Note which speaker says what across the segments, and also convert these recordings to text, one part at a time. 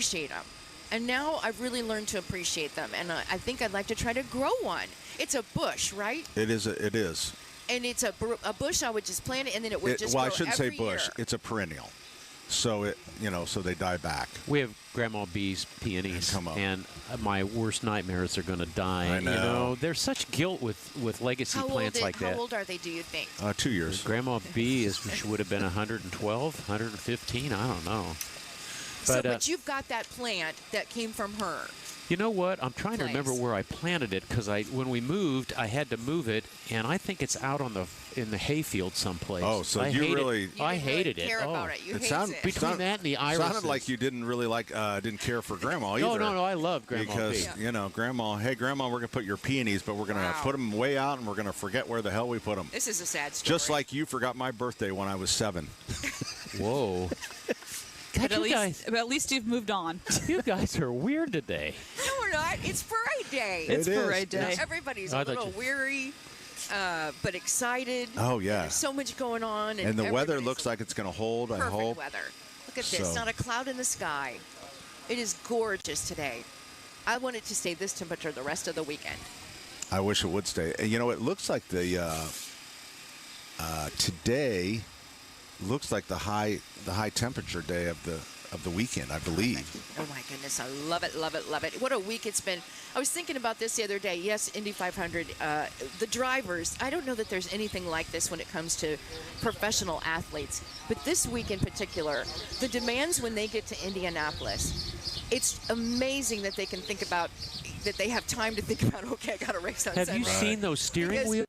Speaker 1: appreciate them. And now I've really learned to appreciate them, and I think I'd like to try to grow one. It's a bush, right?
Speaker 2: It is. It is.
Speaker 1: And it's a bush. I would just plant it, and then it would just
Speaker 2: Well,
Speaker 1: grow
Speaker 2: I shouldn't say
Speaker 1: every
Speaker 2: bush.
Speaker 1: year.
Speaker 2: It's a perennial. So so they die back.
Speaker 3: We have Grandma B's peonies,
Speaker 2: Come on.
Speaker 3: and my worst nightmares are going to die.
Speaker 2: I know.
Speaker 3: There's such guilt with legacy plants like that.
Speaker 1: How old are they, do you think?
Speaker 2: 2 years.
Speaker 3: Grandma B would have been 112, 115. I don't know.
Speaker 1: But you've got that plant that came from her.
Speaker 3: You know what? I'm trying to remember
Speaker 1: Place.
Speaker 3: where I planted it because when we moved, I had to move it, and I think it's out in the hayfield someplace.
Speaker 2: Oh, so
Speaker 3: I
Speaker 2: you really
Speaker 1: hated it. Care about it. You hate it.
Speaker 3: Between that and the irises.
Speaker 2: Sounded like you didn't really didn't care for Grandma either.
Speaker 3: No, I love Grandma
Speaker 2: because
Speaker 3: B.
Speaker 2: Grandma, we're gonna put your peonies, but we're gonna put them way out, and we're gonna forget where the hell we put them.
Speaker 1: This is a sad story.
Speaker 2: Just like you forgot my birthday when I was 7.
Speaker 3: Whoa. God,
Speaker 4: But at least you've moved on.
Speaker 3: You guys are weird today.
Speaker 1: No, we're not. It's parade day.
Speaker 4: It's
Speaker 2: It is.
Speaker 4: parade day.
Speaker 1: Everybody's
Speaker 3: I
Speaker 1: a
Speaker 3: thought
Speaker 1: little
Speaker 3: you-
Speaker 1: weary, but excited.
Speaker 2: Oh, yeah.
Speaker 1: There's so much going on.
Speaker 2: And the weather
Speaker 1: everybody's
Speaker 2: looks like it's gonna hold. I
Speaker 1: perfect
Speaker 2: hope.
Speaker 1: weather. Look at this.
Speaker 2: So-
Speaker 1: Not a cloud in the sky. It is gorgeous today. I want it to stay this temperature the rest of the weekend.
Speaker 2: I wish it would stay. It looks like today looks like the high temperature day of the weekend, I believe.
Speaker 1: Oh my goodness, I love it, love it, love it. What a week it's been. I was thinking about this the other day. Yes, Indy 500, the drivers, I don't know that there's anything like this when it comes to professional athletes, but this week in particular, the demands when they get to Indianapolis, it's amazing that they can think about, that they have time to think about, okay, I got to race on
Speaker 3: Have
Speaker 1: Sunday.
Speaker 3: you seen those steering
Speaker 1: Because-
Speaker 3: wheels?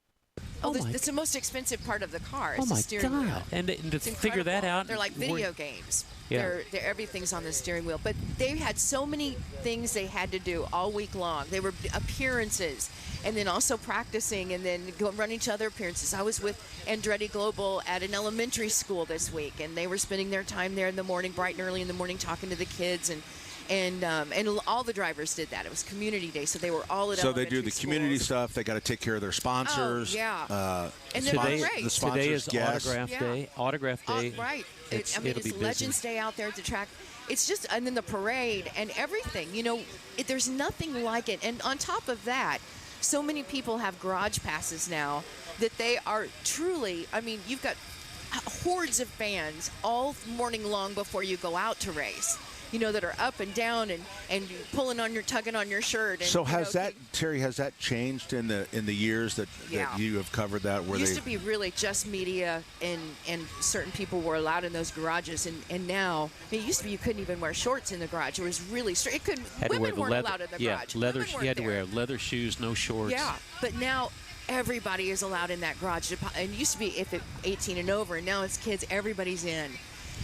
Speaker 1: It's the most expensive part of the car.
Speaker 3: Oh
Speaker 1: It's
Speaker 3: my
Speaker 1: the steering wheel.
Speaker 3: God! And to
Speaker 1: It's
Speaker 3: figure that
Speaker 1: incredible.
Speaker 3: out,
Speaker 1: They're like video games.
Speaker 3: Yeah.
Speaker 1: They're everything's on the steering wheel. But they had so many things they had to do all week long. They were appearances, and then also practicing, and then running to other appearances. I was with Andretti Global at an elementary school this week, and they were spending their time there in the morning, bright and early in the morning, talking to the kids, and all the drivers did that. It was community day, so they were all at
Speaker 2: So they
Speaker 1: elementary
Speaker 2: do the community
Speaker 1: schools.
Speaker 2: stuff. They got to take care of their sponsors.
Speaker 1: Oh, yeah. And
Speaker 2: the
Speaker 1: then
Speaker 3: Today,
Speaker 1: the
Speaker 2: sponsors-
Speaker 1: race.
Speaker 2: the sponsors'
Speaker 3: today is
Speaker 2: guests.
Speaker 3: autograph
Speaker 1: Yeah.
Speaker 3: day. Autograph day.
Speaker 1: Right.
Speaker 3: It'll
Speaker 1: it's
Speaker 3: be busy.
Speaker 1: Legends Day out there at the track. It's just, and then the parade and everything. There's nothing like it. And on top of that, so many people have garage passes now that they are truly, you've got hordes of fans all morning long before you go out to race. That are up and down and tugging on your shirt. And,
Speaker 2: So Terry, has that changed in the years that you have covered that? Where
Speaker 1: it used to be really just media and certain people were allowed in those garages, and now it used to be you couldn't even wear shorts in the garage. It was really strict. It couldn't.
Speaker 3: Had to wear
Speaker 1: Women
Speaker 3: the
Speaker 1: weren't
Speaker 3: leather.
Speaker 1: allowed in the
Speaker 3: Yeah,
Speaker 1: garage.
Speaker 3: leather.
Speaker 1: Women
Speaker 3: You
Speaker 1: weren't
Speaker 3: had to
Speaker 1: there.
Speaker 3: wear leather shoes, no shorts.
Speaker 1: Yeah, but now everybody is allowed in that garage. And it used to be 18 and over, and now it's kids. Everybody's in.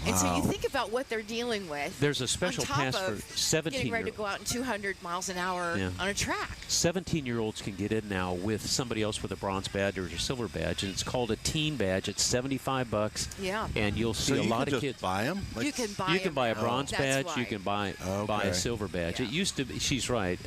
Speaker 1: And so you think about what they're dealing with.
Speaker 3: There's a special
Speaker 1: on top
Speaker 3: pass for
Speaker 1: of
Speaker 3: 17
Speaker 1: getting ready to go out in 200 miles an hour on a track.
Speaker 3: 17-year-olds can get in now with somebody else with a bronze badge or a silver badge, and it's called a teen badge. It's $75.
Speaker 1: Yeah.
Speaker 3: And you'll see a lot of
Speaker 2: just
Speaker 3: kids
Speaker 2: buy them.
Speaker 1: You can buy
Speaker 3: You can
Speaker 1: them
Speaker 3: buy a
Speaker 1: now.
Speaker 3: bronze
Speaker 1: That's
Speaker 3: badge. You
Speaker 1: right.
Speaker 3: can buy
Speaker 2: Okay.
Speaker 3: a silver badge.
Speaker 1: Yeah.
Speaker 3: It used to be. She's right.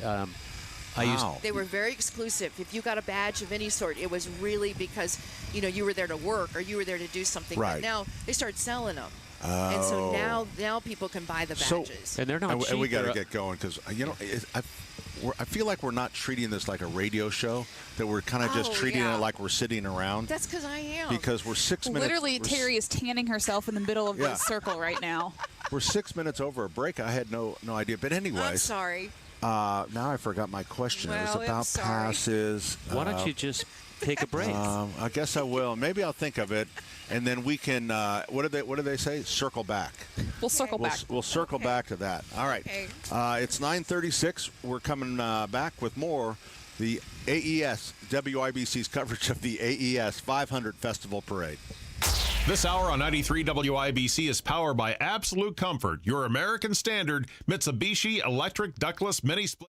Speaker 2: Wow.
Speaker 1: They were very exclusive. If you got a badge of any sort, it was really because you were there to work or you were there to do something.
Speaker 2: Right.
Speaker 1: But now they started selling them, and so now people can buy the badges.
Speaker 3: And they're not cheap.
Speaker 2: And we got to
Speaker 3: They're-
Speaker 2: get going because I feel like we're not treating this like a radio show. That we're kind of just
Speaker 1: Oh,
Speaker 2: treating
Speaker 1: yeah.
Speaker 2: it like we're sitting around.
Speaker 1: That's because I am.
Speaker 2: Because we're 6 minutes.
Speaker 4: Literally, Terry is tanning herself in the middle of
Speaker 2: Yeah.
Speaker 4: the circle right now.
Speaker 2: We're 6 minutes over a break. I had no idea. But
Speaker 1: I'm
Speaker 2: anyways,
Speaker 1: sorry.
Speaker 2: now I forgot my question. It
Speaker 1: Well,
Speaker 2: was
Speaker 1: I'm
Speaker 2: about
Speaker 1: sorry.
Speaker 2: passes.
Speaker 3: Why don't you just take a break?
Speaker 2: I guess I will. Maybe I'll think of it, and then we can. What do they say? Circle back.
Speaker 4: We'll circle back.
Speaker 2: We'll circle back to that. All right.
Speaker 1: Okay.
Speaker 2: It's 9:36. We're coming back with more. The AES, WIBC's coverage of the AES 500 Festival Parade.
Speaker 5: This hour on 93 WIBC is powered by Absolute Comfort, your American standard Mitsubishi electric ductless mini split.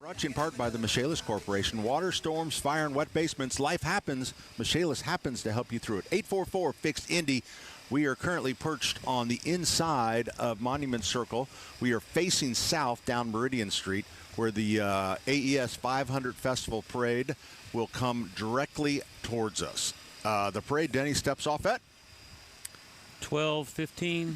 Speaker 2: Brought to you in part by the Michaelis Corporation. Water, storms, fire, and wet basements. Life happens. Michaelis happens to help you through it. 844-FIXED-INDY. We are currently perched on the inside of Monument Circle. We are facing south down Meridian Street, where the AES 500 Festival Parade will come directly towards us. The parade, Denny, steps off at
Speaker 3: 12:15,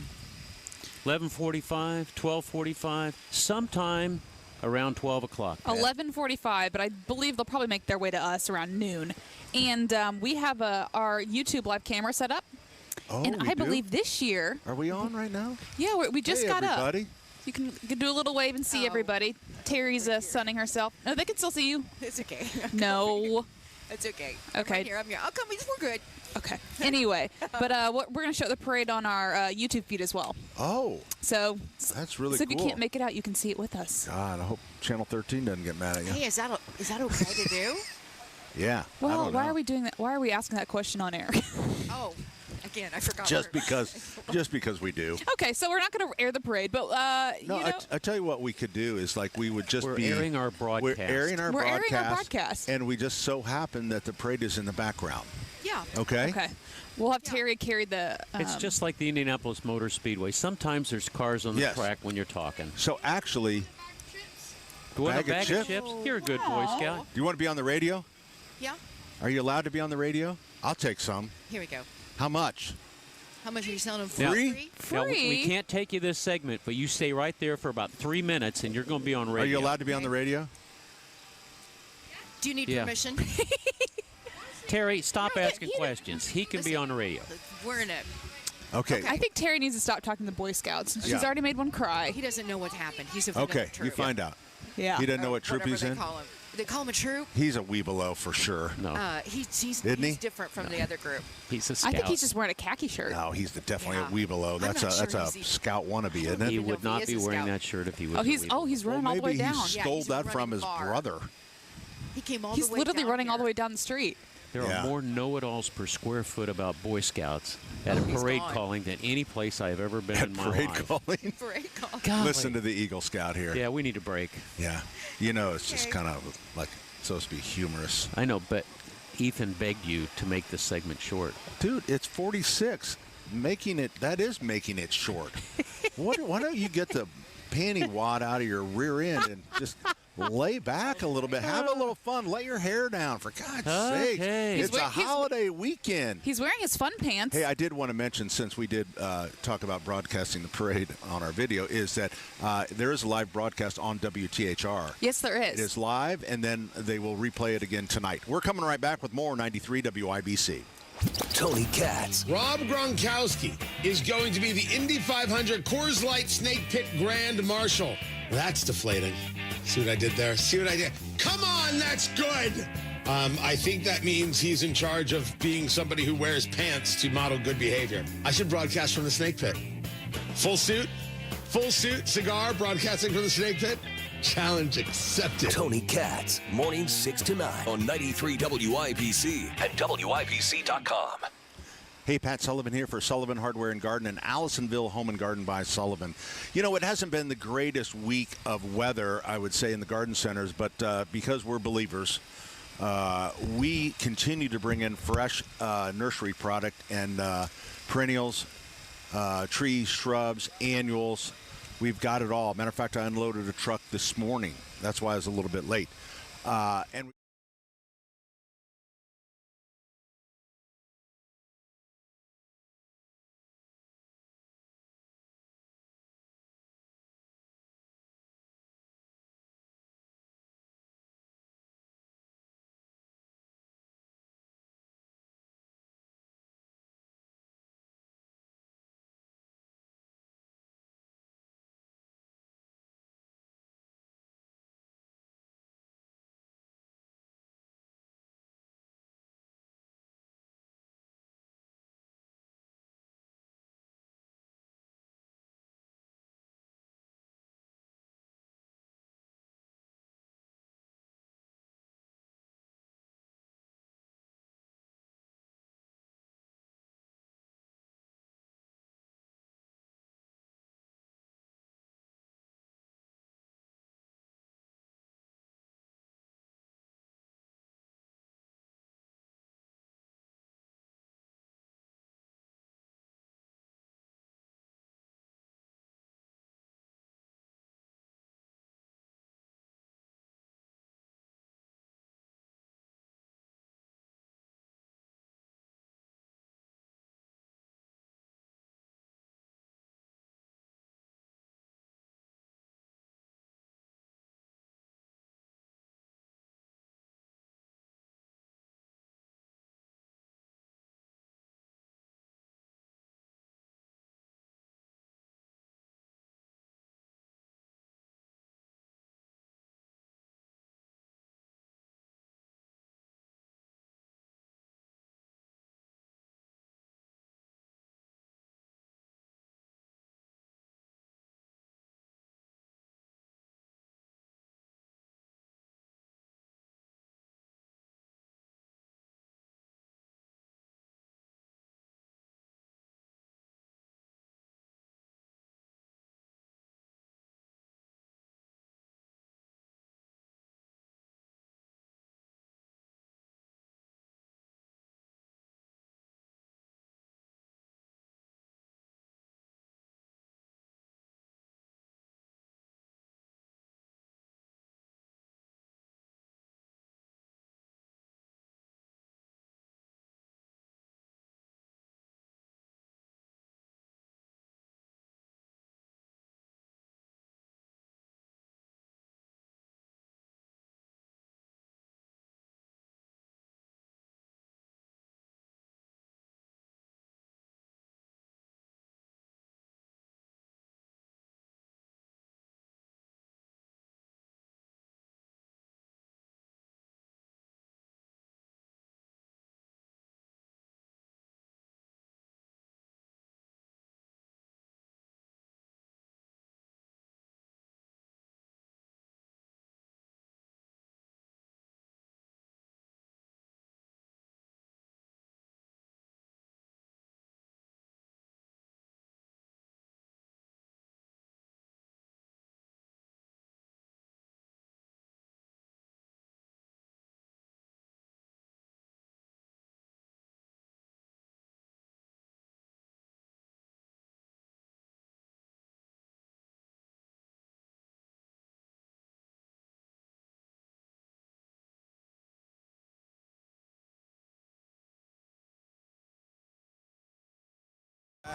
Speaker 3: 11:45, 12:45, sometime around 12 o'clock.
Speaker 4: 11:45, but I believe they'll probably make their way to us around noon. And we have our YouTube live camera set up.
Speaker 2: Oh,
Speaker 4: and
Speaker 2: we
Speaker 4: I
Speaker 2: do?
Speaker 4: believe this year.
Speaker 2: Are we on right now?
Speaker 4: Yeah, we just
Speaker 2: Hey,
Speaker 4: got
Speaker 2: everybody.
Speaker 4: up. You can do a little wave and see everybody. Terry's sunning herself. No, they can still see you.
Speaker 1: It's okay.
Speaker 4: No.
Speaker 1: It's okay.
Speaker 4: Okay.
Speaker 1: I'm here. I'll come. We're good.
Speaker 4: Okay. Anyway, but we're going to show the parade on our YouTube feed as well.
Speaker 2: Oh,
Speaker 4: So
Speaker 2: that's really
Speaker 4: so
Speaker 2: cool.
Speaker 4: if you can't make it out, you can see it with us.
Speaker 2: God, I hope Channel 13 doesn't get mad at you.
Speaker 1: Hey, is that okay to do?
Speaker 2: Yeah. I
Speaker 4: Well,
Speaker 2: don't
Speaker 4: why
Speaker 2: know.
Speaker 4: are we doing that? Why are we asking that question on air?
Speaker 1: Oh, again, I forgot.
Speaker 2: Just because we do.
Speaker 4: Okay, so we're not going to air the parade, but
Speaker 2: No,
Speaker 4: you know,
Speaker 2: I tell you what we could do is like we would just
Speaker 3: We're
Speaker 2: be
Speaker 3: airing our broadcast.
Speaker 2: We're airing our
Speaker 4: We're airing
Speaker 2: broadcast.
Speaker 4: our broadcast.
Speaker 2: And we just so happen that the parade is in the background.
Speaker 1: Yeah.
Speaker 2: Okay.
Speaker 4: okay, we'll have Terry carry the.
Speaker 3: It's just like the Indianapolis Motor Speedway. Sometimes there's cars on the
Speaker 2: Yes.
Speaker 3: track when you're talking.
Speaker 2: So actually,
Speaker 3: You want
Speaker 2: Bag
Speaker 3: a
Speaker 2: of
Speaker 3: bag
Speaker 2: chips?
Speaker 3: of chips? You're a good Boy Scout.
Speaker 2: do you want to be on the radio?
Speaker 1: Yeah.
Speaker 2: Are you allowed to be on the radio? I'll take some.
Speaker 1: Here we go.
Speaker 2: How much?
Speaker 1: How much are you selling them for?
Speaker 3: Now-
Speaker 2: Free?
Speaker 3: Now, we
Speaker 4: Free?
Speaker 3: can't take you this segment, but you stay right there for about 3 minutes, and you're going to be on radio.
Speaker 2: Are you allowed to be on the radio?
Speaker 1: Do you need
Speaker 3: Yeah.
Speaker 1: permission?
Speaker 3: Terry, stop
Speaker 4: No,
Speaker 3: asking
Speaker 4: he-
Speaker 3: questions. He can be
Speaker 1: Listen.
Speaker 3: on the radio.
Speaker 1: We're in it.
Speaker 2: Okay.
Speaker 4: I think Terry needs to stop talking to the Boy Scouts. She's
Speaker 2: Yeah.
Speaker 4: already made one cry.
Speaker 1: He doesn't know what happened. He's a
Speaker 2: Okay.
Speaker 1: troop.
Speaker 2: You find out.
Speaker 4: Yeah.
Speaker 2: He doesn't know
Speaker 1: Or
Speaker 2: what troop
Speaker 1: whatever
Speaker 2: he's
Speaker 1: they
Speaker 2: in.
Speaker 1: call him. They call him a troop.
Speaker 2: He's a wee below for sure.
Speaker 3: No,
Speaker 1: He's
Speaker 2: Isn't he?
Speaker 1: different from the other group.
Speaker 3: he's a scout.
Speaker 4: I think he's just wearing a khaki shirt.
Speaker 2: No, he's definitely
Speaker 1: Yeah.
Speaker 2: a wee below.
Speaker 1: I'm
Speaker 2: That's
Speaker 1: not
Speaker 2: that's
Speaker 1: sure
Speaker 2: a
Speaker 1: he's
Speaker 2: scout wannabe, isn't it?
Speaker 3: He
Speaker 1: know
Speaker 3: would
Speaker 1: if
Speaker 3: not
Speaker 1: he
Speaker 3: be
Speaker 1: is a
Speaker 3: wearing
Speaker 1: scout.
Speaker 3: that shirt if he was.
Speaker 4: Oh,
Speaker 3: a
Speaker 4: he's
Speaker 3: Weeble.
Speaker 4: running all the way
Speaker 2: maybe
Speaker 4: down.
Speaker 2: he
Speaker 1: Yeah,
Speaker 2: stole
Speaker 1: he's
Speaker 2: that from
Speaker 1: running
Speaker 2: his
Speaker 1: far.
Speaker 2: brother.
Speaker 1: He came all
Speaker 4: He's
Speaker 1: the way
Speaker 4: literally
Speaker 1: down
Speaker 4: running all the
Speaker 1: here.
Speaker 4: way down the street.
Speaker 3: There
Speaker 2: Yeah.
Speaker 3: are more know-it-alls per square foot about Boy Scouts at a
Speaker 1: he's
Speaker 3: parade
Speaker 1: gone.
Speaker 3: calling than any place I've ever been in my
Speaker 2: Parade
Speaker 3: life.
Speaker 2: calling.
Speaker 1: Parade call.
Speaker 3: Golly.
Speaker 2: Listen to the Eagle Scout here.
Speaker 3: Yeah, we need a break.
Speaker 2: Yeah. You know, it's just
Speaker 1: Okay.
Speaker 2: kind of like supposed to be humorous.
Speaker 3: I know, but Ethan begged you to make this segment short.
Speaker 2: Dude, it's 46. That is making it short. Why don't you get the panty wad out of your rear end and just lay back a little bit. Have a little fun. Let your hair down, for God's sake.
Speaker 3: Okay.
Speaker 2: It's a
Speaker 4: He's-
Speaker 2: holiday weekend.
Speaker 4: He's wearing his fun pants.
Speaker 2: Hey, I did want to mention, since we did talk about broadcasting the parade on our video, is that there is a live broadcast on WTHR.
Speaker 4: Yes, there is.
Speaker 2: It is live, and then they will replay it again tonight. We're coming right back with more 93 WIBC.
Speaker 6: Tony Katz.
Speaker 7: Rob Gronkowski is going to be the Indy 500 Coors Light Snake Pit Grand Marshal. That's deflating. See what I did there? See what I did? Come on, that's good. I think that means he's in charge of being somebody who wears pants to model good behavior. I should broadcast from the Snake Pit. Full suit, cigar, broadcasting from the Snake Pit. Challenge accepted.
Speaker 6: Tony Katz. Mornings 6 to 9 on 93 WIBC and WIBC.com.
Speaker 2: Hey, Pat Sullivan here for Sullivan Hardware and Garden in Allisonville Home and Garden by Sullivan. You know, it hasn't been the greatest week of weather, I would say, in the garden centers, but because we're believers, we continue to bring in fresh nursery product and perennials, trees, shrubs, annuals. We've got it all. Matter of fact, I unloaded a truck this morning. That's why I was a little bit late. And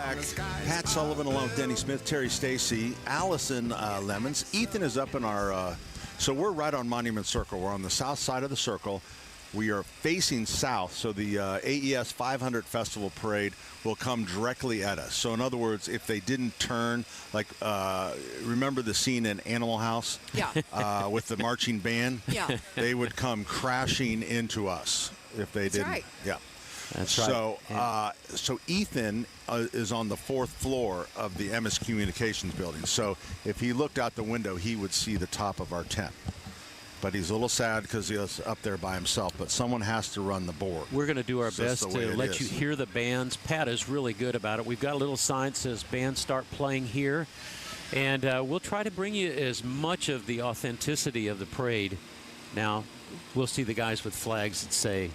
Speaker 2: Pat Sullivan along with Denny Smith, Terry Stacy, Allison Lemons. Ethan is up in our, so we're right on Monument Circle. We're on the south side of the circle. We are facing south, so the AES 500 Festival Parade will come directly at us. So in other words, if they didn't turn, like, remember the scene in Animal House?
Speaker 1: Yeah.
Speaker 2: With the marching band?
Speaker 1: Yeah.
Speaker 2: They would come crashing into us if they didn't.
Speaker 1: right.
Speaker 2: Yeah.
Speaker 3: That's right.
Speaker 2: So Ethan is on the 4th floor of the MS Communications building. So if he looked out the window, he would see the top of our tent. But he's a little sad because he's up there by himself. But someone has to run the board.
Speaker 3: We're going to do our
Speaker 2: It's just
Speaker 3: best
Speaker 2: the way
Speaker 3: to
Speaker 2: it
Speaker 3: let you
Speaker 2: is.
Speaker 3: hear the bands. Pat is really good about it. We've got a little sign that says bands start playing here. And we'll try to bring you as much of the authenticity of the parade. Now, we'll see the guys with flags that say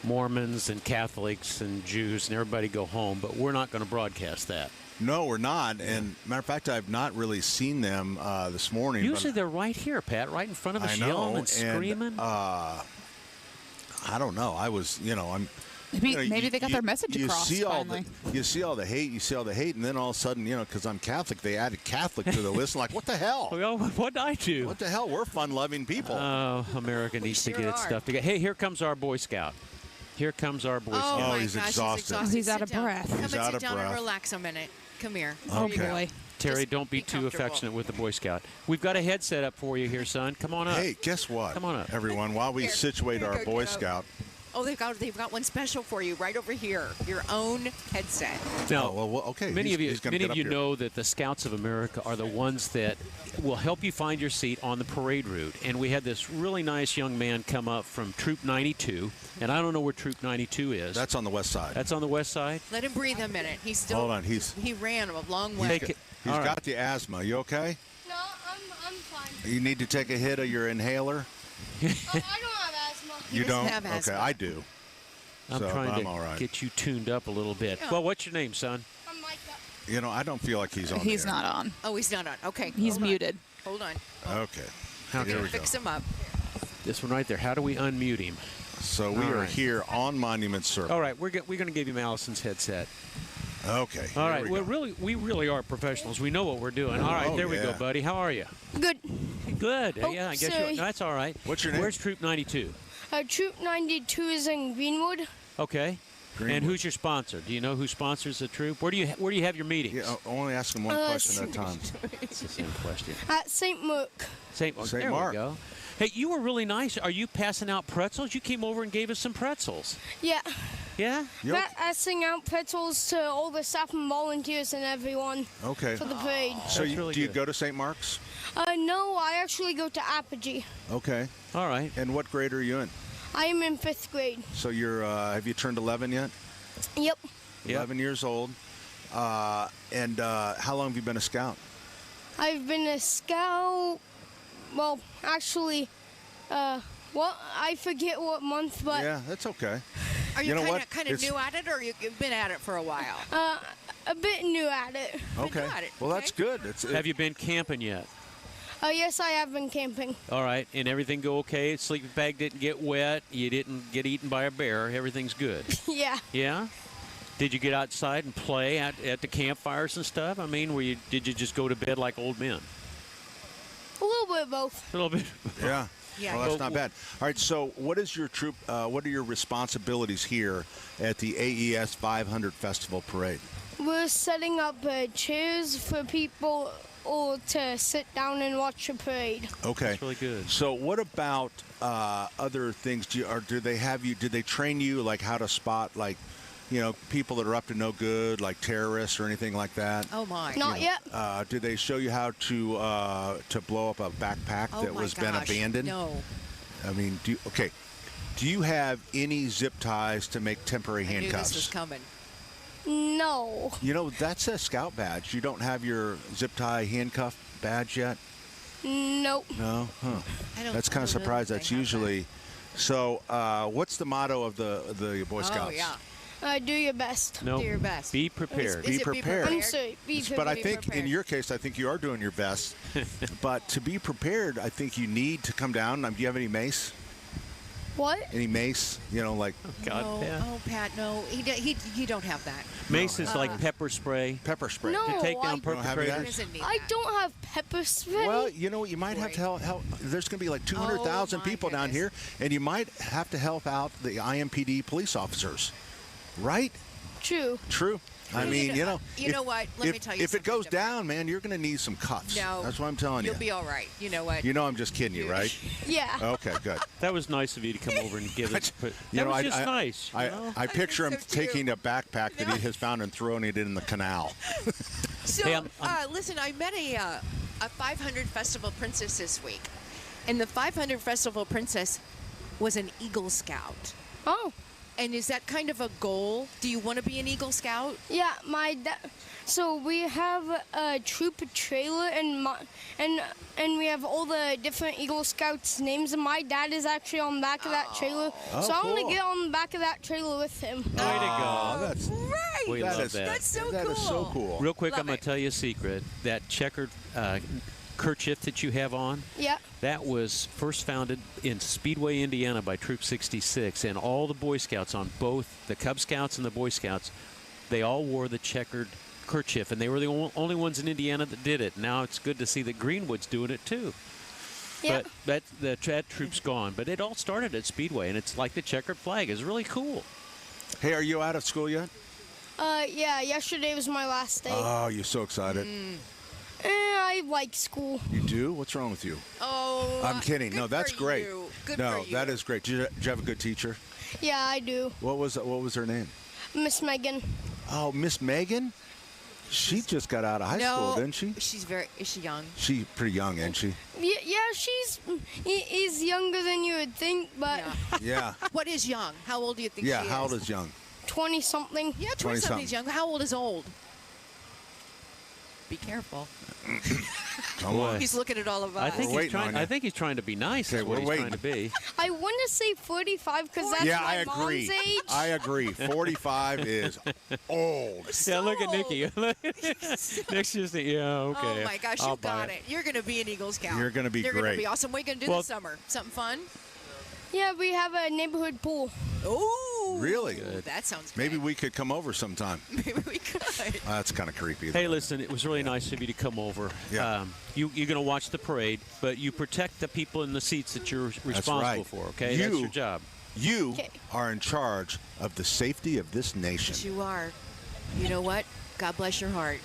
Speaker 3: Mormons and Catholics and Jews and everybody go home, but we're not going to broadcast that.
Speaker 2: No, we're not. And matter of fact, I've not really seen them this morning.
Speaker 3: Usually they're right here, Pat, right in front of us,
Speaker 2: I know,
Speaker 3: yelling and screaming.
Speaker 2: And, I don't know. I was, I'm.
Speaker 4: Maybe they got their message across finally.
Speaker 2: You see all the hate, and then all of a sudden, because I'm Catholic, they added Catholic to the list. Like, what the hell?
Speaker 3: Well, what did I do?
Speaker 2: What the hell? We're fun-loving people.
Speaker 3: Oh, America needs to
Speaker 1: sure
Speaker 3: get its
Speaker 1: are.
Speaker 3: stuff together. Hey, here comes our Boy Scout. Here comes our Boy Scout.
Speaker 1: Oh, my
Speaker 2: he's
Speaker 1: gosh,
Speaker 2: exhausted.
Speaker 4: He's out
Speaker 1: Sit
Speaker 4: of
Speaker 1: down.
Speaker 4: breath.
Speaker 1: Come
Speaker 2: He's
Speaker 1: and
Speaker 2: out
Speaker 1: sit
Speaker 2: of
Speaker 1: down
Speaker 2: breath.
Speaker 1: and relax a minute. Come here.
Speaker 4: Oh,
Speaker 2: Okay.
Speaker 4: boy.
Speaker 3: Terry,
Speaker 1: Just
Speaker 3: don't be
Speaker 1: be
Speaker 3: too
Speaker 1: comfortable.
Speaker 3: affectionate with the Boy Scout. We've got a headset up for you here, son. Come on up.
Speaker 2: Hey, guess what?
Speaker 3: Come on up.
Speaker 2: Everyone. While we situate
Speaker 1: Here,
Speaker 2: our
Speaker 1: go,
Speaker 2: Boy
Speaker 1: kiddo.
Speaker 2: Scout.
Speaker 1: Oh, they've got one special for you right over here. Your own headset.
Speaker 3: Now,
Speaker 2: well, okay.
Speaker 3: Many
Speaker 2: he's gonna
Speaker 3: of
Speaker 2: get
Speaker 3: you
Speaker 2: up here.
Speaker 3: know that the Scouts of America are the ones that will help you find your seat on the parade route. And we had this really nice young man come up from Troop 92, and I don't know where Troop 92 is.
Speaker 2: That's on the west side.
Speaker 3: That's on the west side.
Speaker 1: Let him breathe a minute. He's still.
Speaker 2: Hold on,
Speaker 1: He ran a long way.
Speaker 3: Take it.
Speaker 2: He's
Speaker 3: All right.
Speaker 2: got the asthma. You okay?
Speaker 8: No, I'm fine.
Speaker 2: You need to take a hit of your inhaler.
Speaker 8: I don't have asthma.
Speaker 2: You
Speaker 1: doesn't
Speaker 2: don't?
Speaker 1: have
Speaker 2: Okay,
Speaker 1: asthma.
Speaker 2: I do.
Speaker 3: I'm
Speaker 2: So,
Speaker 3: trying
Speaker 2: I'm
Speaker 3: to
Speaker 2: all right.
Speaker 3: get you tuned up a little bit.
Speaker 1: Yeah.
Speaker 3: Well, what's your name, son?
Speaker 8: I'm Micah.
Speaker 2: I don't feel like he's on.
Speaker 4: He's
Speaker 2: the air.
Speaker 4: not on.
Speaker 1: Oh, he's not on. Okay.
Speaker 4: He's
Speaker 1: hold on.
Speaker 4: muted.
Speaker 1: Hold on.
Speaker 2: Okay.
Speaker 3: How
Speaker 2: Here
Speaker 3: can
Speaker 2: we go.
Speaker 1: Fix him up.
Speaker 3: This one right there. How do we unmute him?
Speaker 2: So we
Speaker 3: All
Speaker 2: are
Speaker 3: right.
Speaker 2: here on Monument Circle.
Speaker 3: All right, we're going to give him Allison's headset.
Speaker 2: Okay.
Speaker 3: All
Speaker 2: here
Speaker 3: right,
Speaker 2: we
Speaker 3: we
Speaker 2: go.
Speaker 3: really are professionals. We know what we're doing. All right,
Speaker 2: Oh,
Speaker 3: there we go,
Speaker 2: yeah.
Speaker 3: buddy. How are you?
Speaker 8: Good.
Speaker 3: Good.
Speaker 8: Oh,
Speaker 3: Yeah, I guess
Speaker 8: sorry.
Speaker 3: that's all right.
Speaker 2: What's your name?
Speaker 3: Where's Troop 92?
Speaker 8: Troop 92 is in Greenwood.
Speaker 3: Okay. And
Speaker 2: Greenwood.
Speaker 3: who's your sponsor? Do you know who sponsors the troop? Where do you have your meetings?
Speaker 2: Yeah, only ask him one question at a time.
Speaker 3: It's the same question.
Speaker 8: At St. Mark.
Speaker 3: St. Mark.
Speaker 2: St.
Speaker 3: There
Speaker 2: Mark.
Speaker 3: we go. Hey, you were really nice. Are you passing out pretzels? You came over and gave us some pretzels.
Speaker 8: Yeah.
Speaker 3: Yeah?
Speaker 2: You
Speaker 8: Passing out pretzels to all the staff and volunteers and everyone
Speaker 2: okay.
Speaker 8: for the parade.
Speaker 2: So
Speaker 3: That's really
Speaker 2: do you
Speaker 3: good.
Speaker 2: go to St. Mark's?
Speaker 8: No, I actually go to Apogee.
Speaker 2: Okay.
Speaker 3: All right.
Speaker 2: And what grade are you in?
Speaker 8: I am in 5th grade.
Speaker 2: So you're have you turned 11 yet?
Speaker 8: Yep.
Speaker 3: Yep.
Speaker 2: 11 years old. And how long have you been a scout?
Speaker 8: I've been a scout. Well, actually, I forget what month, but
Speaker 2: Yeah, that's okay.
Speaker 1: Are
Speaker 2: You
Speaker 1: you,
Speaker 2: know what?
Speaker 1: kind of
Speaker 2: It's-
Speaker 1: new at it, or you've been at it for a while?
Speaker 8: a bit new at it.
Speaker 2: Okay.
Speaker 1: got it,
Speaker 2: Well, that's
Speaker 1: okay.
Speaker 2: good. It's
Speaker 3: Have you been camping yet?
Speaker 8: Yes, I have been camping.
Speaker 3: All right. And everything go okay? Sleeping bag didn't get wet. You didn't get eaten by a bear. Everything's good.
Speaker 8: Yeah.
Speaker 3: Yeah? Did you get outside and play at the campfires and stuff? I mean, did you just go to bed like old men?
Speaker 8: A little bit of both.
Speaker 3: A little bit.
Speaker 2: Yeah.
Speaker 1: Yeah.
Speaker 2: Well, that's not bad. All right. So, what is your troop? What are your responsibilities here at the AES 500 Festival Parade?
Speaker 8: We're setting up chairs for people or to sit down and watch a parade.
Speaker 2: Okay.
Speaker 3: That's really good.
Speaker 2: So, what about other things? Do they have you? Did they train you like how to spot people that are up to no good, like terrorists or anything like that?
Speaker 1: Oh my.
Speaker 8: Not yet.
Speaker 2: Did they show you how to blow up a backpack
Speaker 1: Oh
Speaker 2: that
Speaker 1: my
Speaker 2: was
Speaker 1: gosh.
Speaker 2: been abandoned?
Speaker 1: No.
Speaker 2: I mean, do you have any zip ties to make temporary
Speaker 1: I knew
Speaker 2: handcuffs?
Speaker 1: this was coming.
Speaker 8: No.
Speaker 2: That's a scout badge. You don't have your zip tie handcuff badge yet?
Speaker 8: Nope.
Speaker 2: No? Huh.
Speaker 1: I don't
Speaker 2: That's kind of
Speaker 1: know that
Speaker 2: surprised.
Speaker 1: they
Speaker 2: That's
Speaker 1: have
Speaker 2: usually. So, what's the motto of the Boy Scouts?
Speaker 1: Oh yeah.
Speaker 8: Do your best.
Speaker 3: No.
Speaker 1: Do your best.
Speaker 3: Be prepared.
Speaker 1: Is it
Speaker 2: prepared.
Speaker 8: I'm sorry.
Speaker 2: But I
Speaker 1: Be
Speaker 2: think
Speaker 1: prepared.
Speaker 2: in your case, I think you are doing your best. But to be prepared, I think you need to come down. Do you have any mace?
Speaker 8: What?
Speaker 2: Any mace? Like
Speaker 3: God,
Speaker 1: no.
Speaker 3: Pat.
Speaker 1: Oh, Pat, no. He don't have that.
Speaker 3: Mace is like pepper spray.
Speaker 2: pepper spray.
Speaker 8: No.
Speaker 3: To take down
Speaker 8: I-
Speaker 2: You don't have any of
Speaker 3: perpetrators.
Speaker 1: Doesn't need
Speaker 8: I
Speaker 1: that.
Speaker 8: don't have pepper spray.
Speaker 2: Well, you know what? You might have to help. There's going to be like 200,000
Speaker 1: my
Speaker 2: people down here,
Speaker 1: goodness.
Speaker 2: and you might have to help out the IMPD police officers. Right?
Speaker 8: True.
Speaker 2: True. I mean,
Speaker 1: You know what? Let me tell you
Speaker 2: If it
Speaker 1: something
Speaker 2: goes
Speaker 1: different.
Speaker 2: down, man, you're going to need some cuffs.
Speaker 1: No.
Speaker 2: That's what I'm telling you.
Speaker 1: You'll be all right. You know what?
Speaker 2: You know I'm just kidding you, right?
Speaker 8: Yeah.
Speaker 2: Okay, good.
Speaker 3: That was nice of you to come over and give it. That
Speaker 2: You know,
Speaker 3: was just nice. you
Speaker 2: I,
Speaker 3: know?
Speaker 2: I picture him
Speaker 1: so cute.
Speaker 2: taking a backpack that he has found and throwing it in the canal.
Speaker 1: So,
Speaker 3: Hey, I'm-
Speaker 1: listen, I met a 500 Festival Princess this week, and the 500 Festival Princess was an Eagle Scout.
Speaker 8: Oh.
Speaker 1: And is that kind of a goal? Do you want to be an Eagle Scout?
Speaker 8: Yeah, my dad. So we have a troop trailer, and we have all the different Eagle Scouts' names. And my dad is actually on the back of that trailer, so I'm
Speaker 2: cool.
Speaker 8: gonna get on the back of that trailer with him.
Speaker 3: Way to go.
Speaker 2: That's
Speaker 1: Right.
Speaker 3: We love that.
Speaker 1: That's so
Speaker 2: that
Speaker 1: cool.
Speaker 2: is so cool.
Speaker 3: Real quick,
Speaker 1: Love
Speaker 3: I'm going
Speaker 1: it.
Speaker 3: to tell you a secret. That checkered kerchief that you have on,
Speaker 8: Yeah.
Speaker 3: that was first founded in Speedway, Indiana by Troop 66. And all the Boy Scouts on both the Cub Scouts and the Boy Scouts, they all wore the checkered kerchief. And they were the only ones in Indiana that did it. Now it's good to see that Greenwood's doing it too.
Speaker 8: Yeah.
Speaker 3: But that troop's gone. But it all started at Speedway, and it's like the checkered flag. It's really cool.
Speaker 2: Hey, are you out of school yet?
Speaker 8: Yeah. Yesterday was my last day.
Speaker 2: Oh, you're so excited.
Speaker 8: I like school.
Speaker 2: You do? What's wrong with you?
Speaker 1: Oh,
Speaker 2: I'm kidding.
Speaker 1: good
Speaker 2: No, that's
Speaker 1: for
Speaker 2: great.
Speaker 1: you. Good
Speaker 2: No,
Speaker 1: for you.
Speaker 2: that is great. Did you have a good teacher?
Speaker 8: Yeah, I do.
Speaker 2: What was her name?
Speaker 8: Miss Megan.
Speaker 2: Oh, Miss Megan? She just got out of high school, didn't she?
Speaker 1: Is she young?
Speaker 2: She's pretty young, isn't she?
Speaker 8: Yeah, he's younger than you would think, but
Speaker 1: Yeah.
Speaker 2: Yeah.
Speaker 1: What is young? How old do you think
Speaker 2: Yeah,
Speaker 1: she is?
Speaker 2: how old is young?
Speaker 8: 20 something.
Speaker 1: Yeah,
Speaker 2: 20
Speaker 1: 20-something's young. How old is old? Be careful.
Speaker 2: Come on.
Speaker 1: He's looking at all of us.
Speaker 3: I think
Speaker 2: We're waiting on you.
Speaker 3: I think he's trying to be nice.
Speaker 2: Okay,
Speaker 3: Is what
Speaker 2: we're
Speaker 3: he's
Speaker 2: waiting.
Speaker 3: trying to be.
Speaker 8: I want to say 45 because that's
Speaker 2: Yeah,
Speaker 8: my
Speaker 2: I agree.
Speaker 8: mom's age.
Speaker 2: I agree. 45 is old.
Speaker 3: Yeah, look at
Speaker 1: So
Speaker 3: Nikki. Nick's just yeah, okay.
Speaker 1: Oh my gosh,
Speaker 3: I'll
Speaker 1: you
Speaker 3: buy
Speaker 1: got it. You're going to be an Eagle Scout.
Speaker 2: You're gonna be
Speaker 1: You're going
Speaker 2: great.
Speaker 1: to be awesome. What are you going to do
Speaker 3: Well-
Speaker 1: this summer? Something fun?
Speaker 8: Yeah, we have a neighborhood pool.
Speaker 1: Ooh.
Speaker 2: Really?
Speaker 1: That sounds good.
Speaker 2: Maybe we could come over sometime.
Speaker 1: Maybe we could.
Speaker 2: That's kind of creepy.
Speaker 3: Hey, listen, it was really nice of you to come over.
Speaker 2: Yeah.
Speaker 3: You're going to watch the parade, but you protect the people in the seats that you're responsible
Speaker 2: right.
Speaker 3: for, okay? That's
Speaker 2: You-
Speaker 3: your job.
Speaker 2: You
Speaker 8: Okay.
Speaker 2: are in charge of the safety of this nation.
Speaker 1: Yes, you are. You know what? God bless your heart.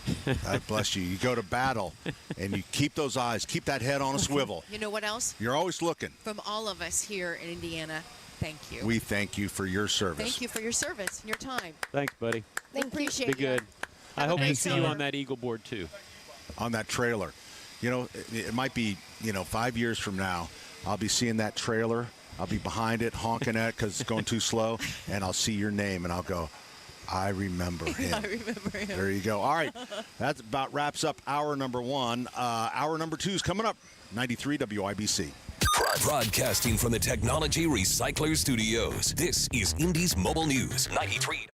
Speaker 2: God bless you. You go to battle, and you keep those eyes, keep that head on a swivel.
Speaker 1: You know what else?
Speaker 2: You're always looking.
Speaker 1: From all of us here in Indiana, thank you.
Speaker 2: We thank you for your service.
Speaker 1: Thank you for your service and your time.
Speaker 3: Thanks, buddy.
Speaker 1: We appreciate
Speaker 3: Be
Speaker 1: you.
Speaker 3: good. I
Speaker 1: Have a
Speaker 3: hope to
Speaker 1: great
Speaker 3: see you
Speaker 1: summer.
Speaker 3: on that Eagle board, too.
Speaker 2: On that trailer. You know, it might be, 5 years from now, I'll be seeing that trailer. I'll be behind it, honking at it because it's going too slow, and I'll see your name, and I'll go, I remember him.
Speaker 1: I remember him.
Speaker 2: There you go. All right. That about wraps up hour number one. Hour number two is coming up. 93 WIBC.
Speaker 6: Broadcasting from the Technology Recycler Studios. This is Indy's Mobile News 93.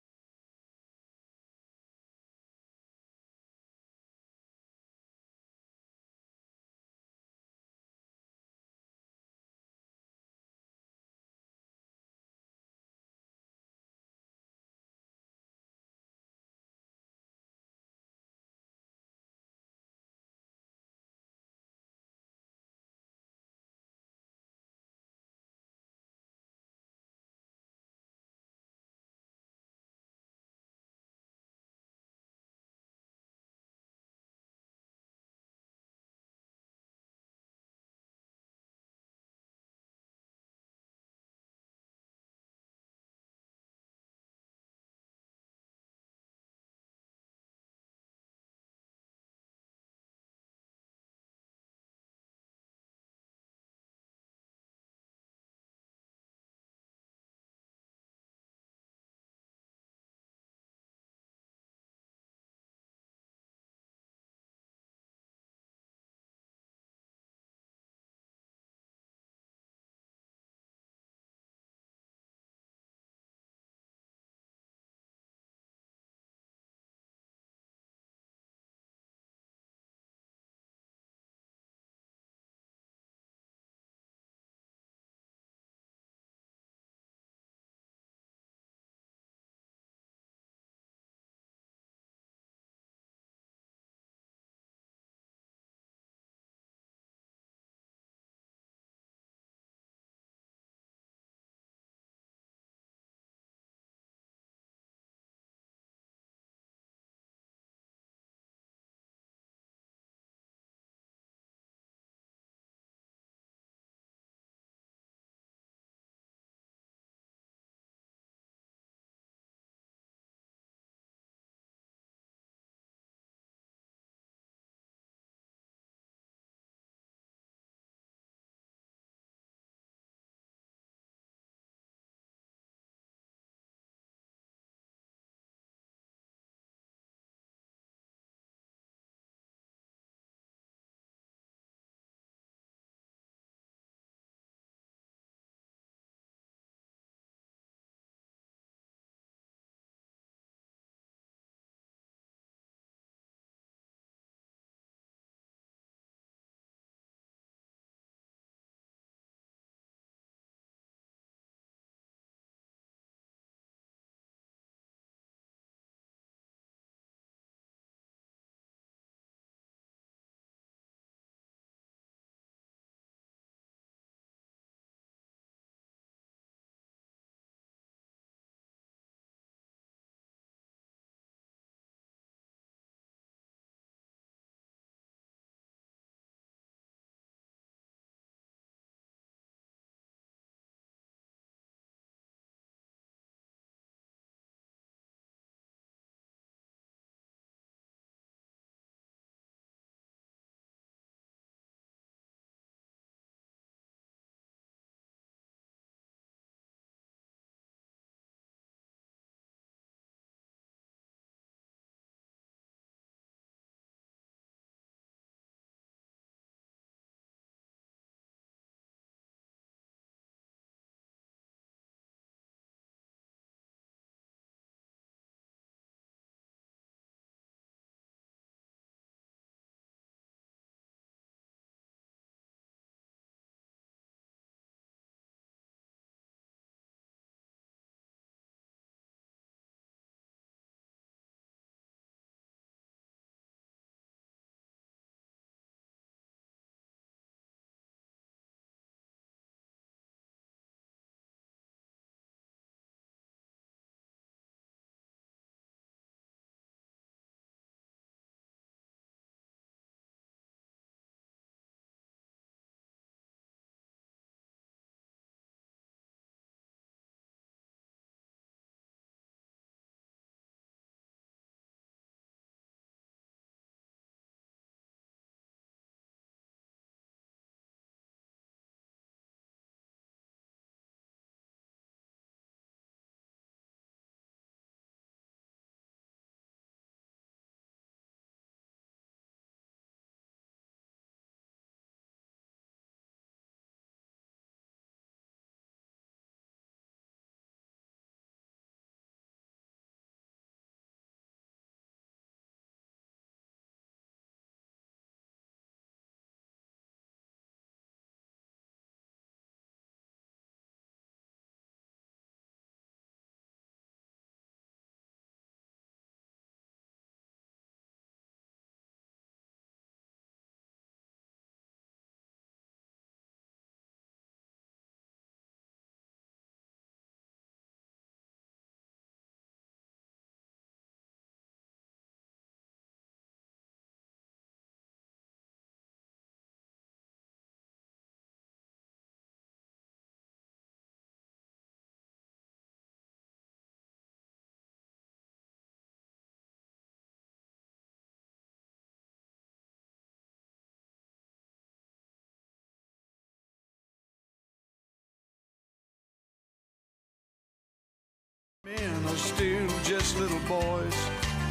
Speaker 9: Men are still just little boys,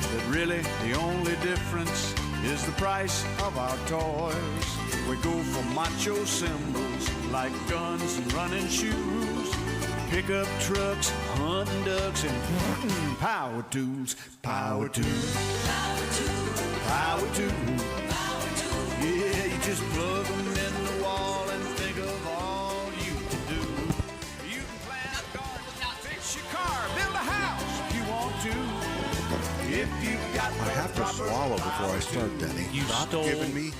Speaker 9: but really the only difference is the price of our toys. We go for macho symbols like guns and running shoes, pickup trucks, hunting ducks, and power tools. Power tools. Power tools. Power tools. Yeah, you just plug them in the wall and think of all you can do. You can plant a garden, fix your car, build a house if you want to. If you got
Speaker 2: I have to swallow before I start, Denny.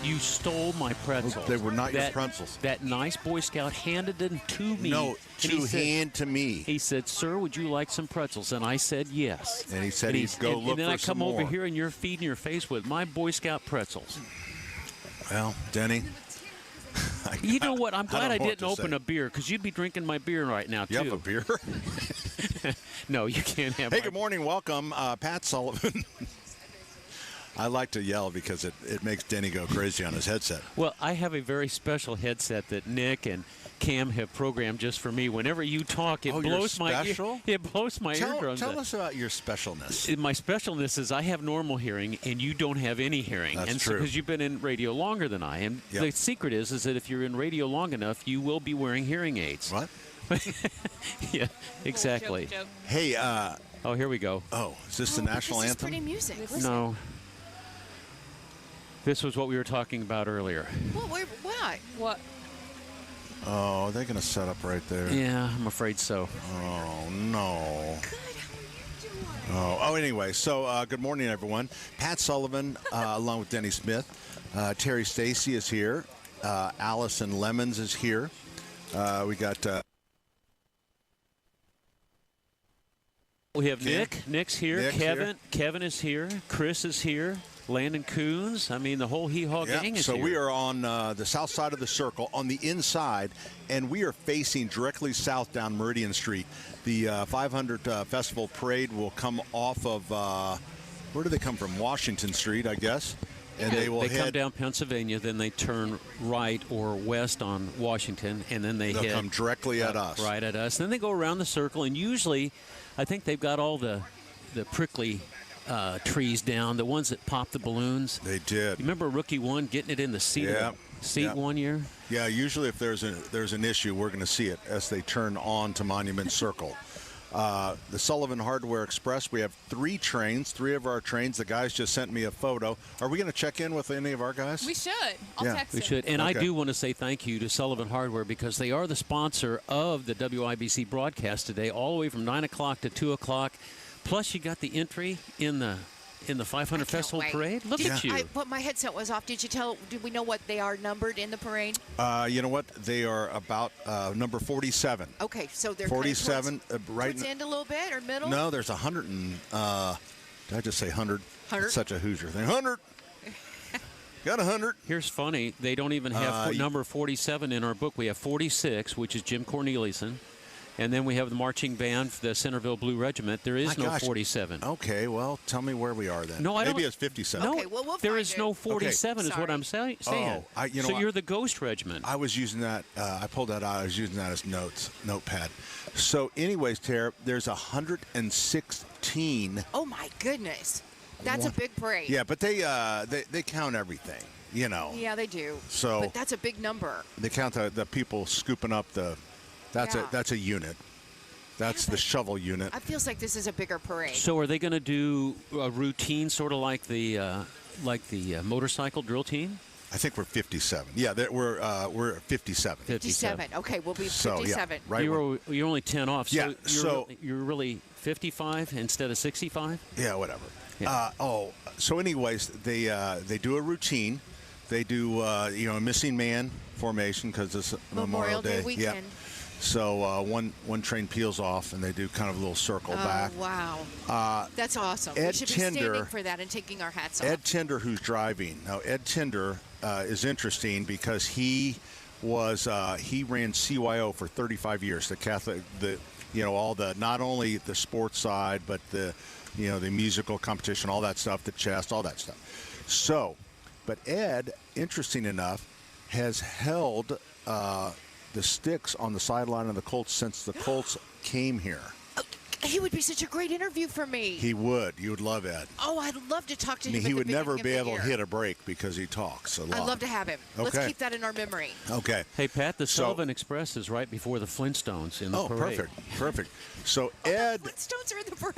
Speaker 3: You stole my pretzels.
Speaker 2: They were not your pretzels.
Speaker 3: That nice Boy Scout handed them to me.
Speaker 2: No, hand to me.
Speaker 3: He said, "Sir, would you like some pretzels?" And I said, "Yes."
Speaker 2: And he said he'd go look for some more.
Speaker 3: And then I come over here and you're feeding your face with my Boy Scout pretzels.
Speaker 2: Well, Denny.
Speaker 3: You know what? I'm glad I didn't open a beer, because you'd be drinking my beer right now, too.
Speaker 2: You have a beer?
Speaker 3: No, you can't have.
Speaker 2: Hey, good morning. Welcome, Pat Sullivan. I like to yell because it makes Denny go crazy on his headset.
Speaker 3: Well, I have a very special headset that Nick and Cam have programmed just for me. Whenever you talk, it blows my ear. It blows my eardrums.
Speaker 2: Tell us about your specialness.
Speaker 3: My specialness is I have normal hearing and you don't have any hearing.
Speaker 2: That's true.
Speaker 3: Because you've been in radio longer than I. And the secret is that if you're in radio long enough, you will be wearing hearing aids.
Speaker 2: What?
Speaker 3: Yeah, exactly.
Speaker 4: Joke.
Speaker 2: Hey,
Speaker 3: oh, here we go.
Speaker 2: Oh, is this the national
Speaker 1: this
Speaker 2: anthem?
Speaker 1: Is pretty music. Listen.
Speaker 3: No. This was what we were talking about earlier.
Speaker 1: Well, why?
Speaker 4: What?
Speaker 2: Oh, they're going to set up right there.
Speaker 3: Yeah, I'm afraid so.
Speaker 2: Oh, no.
Speaker 1: Good. How are you doing?
Speaker 2: Oh, anyway, so good morning, everyone. Pat Sullivan, along with Denny Smith. Terry Stacy is here. Allison Lemons is here. We got...
Speaker 3: we have Nick. Nick's here.
Speaker 2: Nick's
Speaker 3: Kevin.
Speaker 2: Here.
Speaker 3: Kevin is here. Chris is here. Landon Coons. I mean, the whole hee-haw gang is
Speaker 2: so
Speaker 3: here.
Speaker 2: we are on the south side of the circle, on the inside, and we are facing directly south down Meridian Street. The 500 Festival Parade will come off of, where do they come from? Washington Street, I guess. And they
Speaker 3: come down Pennsylvania, then they turn right or west on Washington, and then they'll
Speaker 2: come directly at us.
Speaker 3: Right at us. Then they go around the circle, and usually, I think they've got all the prickly trees down, the ones that pop the balloons.
Speaker 2: They did.
Speaker 3: You remember Rookie One getting it in the seat one year? Yeah,
Speaker 2: usually if there's an issue, we're going to see it as they turn on to Monument Circle. The Sullivan Hardware Express, we have 3 trains, 3 of our trains. The guys just sent me a photo. Are we going to check in with any of our guys?
Speaker 4: We should. I'll text
Speaker 3: we
Speaker 4: him.
Speaker 3: should. And I do want to say thank you to Sullivan Hardware, because they are the sponsor of the WIBC broadcast today, all the way from 9 o'clock to 2 o'clock. Plus, you got the entry in the 500 Festival Parade. Look at you.
Speaker 1: But my headset was off. Did we know what they are numbered in the parade?
Speaker 2: You know what? They are about number 47.
Speaker 1: Okay, so they're
Speaker 2: 47 right
Speaker 1: towards end a little bit or middle?
Speaker 2: No, there's 100 and did I just say 100?
Speaker 1: 100?
Speaker 2: It's such a Hoosier thing. 100. Got 100.
Speaker 3: Here's funny. They don't even have number 47 in our book. We have 46, which is Jim Corneliuson. And then we have the marching band, the Centerville Blue Regiment. There is no 47.
Speaker 2: Okay, well, tell me where we are then.
Speaker 3: No, I don't.
Speaker 2: Maybe it's 57.
Speaker 3: No,
Speaker 1: okay, well, we'll
Speaker 3: there
Speaker 1: find
Speaker 3: is
Speaker 1: it.
Speaker 3: no 47 is what I'm saying.
Speaker 2: Oh,
Speaker 3: so you're the Ghost Regiment.
Speaker 2: I was using that. I pulled that out. I was using that as notepad. So anyways, Tara, there's 116.
Speaker 1: Oh, my goodness. That's a big parade.
Speaker 2: Yeah, but they count everything, you know.
Speaker 1: Yeah, they do.
Speaker 2: So,
Speaker 1: but that's a big number.
Speaker 2: They count the people scooping up that's a unit. That's the shovel unit.
Speaker 1: It feels like this is a bigger parade.
Speaker 3: So are they going to do a routine sort of like the motorcycle drill team?
Speaker 2: I think we're 57. Yeah, we're 57.
Speaker 1: 57. Okay, we'll be 57.
Speaker 2: So, yeah, right.
Speaker 3: You're only 10 off. So
Speaker 2: yeah,
Speaker 3: you're really 55 instead of 65?
Speaker 2: Yeah, whatever.
Speaker 3: Yeah.
Speaker 2: So anyways, they do a routine. They do a missing man formation because it's Memorial Day
Speaker 1: weekend.
Speaker 2: Yep. So one train peels off, and they do kind of a little circle back.
Speaker 1: Wow. That's awesome.
Speaker 2: Ed
Speaker 1: we should be standing for that and taking our hats off.
Speaker 2: Ed Tinder, who's driving. Now, Ed Tinder is interesting because he ran CYO for 35 years, the Catholic, all the, not only the sports side, but the musical competition, all that stuff, the chess, all that stuff. So, but Ed, interesting enough, has held the sticks on the sideline of the Colts since the Colts came here.
Speaker 1: He would be such a great interview for me.
Speaker 2: He would. You would love Ed.
Speaker 1: Oh, I'd love to talk to
Speaker 2: I
Speaker 1: him.
Speaker 2: mean, he would never
Speaker 1: be
Speaker 2: able to hit a break because he talks a lot.
Speaker 1: I'd love to have him. Let's
Speaker 2: Okay.
Speaker 1: keep that in our memory.
Speaker 2: Okay.
Speaker 3: Hey, Pat, the Sullivan Express is right before the Flintstones in the parade.
Speaker 2: Perfect. So Ed,
Speaker 1: The Flintstones are in the parade.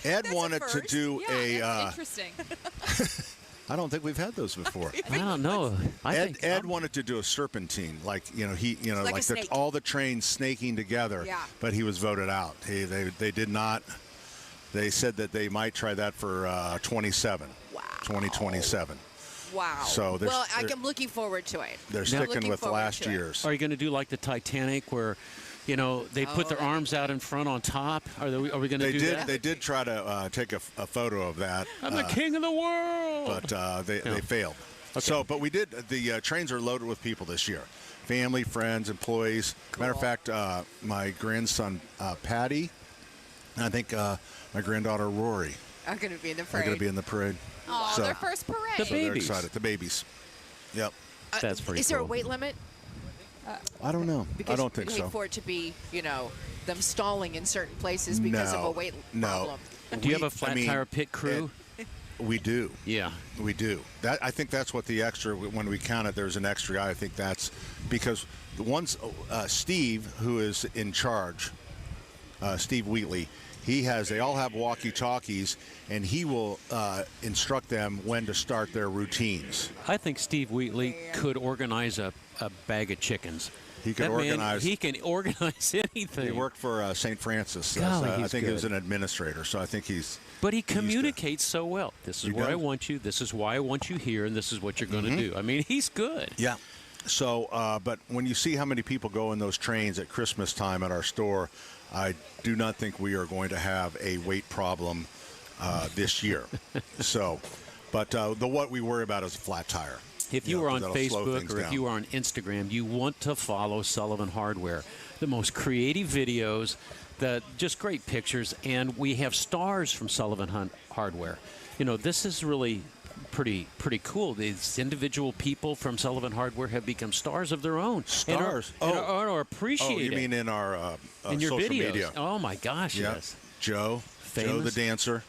Speaker 2: Ed
Speaker 1: That's a
Speaker 2: wanted to
Speaker 1: first.
Speaker 2: do
Speaker 4: That's interesting.
Speaker 2: I don't think we've had those before.
Speaker 3: I don't know.
Speaker 2: Ed wanted to do a serpentine, like
Speaker 1: Like a
Speaker 2: all the trains snaking together.
Speaker 1: Yeah.
Speaker 2: But he was voted out. They did not. They said that they might try that for 27.
Speaker 1: Wow.
Speaker 2: 2027.
Speaker 1: Wow.
Speaker 2: So
Speaker 1: I'm looking forward to it.
Speaker 2: They're
Speaker 1: I'm
Speaker 2: sticking
Speaker 1: looking
Speaker 2: with
Speaker 1: forward
Speaker 2: last
Speaker 1: to it.
Speaker 2: year's.
Speaker 3: Are you going to do like the Titanic where, they put their arms out in front on top? Are we going to do that?
Speaker 2: They did try to take a photo of that.
Speaker 3: I'm the king of the world.
Speaker 2: But they failed. Okay. So, but we did. The trains are loaded with people this year. Family, friends, employees.
Speaker 1: Cool.
Speaker 2: Matter of fact, my grandson Patty, and I think my granddaughter Rory
Speaker 1: I'm going to be in the
Speaker 2: are
Speaker 1: parade.
Speaker 2: going to be in the parade.
Speaker 4: Oh,
Speaker 2: So-
Speaker 4: their first parade.
Speaker 3: The
Speaker 2: So they're
Speaker 3: babies.
Speaker 2: excited. The babies. Yep.
Speaker 3: That's pretty
Speaker 1: Is there a
Speaker 3: cool.
Speaker 1: weight limit?
Speaker 2: I don't know.
Speaker 1: Because
Speaker 2: I don't think
Speaker 1: we hate
Speaker 2: so.
Speaker 1: for it to be, them stalling in certain places because of a weight problem.
Speaker 3: Do you have a flat tire pit crew?
Speaker 2: We do.
Speaker 3: Yeah.
Speaker 2: We do. I think that's what the extra, when we count it, there's an extra guy. I think that's because the ones, Steve, who is in charge, Steve Wheatley, they all have walkie-talkies, and he will instruct them when to start their routines.
Speaker 3: I think Steve Wheatley could organize a bag of chickens.
Speaker 2: He could organize.
Speaker 3: He can organize anything.
Speaker 2: He worked for St. Francis.
Speaker 3: Golly,
Speaker 2: I
Speaker 3: he's
Speaker 2: think he
Speaker 3: good.
Speaker 2: was an administrator, so I think he's.
Speaker 3: But he communicates so well. This is
Speaker 2: He
Speaker 3: where I
Speaker 2: does.
Speaker 3: want you. This is why I want you here, and this is what you're going to do. I mean, he's good.
Speaker 2: Yeah. So, but when you see how many people go in those trains at Christmas time at our store, I do not think we are going to have a weight problem this year. So, but what we worry about is a flat tire.
Speaker 3: If you were on
Speaker 2: that'll slow
Speaker 3: Facebook
Speaker 2: things
Speaker 3: or if
Speaker 2: down.
Speaker 3: you were on Instagram, you want to follow Sullivan Hardware. The most creative videos, just great pictures, and we have stars from Sullivan Hardware. This is really pretty cool. These individual people from Sullivan Hardware have become stars of their own.
Speaker 2: Stars?
Speaker 3: And are appreciated.
Speaker 2: Oh, you mean in our
Speaker 3: in your
Speaker 2: social
Speaker 3: videos?
Speaker 2: media?
Speaker 3: Oh my gosh,
Speaker 2: Yeah.
Speaker 3: yes.
Speaker 2: Joe the
Speaker 3: Famous?
Speaker 2: dancer.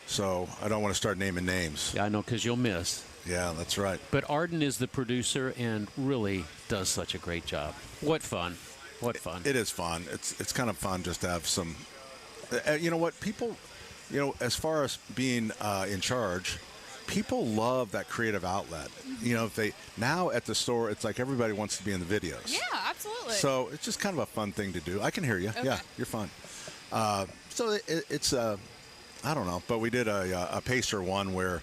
Speaker 2: So I don't want to start naming names.
Speaker 3: Yeah, I know, because you'll miss.
Speaker 2: Yeah, that's right.
Speaker 3: But Arden is the producer and really does such a great job. What fun. What fun.
Speaker 2: It is fun. It's kind of fun just to have some. You know what? People, as far as being in charge, people love that creative outlet. If they now at the store, it's like everybody wants to be in the videos.
Speaker 4: Yeah, absolutely.
Speaker 2: So it's just kind of a fun thing to do. I can hear you.
Speaker 4: Okay.
Speaker 2: Yeah, you're fine. So it's I don't know, but we did a Pacer one where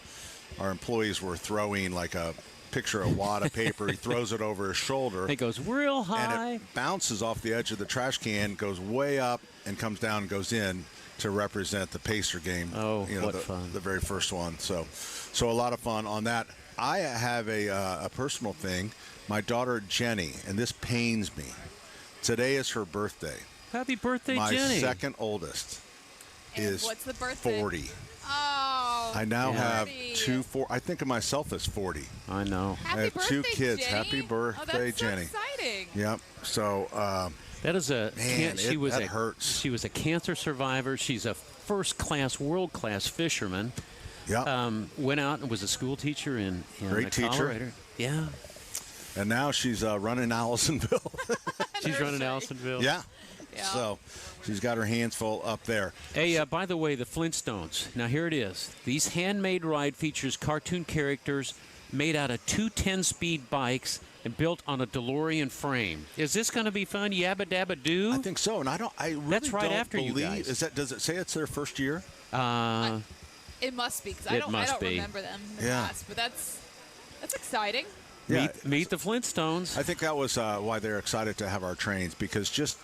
Speaker 2: our employees were throwing like a picture of wad of paper. He throws it over his shoulder.
Speaker 3: It goes real
Speaker 2: And
Speaker 3: high.
Speaker 2: it bounces off the edge of the trash can, goes way up, and comes down and goes in to represent the Pacer game.
Speaker 3: Oh, what fun.
Speaker 2: The very first one. So a lot of fun on that. I have a personal thing. My daughter, Jenny, and this pains me. Today is her birthday.
Speaker 3: Happy birthday,
Speaker 2: My
Speaker 3: Jenny.
Speaker 2: second oldest
Speaker 4: And
Speaker 2: is
Speaker 4: what's the birthday?
Speaker 2: 40.
Speaker 4: Oh,
Speaker 2: I now have
Speaker 4: 40.
Speaker 2: I think of myself as 40.
Speaker 3: I know.
Speaker 4: Happy
Speaker 2: I have
Speaker 4: birthday,
Speaker 2: two kids.
Speaker 4: Jenny.
Speaker 2: Happy birthday,
Speaker 4: that's
Speaker 2: Jenny.
Speaker 4: So exciting.
Speaker 2: Yep. So
Speaker 3: That is
Speaker 2: Man, that hurts.
Speaker 3: She was a cancer survivor. She's a first-class, world-class fisherman.
Speaker 2: yeah.
Speaker 3: Went out and was a school teacher in
Speaker 2: Great teacher.
Speaker 3: Colorado. Yeah.
Speaker 2: And now she's running Allisonville.
Speaker 3: She's running Allisonville.
Speaker 2: Yeah.
Speaker 4: Yeah.
Speaker 2: So she's got her hands full up there.
Speaker 3: Hey, by the way, the Flintstones. Now, here it is. These handmade ride features cartoon characters made out of two 10-speed bikes and built on a DeLorean frame. Is this going to be fun? Yabba dabba doo?
Speaker 2: I think so. And I really
Speaker 3: That's right
Speaker 2: don't
Speaker 3: after you
Speaker 2: believe,
Speaker 3: guys.
Speaker 2: does it say it's their first year?
Speaker 4: It must be because
Speaker 3: It
Speaker 4: I don't
Speaker 3: must be.
Speaker 4: remember them in the
Speaker 2: Yeah.
Speaker 4: past, but that's exciting.
Speaker 2: Yeah.
Speaker 3: Meet the Flintstones.
Speaker 2: I think that was why they're excited to have our trains, because just,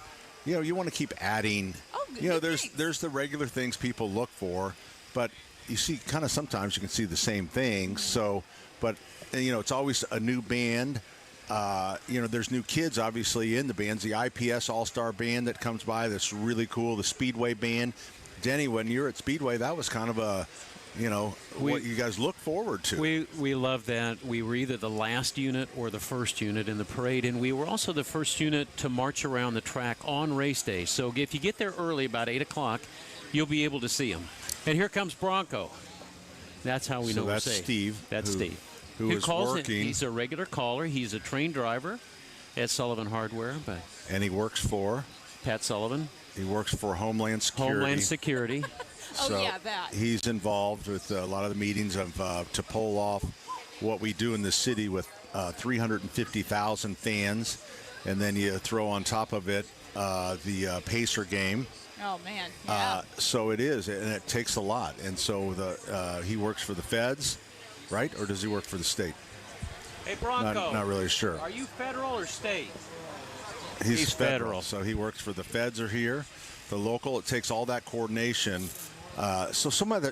Speaker 2: you want to keep adding.
Speaker 4: Oh, good things.
Speaker 2: There's the regular things people look for, but you see kind of sometimes you can see the same things. So, but, it's always a new band. There's new kids, obviously, in the bands. The IPS All-Star Band that comes by that's really cool. The Speedway Band. Denny, when you're at Speedway, that was kind of what you guys look forward to.
Speaker 3: We love that. We were either the last unit or the first unit in the parade, and we were also the first unit to march around the track on race day. So if you get there early, about 8 o'clock, you'll be able to see him. And here comes Bronco. That's how we know we're safe.
Speaker 2: That's Steve.
Speaker 3: That's Steve.
Speaker 2: Who is working.
Speaker 3: He's a regular caller. He's a trained driver at Sullivan Hardware.
Speaker 2: And he works for?
Speaker 3: Pat Sullivan.
Speaker 2: He works for Homeland Security.
Speaker 3: Homeland Security.
Speaker 2: So
Speaker 4: yeah, that.
Speaker 2: He's involved with a lot of the meetings to pull off what we do in the city with 350,000 fans. And then you throw on top of it the Pacer game.
Speaker 4: Oh, man. Yeah.
Speaker 2: So it is, and it takes a lot. And so he works for the feds, right? Or does he work for the state?
Speaker 3: Hey, Bronco.
Speaker 2: Not really sure.
Speaker 3: Are you federal or state?
Speaker 2: He's federal. So he works for the feds are here. The local, it takes all that coordination. So much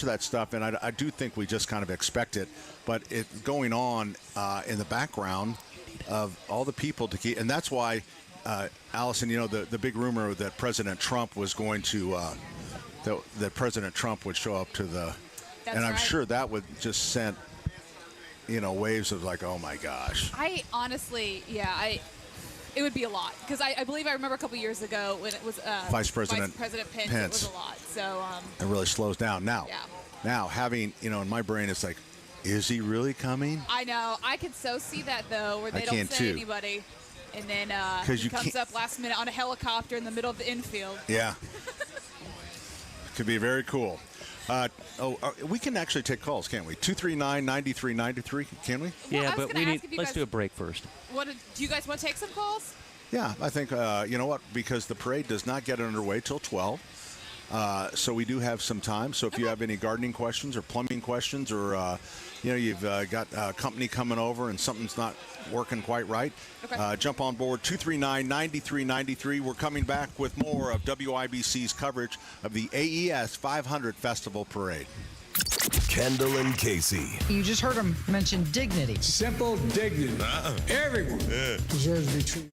Speaker 2: of that stuff, and I do think we just kind of expect it, but it going on in the background of all the people to keep, and that's why, Allison, the big rumor that President Trump was going to, that President Trump would show up to the,
Speaker 4: That's
Speaker 2: and I'm
Speaker 4: right.
Speaker 2: sure that would just send, waves of like, oh my gosh.
Speaker 4: I honestly, it would be a lot because I believe I remember a couple years ago when it was
Speaker 2: Vice President
Speaker 4: Pence. It was a lot. So
Speaker 2: it really slows down now.
Speaker 4: Yeah.
Speaker 2: Now having in my brain it's like, is he really coming?
Speaker 4: I know. I could so see that though, where they don't say anybody, and then he comes up last minute on a helicopter in the middle of the infield.
Speaker 2: Yeah. Could be very cool. We can actually take calls, can't we? 239-9393, can we?
Speaker 3: Yeah, but let's do a break first.
Speaker 4: Do you guys want to take some calls?
Speaker 2: Yeah, I think, you know what, because the parade does not get underway till 12. So we do have some time. So if you have any gardening questions or plumbing questions or, you've got a company coming over and something's not working quite right, jump on board 239-9393. We're coming back with more of WIBC's coverage of the AES 500 Festival Parade.
Speaker 6: Kendall and Casey.
Speaker 10: You just heard him mention dignity.
Speaker 11: Simple dignity. Everyone deserves to be treated.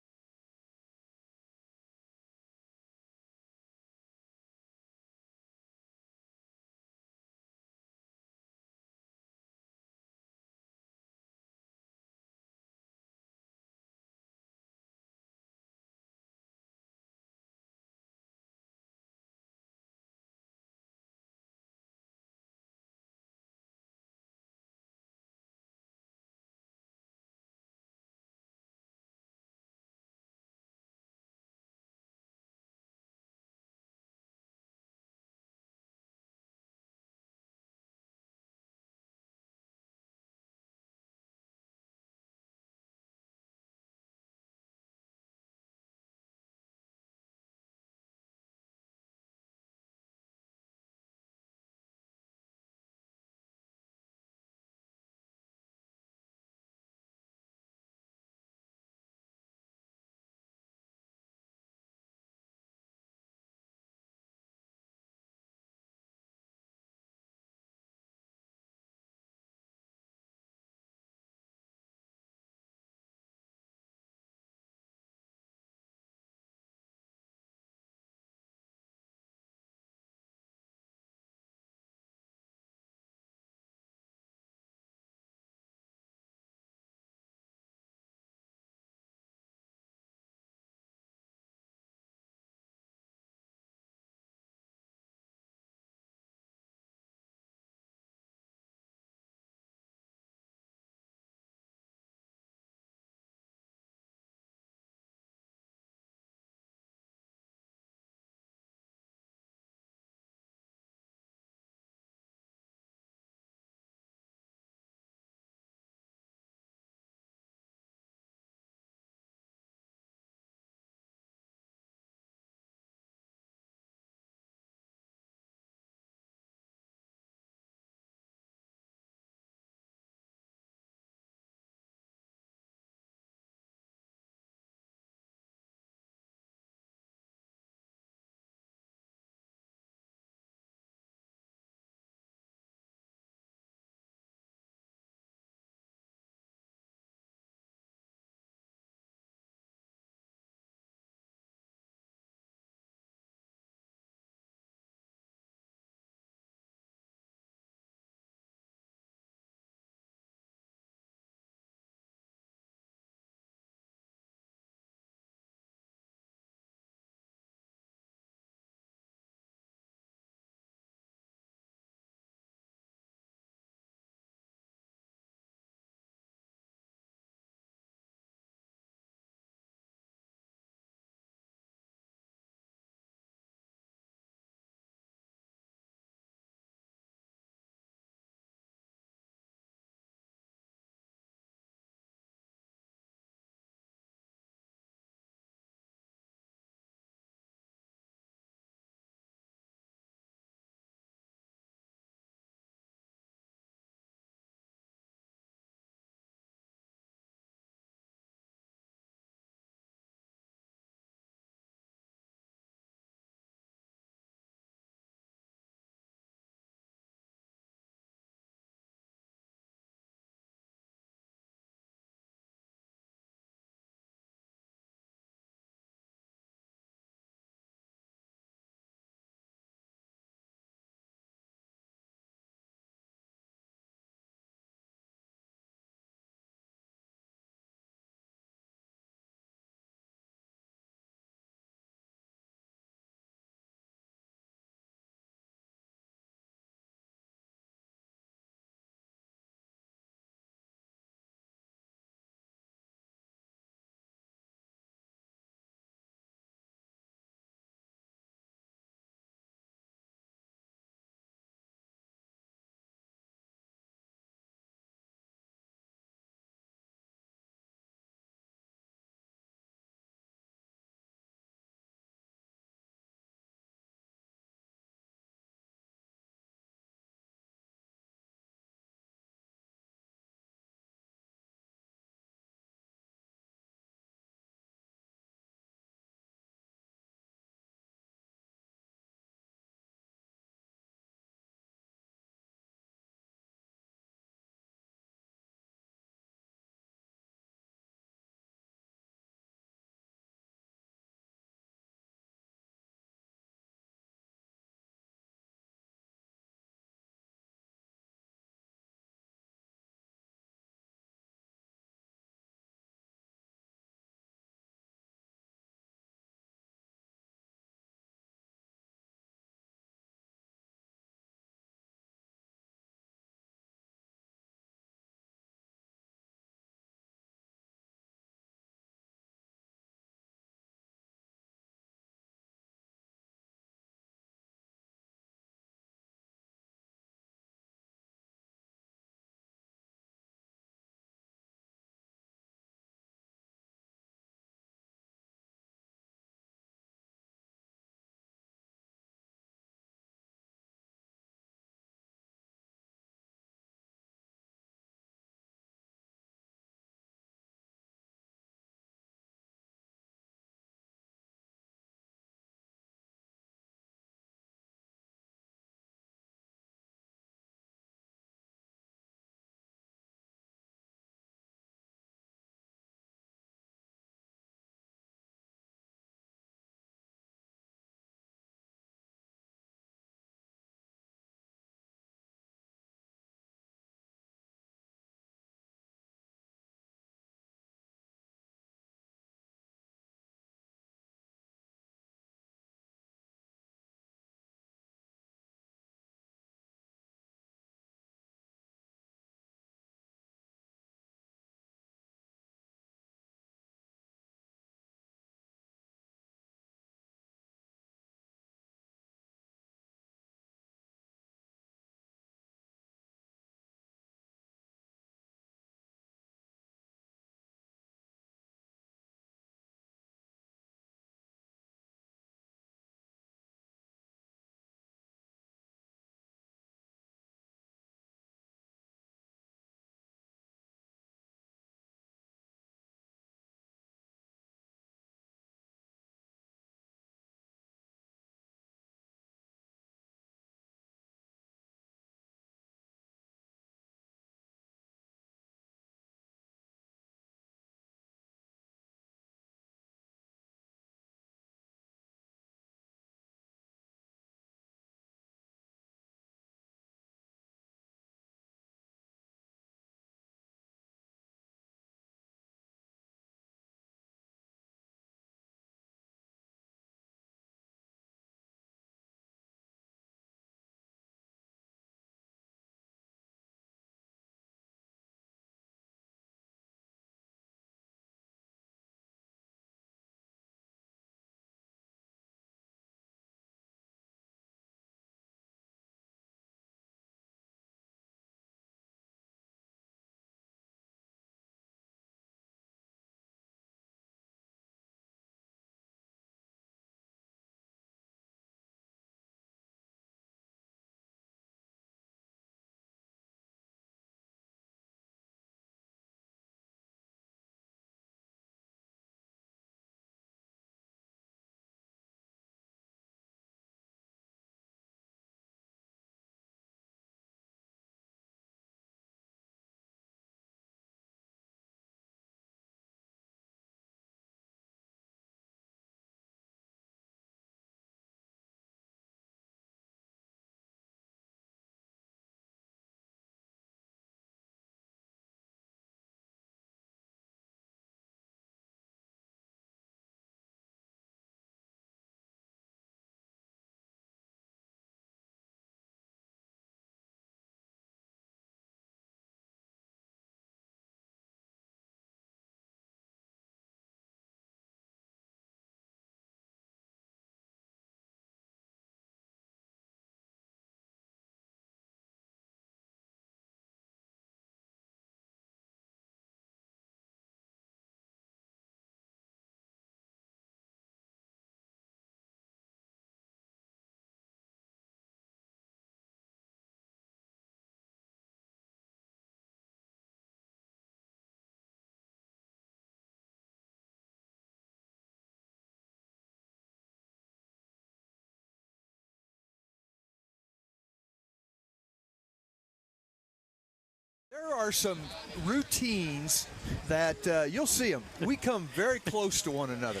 Speaker 12: There are some routines that you'll see them. We come very close to one another.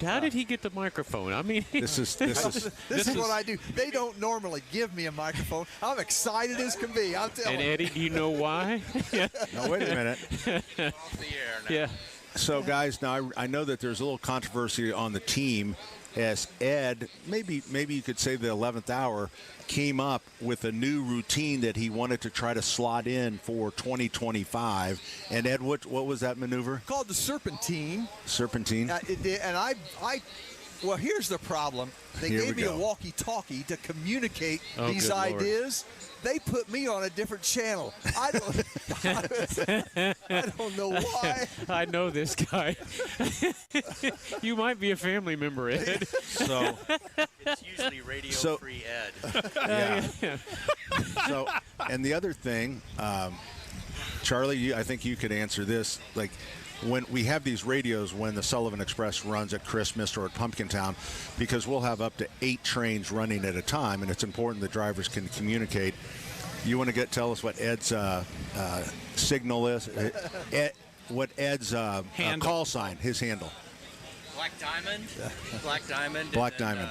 Speaker 3: How did he get the microphone? I mean,
Speaker 12: this is what I do. They don't normally give me a microphone. I'm excited as can be. I'm telling
Speaker 3: and
Speaker 12: you.
Speaker 3: Eddie, do you know why?
Speaker 2: Now, wait a minute.
Speaker 13: Off the air now.
Speaker 3: Yeah.
Speaker 2: So, guys, now I know that there's a little controversy on the team as Ed, maybe you could say the 11th hour, came up with a new routine that he wanted to try to slot in for 2025. And Ed, what was that maneuver?
Speaker 12: Called the serpentine.
Speaker 2: Serpentine.
Speaker 12: Well, here's the problem. They gave me a walkie-talkie to communicate these ideas. They put me on a different channel. I don't know why.
Speaker 3: I know this guy. You might be a family member, Ed.
Speaker 2: So
Speaker 13: it's usually radio-free Ed.
Speaker 2: Yeah. So, and the other thing, Charlie, I think you could answer this. Like, when we have these radios when the Sullivan Express runs at Christmas or at Pumpkintown, because we'll have up to 8 trains running at a time, and it's important the drivers can communicate. You want to tell us what Ed's signal is? What Ed's call sign, his handle?
Speaker 13: Black Diamond. Black Diamond.
Speaker 2: Black Diamond.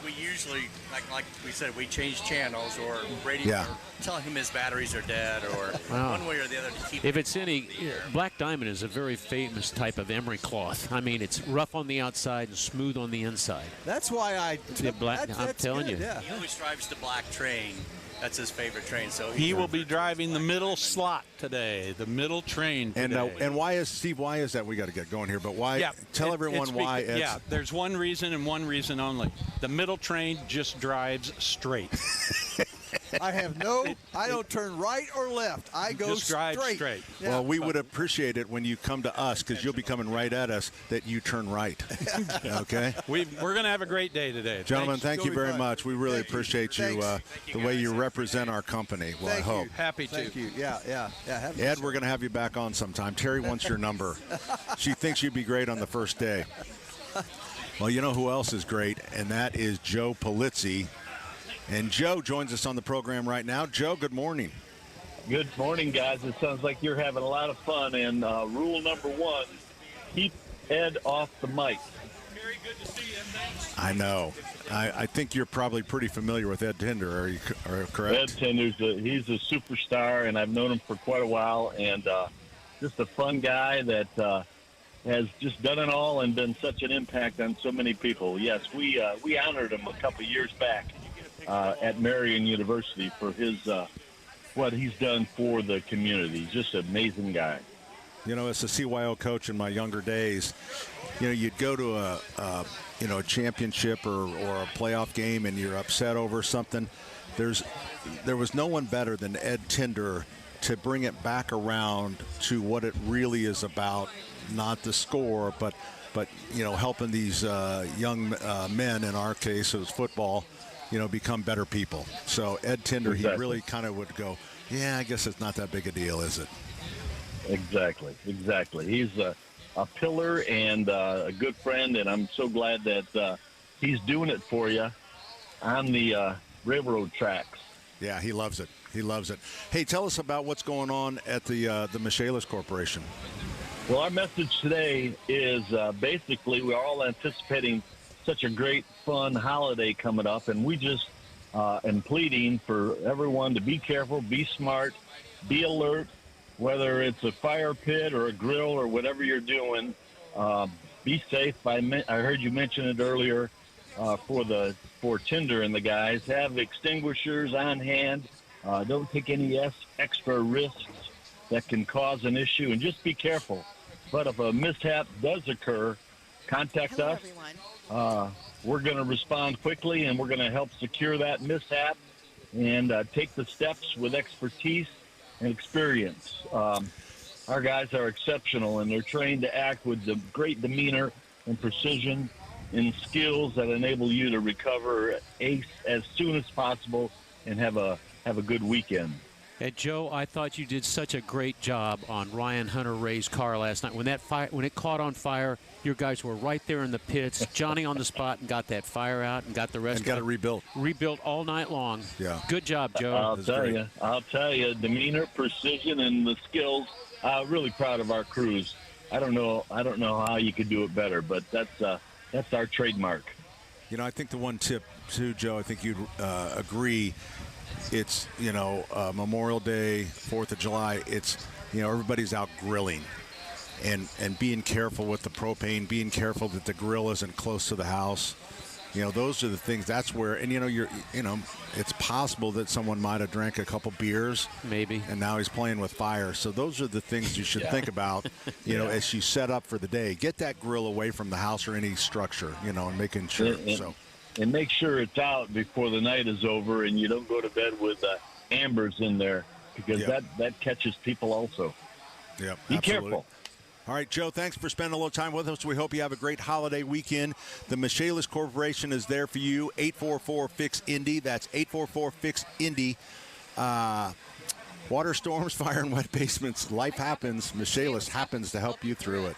Speaker 13: We usually, like we said, we change channels or radio, or telling him his batteries are dead, or one way or the other to keep.
Speaker 3: If it's any, Black Diamond is a very famous type of emery cloth. I mean, it's rough on the outside and smooth on the inside.
Speaker 12: That's why
Speaker 3: I'm telling you.
Speaker 12: Yeah.
Speaker 13: He always drives the black train. That's his favorite train. So
Speaker 14: he will be driving the middle slot today, the middle train today.
Speaker 2: And why is Steve? Why is that? We got to get going here, but why?
Speaker 14: Yeah,
Speaker 2: tell everyone why.
Speaker 14: Yeah, there's one reason and one reason only. The middle train just drives straight.
Speaker 12: I don't turn right or left. I go
Speaker 14: just drive straight.
Speaker 12: Yeah.
Speaker 2: Well, we would appreciate it when you come to us, because you'll be coming right at us, that you turn right. Okay?
Speaker 14: We're going to have a great day today.
Speaker 2: Gentlemen, thank you very much. We really appreciate you, the way you represent our company. Well, I hope.
Speaker 14: Happy to.
Speaker 12: Thank you. Yeah.
Speaker 2: Ed, we're going to have you back on sometime. Terry wants your number. She thinks you'd be great on the first day. Well, you know who else is great, and that is Joe Polizzi. And Joe joins us on the program right now. Joe, good morning.
Speaker 15: Good morning, guys. It sounds like you're having a lot of fun. And rule number 1, keep Ed off the mic.
Speaker 14: Very good to see you. Thanks.
Speaker 2: I know. I think you're probably pretty familiar with Ed Tinder. Are you correct?
Speaker 15: Ed Tinder's he's a superstar, and I've known him for quite a while. And just a fun guy that has just done it all and been such an impact on so many people. Yes, we honored him a couple years back at Marion University for his what he's done for the community. Just an amazing guy.
Speaker 2: You know, as a CYO coach in my younger days, you know, you'd go to a championship or a playoff game and you're upset over something. There was no one better than Ed Tinder to bring it back around to what it really is about, not the score, but you know, helping these young men, in our case it was football, you know, become better people. So Ed Tinder,
Speaker 15: exactly.
Speaker 2: He really kind of would go, yeah, I guess it's not that big a deal, is it?
Speaker 15: Exactly. He's a pillar and a good friend, and I'm so glad that he's doing it for you on the railroad tracks.
Speaker 2: Yeah, he loves it. Hey, tell us about what's going on at the Michaelis Corporation.
Speaker 15: Well, our message today is basically we're all anticipating such a great, fun holiday coming up, and we just am pleading for everyone to be careful, be smart, be alert, whether it's a fire pit or a grill or whatever you're doing. Be safe. I heard you mention it earlier for Tinder and the guys. Have extinguishers on hand. Don't take any extra risks that can cause an issue, and just be careful. But if a mishap does occur, contact us.
Speaker 1: Everyone.
Speaker 15: We're going to respond quickly, and we're going to help secure that mishap and take the steps with expertise and experience. Our guys are exceptional, and they're trained to act with the great demeanor and precision and skills that enable you to recover as soon as possible and have a good weekend.
Speaker 3: And Joe, I thought you did such a great job on Ryan Hunter-Reay's car last night. When it caught on fire, your guys were right there in the pits. Johnny on the spot and got that fire out and got the rest.
Speaker 2: And got it rebuilt.
Speaker 3: Rebuilt all night long.
Speaker 2: Yeah.
Speaker 3: Good job, Joe.
Speaker 15: I'll tell you, demeanor, precision, and the skills. Really proud of our crews. I don't know how you could do it better, but that's our trademark.
Speaker 2: You know, I think the one tip too, Joe. I think you'd agree. It's, Memorial Day, 4th of July. It's, everybody's out grilling and being careful with the propane, being careful that the grill isn't close to the house. Those are the things. That's where, and it's possible that someone might have drank a couple beers,
Speaker 3: maybe, and
Speaker 2: now he's playing with fire. So those are the things you should think about, as you set up for the day. Get that grill away from the house or any structure, and making sure.
Speaker 15: And make sure it's out before the night is over, and you don't go to bed with ambers in there, because that catches people also.
Speaker 2: Yeah,
Speaker 15: be careful.
Speaker 2: All right, Joe, thanks for spending a little time with us. We hope you have a great holiday weekend. The Michaelis Corporation is there for you. 844-FIX-INDY. That's 844-FIX-INDY. Water storms, fire, and wet basements. Life happens. Michaelis happens to help you through it.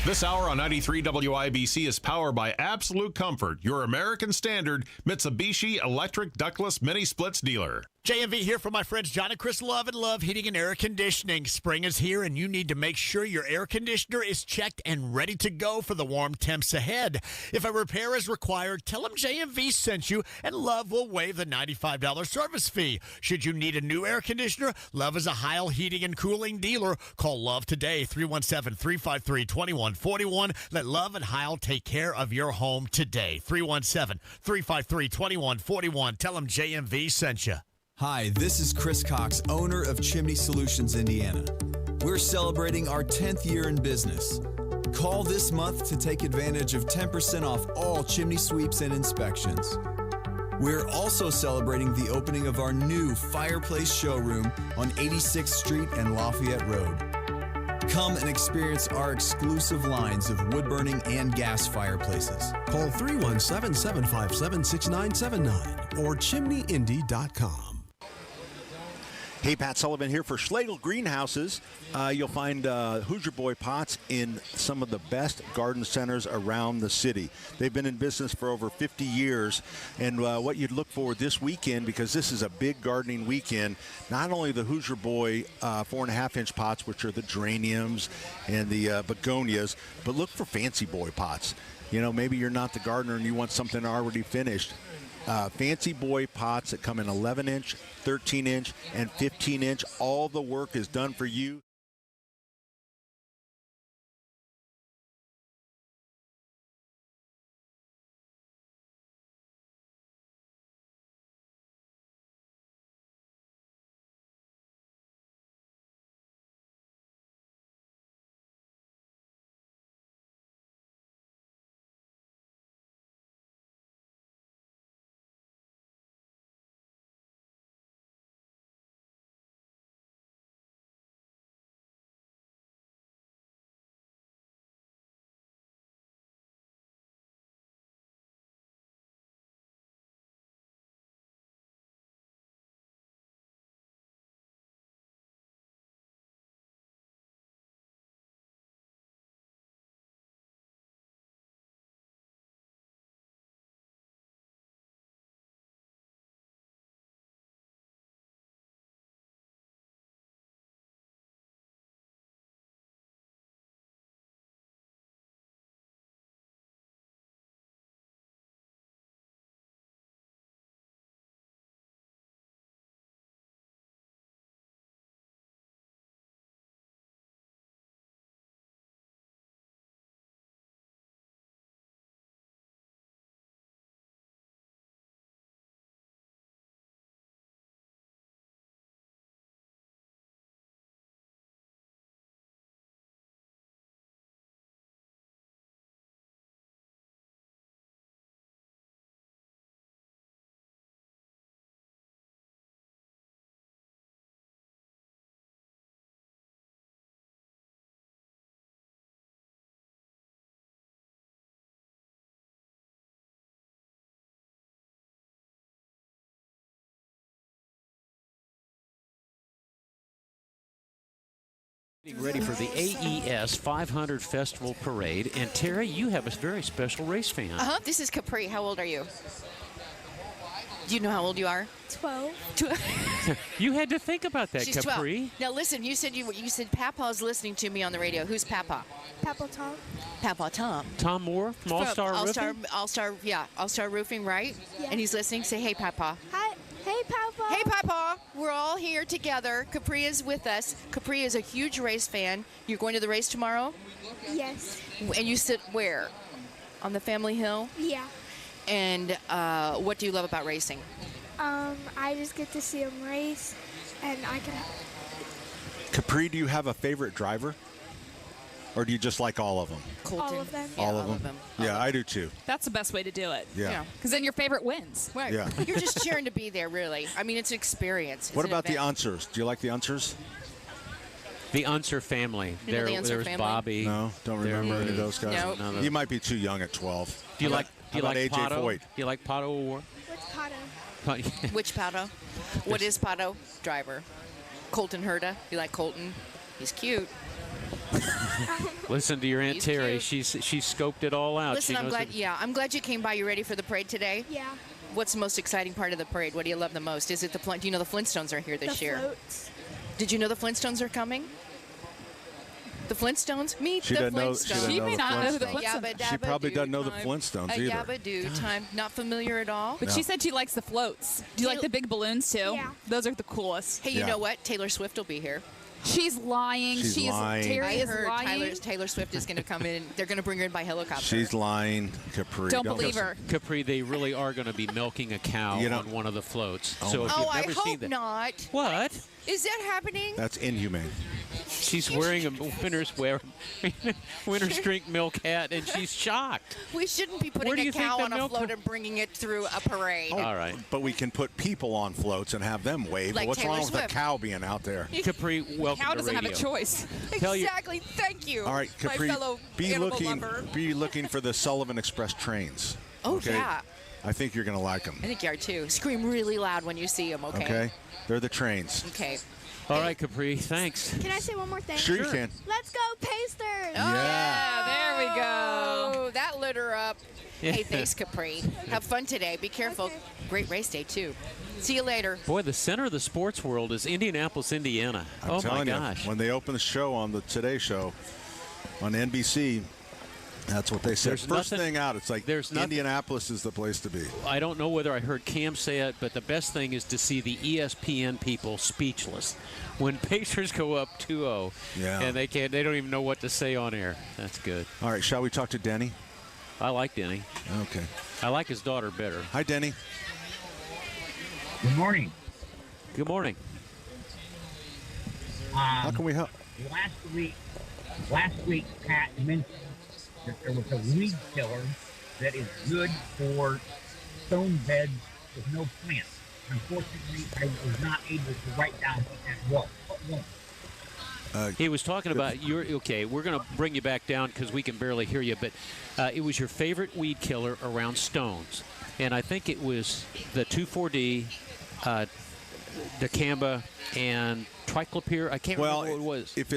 Speaker 5: This hour on 93 WIBC is powered by Absolute Comfort, your American Standard Mitsubishi electric ductless mini splits dealer.
Speaker 16: JMV here for my friends John and Chris Love and Love Heating and Air Conditioning. Spring is here, and you need to make sure your air conditioner is checked and ready to go for the warm temps ahead. If a repair is required, tell them JMV sent you, and Love will waive the $95 service fee. Should you need a new air conditioner, Love is a Heil Heating and Cooling dealer. Call Love today, 317-353-2141. Let Love and Heil take care of your home today. 317-353-2141. Tell them JMV sent you.
Speaker 17: Hi, this is Chris Cox, owner of Chimney Solutions, Indiana. We're celebrating our 10th year in business. Call this month to take advantage of 10% off all chimney sweeps and inspections. We're also celebrating the opening of our new fireplace showroom on 86th Street and Lafayette Road. Come and experience our exclusive lines of wood-burning and gas fireplaces.
Speaker 18: Call 317-757-6979 or chimneyindy.com.
Speaker 2: Hey, Pat Sullivan here for Schlegel Greenhouses. You'll find Hoosier Boy pots in some of the best garden centers around the city. They've been in business for over 50 years. And what you'd look for this weekend, because this is a big gardening weekend, not only the Hoosier Boy 4.5-inch pots, which are the geraniums and the begonias, but look for Fancy Boy pots. Maybe you're not the gardener and you want something already finished. Fancy Boy pots that come in 11-inch, 13-inch, and 15-inch. All the work is done for you.
Speaker 3: Getting ready for the AES 500 Festival Parade. And Terry, you have a very special race fan.
Speaker 1: This is Capri. How old are you? Do you know how old you are?
Speaker 8: 12.
Speaker 3: You had to think about that,
Speaker 1: She's
Speaker 3: Capri.
Speaker 1: 12. Now listen, you said Papa's listening to me on the radio. Who's Papa?
Speaker 8: Papa Tom.
Speaker 1: Papa Tom.
Speaker 3: Tom Moore from All-Star Roofing?
Speaker 1: All-Star Roofing, right?
Speaker 8: Yeah.
Speaker 1: And he's listening. Say, hey, Papa.
Speaker 8: Hi. Hey, Papa.
Speaker 1: Hey, Papa. We're all here together. Capri is with us. Capri is a huge race fan. You're going to the race tomorrow?
Speaker 8: Yes.
Speaker 1: And you sit where? On the family hill?
Speaker 8: Yeah.
Speaker 1: And what do you love about racing?
Speaker 8: I just get to see him race, and I can.
Speaker 2: Capri, do you have a favorite driver? Or do you just like all of them?
Speaker 1: Colton.
Speaker 8: All of them.
Speaker 1: Yeah,
Speaker 2: all of them? Yeah, I do too.
Speaker 4: That's the best way to do it.
Speaker 2: Yeah.
Speaker 4: Because then your favorite wins.
Speaker 1: Right.
Speaker 2: Yeah.
Speaker 1: You're just cheering to be there, really. I mean, it's an experience. It's
Speaker 2: What
Speaker 1: an
Speaker 2: about the
Speaker 1: event.
Speaker 2: Unsers? Do you like the Unsers?
Speaker 3: The Unser family.
Speaker 1: You know the Unser
Speaker 3: There's
Speaker 1: family?
Speaker 3: Bobby.
Speaker 2: No, don't remember any of those guys.
Speaker 1: No.
Speaker 2: You might be too young at 12.
Speaker 3: Do you like
Speaker 2: AJ
Speaker 3: Pato?
Speaker 2: Foyt?
Speaker 3: Do you like Pato Award?
Speaker 8: What's Pato?
Speaker 1: Which Pato? What is Pato? Driver. Colton Herta. You like Colton? He's cute.
Speaker 3: Listen to your Aunt
Speaker 1: He's
Speaker 3: Terry.
Speaker 1: cute.
Speaker 3: She's scoped it all out.
Speaker 1: Listen,
Speaker 3: She
Speaker 1: I'm
Speaker 3: knows
Speaker 1: glad.
Speaker 3: it.
Speaker 1: Yeah, I'm glad you came by. You ready for the parade today?
Speaker 8: Yeah.
Speaker 1: What's the most exciting part of the parade? What do you love the most? Is it do you know the Flintstones are here this
Speaker 8: The
Speaker 1: year?
Speaker 8: floats.
Speaker 1: Did you know the Flintstones are coming? The Flintstones? Meet
Speaker 2: She
Speaker 1: the
Speaker 2: doesn't know-
Speaker 1: Flintstones.
Speaker 2: she doesn't
Speaker 4: She may not know who the
Speaker 1: A
Speaker 4: Flintstones
Speaker 1: yabba
Speaker 2: She probably
Speaker 1: dabba
Speaker 2: doesn't know the
Speaker 1: time.
Speaker 2: Flintstones
Speaker 1: A
Speaker 2: either.
Speaker 1: yabba do time. Not familiar at all?
Speaker 4: But she said she likes the floats. Do you like the big balloons too?
Speaker 8: Yeah.
Speaker 4: Those are the coolest.
Speaker 1: Hey, you
Speaker 2: Yeah.
Speaker 1: know what? Taylor Swift will be here.
Speaker 4: She's lying.
Speaker 2: She's lying.
Speaker 4: Terry
Speaker 1: I
Speaker 4: is
Speaker 1: heard
Speaker 4: lying.
Speaker 1: Taylor Swift is going to come in. They're going to bring her in by helicopter.
Speaker 2: She's lying, Capri.
Speaker 4: Don't believe her.
Speaker 3: Capri, they really are going to be milking a cow
Speaker 2: You know-
Speaker 3: on one of the floats.
Speaker 2: Oh
Speaker 3: So
Speaker 2: my
Speaker 3: if
Speaker 1: Oh,
Speaker 3: you've
Speaker 1: I
Speaker 3: never seen
Speaker 1: hope
Speaker 3: that,
Speaker 1: not.
Speaker 3: what?
Speaker 1: Is that happening?
Speaker 2: That's inhumane.
Speaker 3: She's wearing a winter's drink milk hat, and she's shocked.
Speaker 1: We shouldn't be
Speaker 3: Where
Speaker 1: putting
Speaker 3: do
Speaker 1: a
Speaker 3: you think
Speaker 1: cow
Speaker 3: the
Speaker 1: on a
Speaker 3: milk
Speaker 1: float
Speaker 3: co-
Speaker 1: and bringing it through a parade.
Speaker 3: All right.
Speaker 2: But we can put people on floats and have them wave.
Speaker 1: Like
Speaker 2: What's
Speaker 1: Taylor
Speaker 2: wrong with a
Speaker 1: Swift.
Speaker 2: cow being out there?
Speaker 3: Capri, welcome
Speaker 4: Cow
Speaker 3: to
Speaker 4: doesn't
Speaker 3: radio.
Speaker 4: have a choice.
Speaker 3: Tell you-
Speaker 1: Exactly. Thank you.
Speaker 2: All right, Capri,
Speaker 1: my fellow
Speaker 2: be
Speaker 1: animal
Speaker 2: looking
Speaker 1: lover.
Speaker 2: for the Sullivan Express trains.
Speaker 1: Oh,
Speaker 2: okay?
Speaker 1: yeah.
Speaker 2: I think you're going to like them.
Speaker 1: I think you are too. Scream really loud when you see them, okay?
Speaker 2: Okay? They're the trains.
Speaker 1: Okay.
Speaker 3: All right, Capri, thanks.
Speaker 8: Can I say one more thing?
Speaker 2: Sure you can.
Speaker 8: Let's go, Pacers!
Speaker 2: Yeah.
Speaker 4: There we go.
Speaker 1: Oh, that lit her up. Hey, thanks, Capri. Have fun today. Be careful.
Speaker 8: Okay.
Speaker 1: Great race day, too. See you later.
Speaker 3: Boy, the center of the sports world is Indianapolis, Indiana.
Speaker 2: I'm
Speaker 3: Oh, my
Speaker 2: telling
Speaker 3: gosh.
Speaker 2: you, when they open the show on the Today Show on NBC, that's what they said.
Speaker 3: There's
Speaker 2: First
Speaker 3: nothing-
Speaker 2: thing out, it's like
Speaker 3: there's nothing-
Speaker 2: Indianapolis is the place to be.
Speaker 3: I don't know whether I heard Cam say it, but the best thing is to see the ESPN people speechless when Pacers go up 2-0,
Speaker 2: Yeah.
Speaker 3: and they don't even know what to say on air. That's good.
Speaker 2: All right, shall we talk to Denny?
Speaker 3: I like Denny.
Speaker 2: Okay.
Speaker 3: I like his daughter better.
Speaker 2: Hi, Denny.
Speaker 19: Good morning.
Speaker 3: Good morning.
Speaker 2: How can we help?
Speaker 19: Last week, Pat mentioned that there was a weed killer that is good for stone beds with no plants. Unfortunately, I was not able to write down what that was. What was it?
Speaker 3: He was talking about your. Okay, we're going to bring you back down because we can barely hear you. But it was your favorite weed killer around stones, and I think it was the 2,4-D, dicamba, and triclopyr. I can't remember what it was.
Speaker 2: If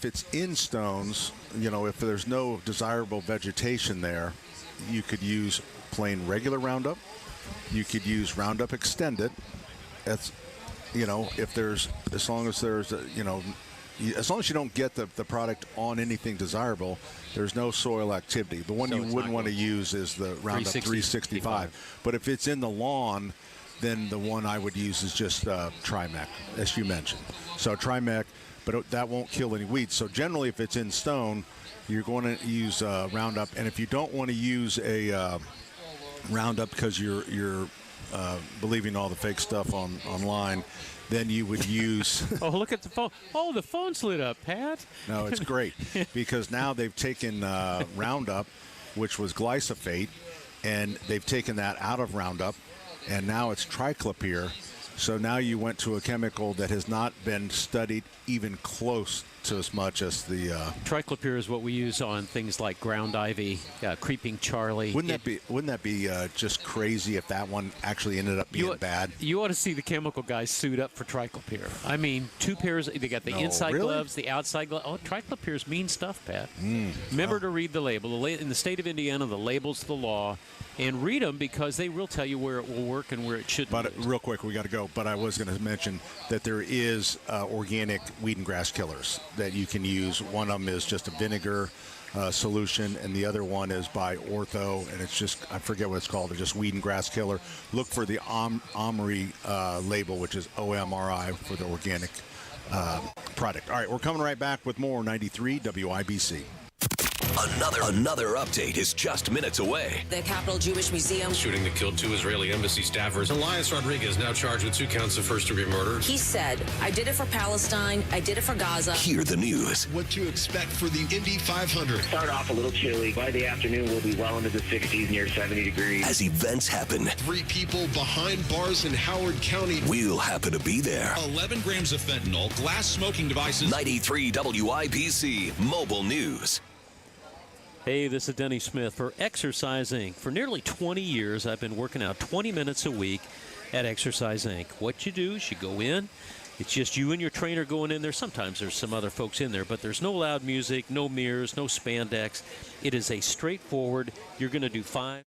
Speaker 2: it's in stones, if there's no desirable vegetation there, you could use plain regular Roundup. You could use Roundup Extended. That's, if there's, as long as there's, as long as you don't get the product on anything desirable, there's no soil activity. The one
Speaker 3: So
Speaker 2: you
Speaker 3: it's
Speaker 2: wouldn't
Speaker 3: not
Speaker 2: want to
Speaker 3: good.
Speaker 2: use is the Roundup 365. But if it's in the lawn, then the one I would use is just Trimec, as you mentioned. So Trimec, but that won't kill any weeds. So generally, if it's in stone, you're going to use Roundup. And if you don't want to use a Roundup because you're believing all the fake stuff online, then you would use.
Speaker 3: Oh, look at the phone. Oh, the phone's lit up, Pat.
Speaker 2: No, it's great because now they've taken Roundup, which was glyphosate, and they've taken that out of Roundup, and now it's triclopyr. So now you went to a chemical that has not been studied even close to as much as the
Speaker 3: triclopyr is what we use on things like ground ivy, creeping Charlie.
Speaker 2: Wouldn't that be just crazy if that one actually ended up being bad?
Speaker 3: You ought to see the chemical guys suit up for triclopyr. I mean, 2 pairs. They got the inside gloves, the outside gloves. Oh, triclopyr's mean stuff, Pat. Remember to read the label. In the state of Indiana, the label's the law. And read them because they will tell you where it will work and where it shouldn't.
Speaker 2: But real quick, we got to go. But I was going to mention that there is organic weed and grass killers that you can use. One of them is just a vinegar solution, and the other one is by Ortho, and it's just, I forget what it's called. It's just weed and grass killer. Look for the Omri label, which is OMRI for the organic product. All right, we're coming right back with more 93 WIBC.
Speaker 6: Another update is just minutes away.
Speaker 20: The Capitol Jewish Museum
Speaker 21: shooting that killed 2 Israeli embassy staffers. Elias Rodriguez now charged with 2 counts of first-degree murder.
Speaker 20: He said, I did it for Palestine. I did it for Gaza.
Speaker 6: Hear the news.
Speaker 7: What to expect for the Indy 500.
Speaker 22: Start off a little chilly. By the afternoon, we'll be well into the 60s, near 70 degrees.
Speaker 6: As events happen.
Speaker 7: 3 people behind bars in Howard County.
Speaker 6: We'll happen to be there.
Speaker 23: 11 grams of fentanyl, glass smoking devices.
Speaker 6: 93 WIBC Mobile News.
Speaker 3: Hey, this is Denny Smith for Exercise Inc. For nearly 20 years, I've been working out 20 minutes a week at Exercise Inc. What you do is you go in. It's just you and your trainer going in there. Sometimes there's some other folks in there, but there's no loud music, no mirrors, no spandex. It is a straightforward, you're going to do 5.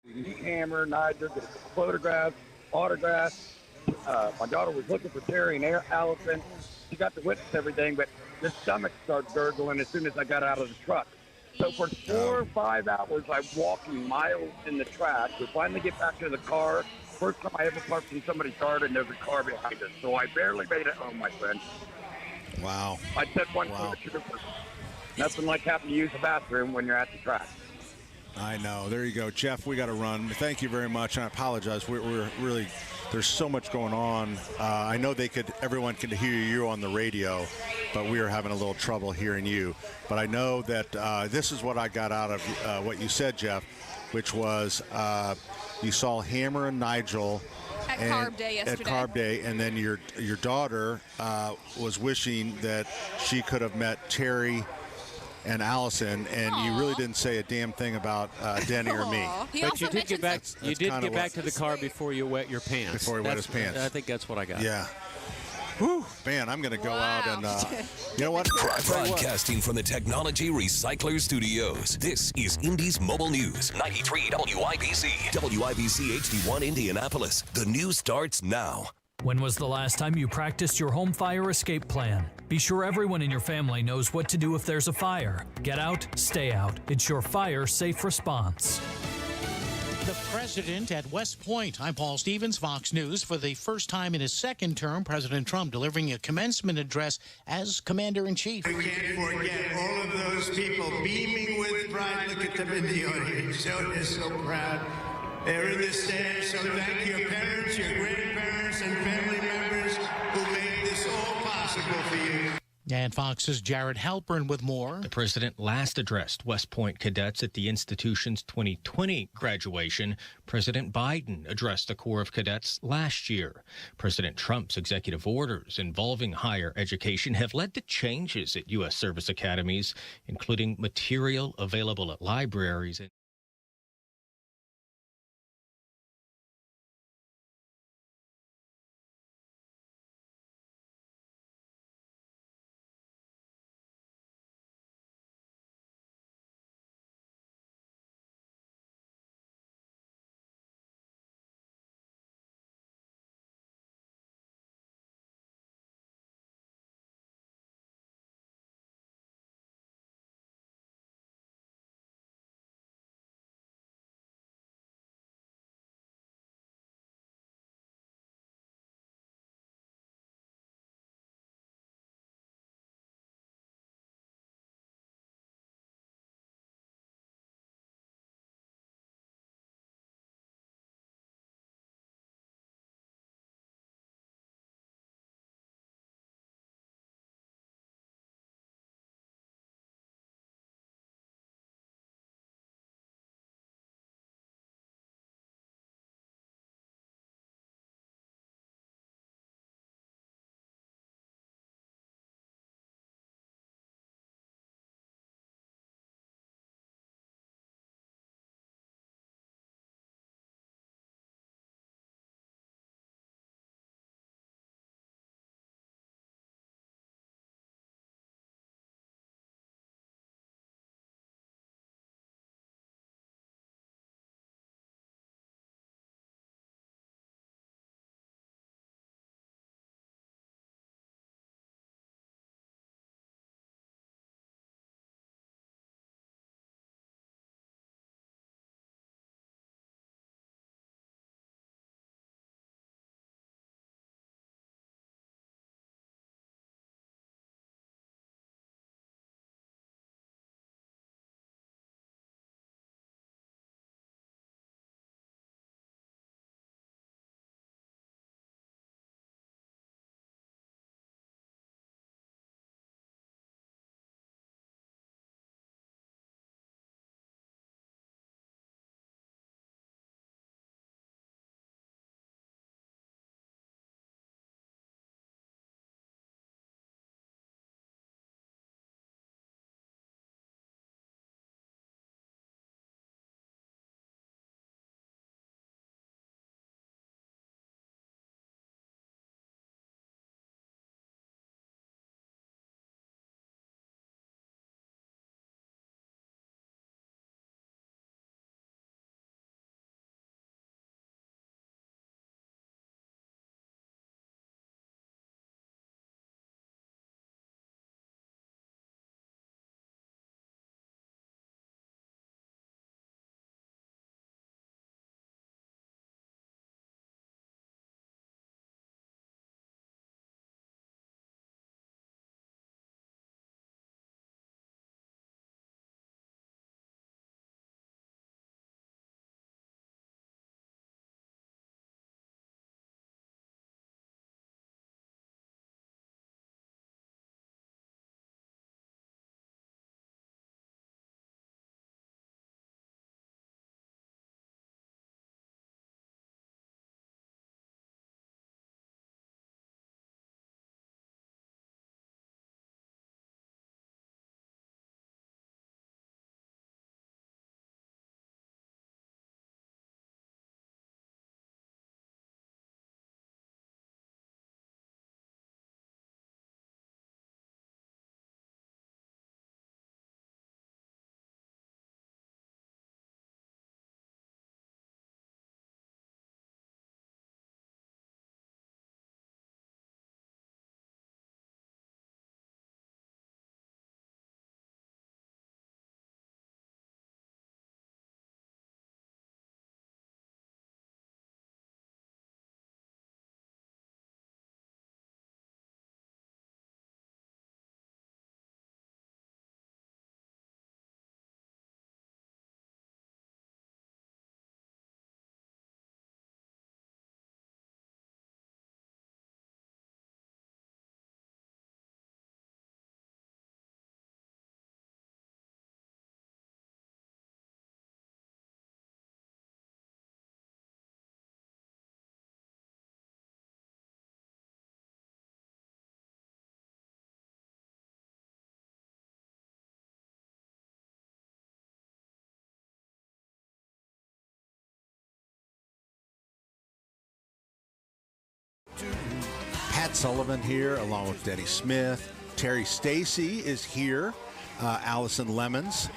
Speaker 9: You can meet Hammer, Nigel, get a couple photographs, autographs. My daughter was looking for Terry and Allison. She got to witness everything, but the stomach started gurgling as soon as I got out of the truck. So for 4 or 5 hours, I'm walking miles in the track. We finally get back to the car. First time I ever parked in somebody's yard, and there's a car behind us. So I barely made it home, my friend.
Speaker 2: Wow.
Speaker 9: I said one for the trooper. Nothing like having to use the bathroom when you're at the track.
Speaker 2: I know. There you go. Jeff, we got to run. Thank you very much. And I apologize. We're really, there's so much going on. I know everyone could hear you on the radio, but we are having a little trouble hearing you. But I know that this is what I got out of what you said, Jeff, which was you saw Hammer and Nigel
Speaker 4: at Carb Day yesterday.
Speaker 2: At Carb Day, and then your daughter was wishing that she could have met Terry and Allison, and you really didn't say a damn thing about Denny or me.
Speaker 3: But you did get back. You did get back to the car before you wet your pants.
Speaker 2: Before he wet his pants.
Speaker 3: I think that's what I got.
Speaker 2: Yeah. Whew, man, I'm going to go out and, you know what?
Speaker 6: Broadcasting from the Technology Recycler Studios, this is Indy's Mobile News, 93 WIBC. WIBC HD1 Indianapolis. The news starts now.
Speaker 10: When was the last time you practiced your home fire escape plan? Be sure everyone in your family knows what to do if there's a fire. Get out, stay out. It's your fire safe response.
Speaker 11: The president at West Point. I'm Paul Stevens, Fox News. For the first time in his second term, President Trump delivering a commencement address as commander-in-chief.
Speaker 24: We can't forget all of those people beaming with pride. Look at them in the audience. They're so proud. They're in the stands. So thank your parents, your grandparents, and family members who made this all possible for you.
Speaker 11: And Fox's Jared Halpern with more.
Speaker 25: The president last addressed West Point cadets at the institution's 2020 graduation. President Biden addressed the Corps of Cadets last year. President Trump's executive orders involving higher education have led to changes at U.S. service academies, including material available at libraries and
Speaker 2: Pat Sullivan here, along with Denny Smith. Terry Stacy is here. Allison Lemons.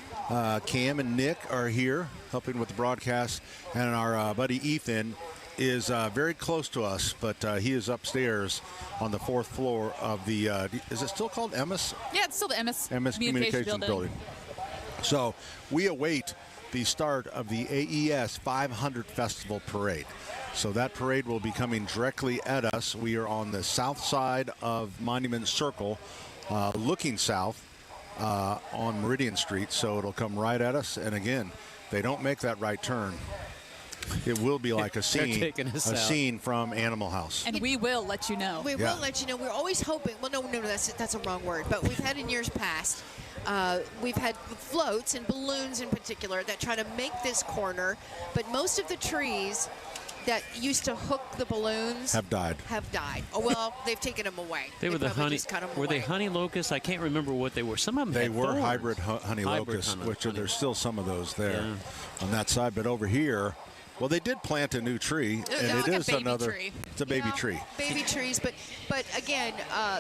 Speaker 2: Cam and Nick are here helping with the broadcast. And our buddy Ethan is very close to us, but he is upstairs on the 4th floor of the, is it still called Emmis?
Speaker 4: Yeah, it's still the Emmis
Speaker 2: Communications Building. So we await the start of the AES 500 Festival Parade. So that parade will be coming directly at us. We are on the south side of Monument Circle, looking south on Meridian Street. So it'll come right at us. And again, they don't make that right turn. It will be like a scene from Animal House.
Speaker 4: And we will let you know.
Speaker 1: We will let you know. We're always hoping. Well, no, that's a wrong word. But we've had in years past, we've had floats and balloons in particular that try to make this corner. But most of the trees that used to hook the balloons
Speaker 2: have died.
Speaker 1: Oh, well, they've taken them away.
Speaker 3: They were the honey. Were they honey locusts? I can't remember what they were. Some of them
Speaker 2: they
Speaker 3: had
Speaker 2: were
Speaker 3: thorns.
Speaker 2: hybrid honey locusts, which there's still some of those there on that side. But over here, well, they did plant a new tree, and it is another.
Speaker 4: Tree.
Speaker 2: It's a baby tree.
Speaker 1: Baby trees, but again,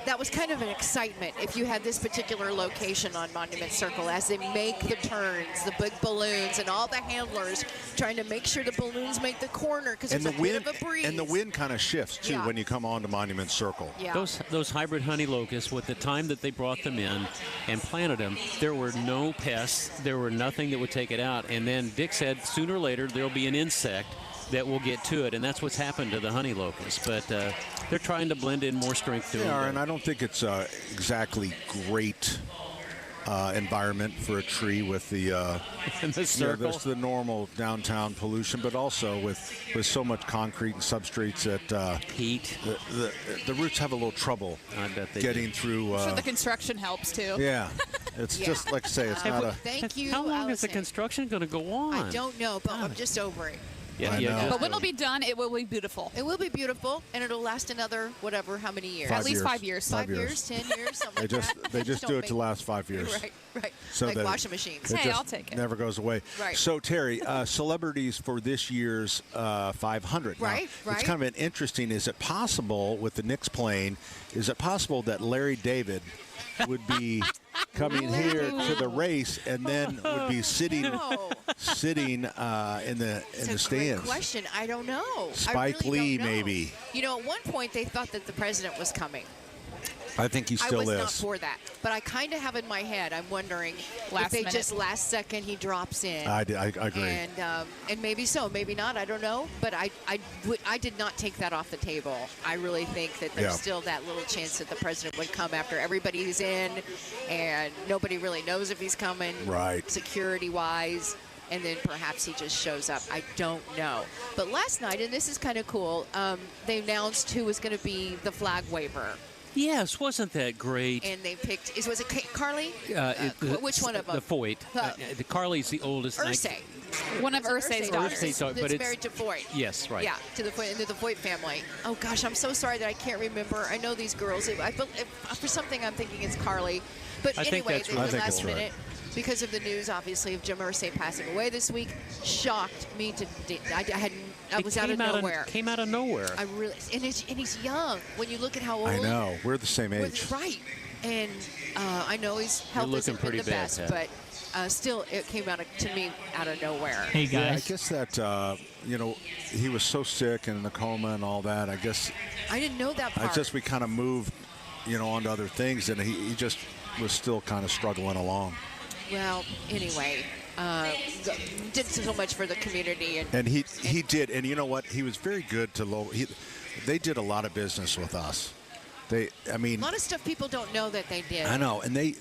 Speaker 1: that was kind of an excitement if you had this particular location on Monument Circle as they make the turns, the big balloons, and all the handlers trying to make sure the balloons make the corner because there's a bit of a breeze.
Speaker 2: And the wind kind of shifts too when you come onto Monument Circle.
Speaker 1: Yeah.
Speaker 3: Those hybrid honey locusts, with the time that they brought them in and planted them, there were no pests. There were nothing that would take it out. And then Dick said sooner or later there'll be an insect that will get to it, and that's what's happened to the honey locust. But they're trying to blend in more strength to it.
Speaker 2: Yeah, and I don't think it's exactly great environment for a tree with the
Speaker 3: circle.
Speaker 2: The normal downtown pollution, but also with so much concrete and substrates that
Speaker 3: heat.
Speaker 2: The roots have a little trouble getting through.
Speaker 4: I'm sure the construction helps too.
Speaker 2: Yeah, it's just like I say, it's not a.
Speaker 1: Thank you.
Speaker 3: How long
Speaker 1: Allison.
Speaker 3: is the construction going to go on?
Speaker 1: I don't know, but I'm just over it.
Speaker 4: But when it'll be done, it will be beautiful.
Speaker 1: It will be beautiful, and it'll last another how many years?
Speaker 4: At least 5 years.
Speaker 1: 5 years, 10 years, something
Speaker 2: They just do it to last 5 years.
Speaker 1: Right.
Speaker 2: So
Speaker 1: like washing machines.
Speaker 4: Hey, I'll take it.
Speaker 2: Never goes away.
Speaker 1: Right.
Speaker 2: So, Terry, celebrities for this year's 500.
Speaker 1: Right.
Speaker 2: It's kind of an interesting, is it possible with the Knicks playing, is it possible that Larry David would be coming here to the race and then would be sitting in the stands?
Speaker 1: Great question. I don't know.
Speaker 2: Spike Lee, maybe.
Speaker 1: You know, at one point they thought that the president was coming.
Speaker 2: I think he still is.
Speaker 1: I was not for that, but I kind of have in my head. I'm wondering if they just last second he drops in.
Speaker 2: I agree.
Speaker 1: And maybe so, maybe not. I don't know. But I did not take that off the table. I really think that there's still that little chance that the president would come after everybody's in, and nobody really knows if he's coming.
Speaker 2: Right.
Speaker 1: Security-wise. And then perhaps he just shows up. I don't know. But last night, and this is kind of cool, they announced who was going to be the flag waver.
Speaker 3: Yes, wasn't that great?
Speaker 1: And they picked, was it Carly? Which one of them?
Speaker 3: The Foyt. The Carly's the oldest.
Speaker 1: Ursay.
Speaker 4: One of Ursay's daughters.
Speaker 1: That's married to Foyt.
Speaker 3: Yes, right.
Speaker 1: Yeah, to the Foyt family. Oh, gosh, I'm so sorry that I can't remember. I know these girls. For something, I'm thinking it's Carly. But anyway, they were last minute. Because of the news, obviously, of Jim Irsay passing away this week, shocked me to. I was out of nowhere.
Speaker 3: Came out of nowhere.
Speaker 1: I really, and he's young. When you look at how old.
Speaker 2: I know. We're the same age.
Speaker 1: Right. And I know his health isn't been the best, but still, it came to me out of nowhere.
Speaker 10: Hey guys.
Speaker 2: Yeah, I guess that he was so sick and in the coma and all that. I guess.
Speaker 1: I didn't know that part.
Speaker 2: We kind of moved, on to other things, and he just was still kind of struggling along.
Speaker 1: Well, anyway, did so much for the community,
Speaker 2: and he did, and you know what? He was very good to they did a lot of business with us. A lot
Speaker 1: of stuff people don't know that they did.
Speaker 2: I know, and they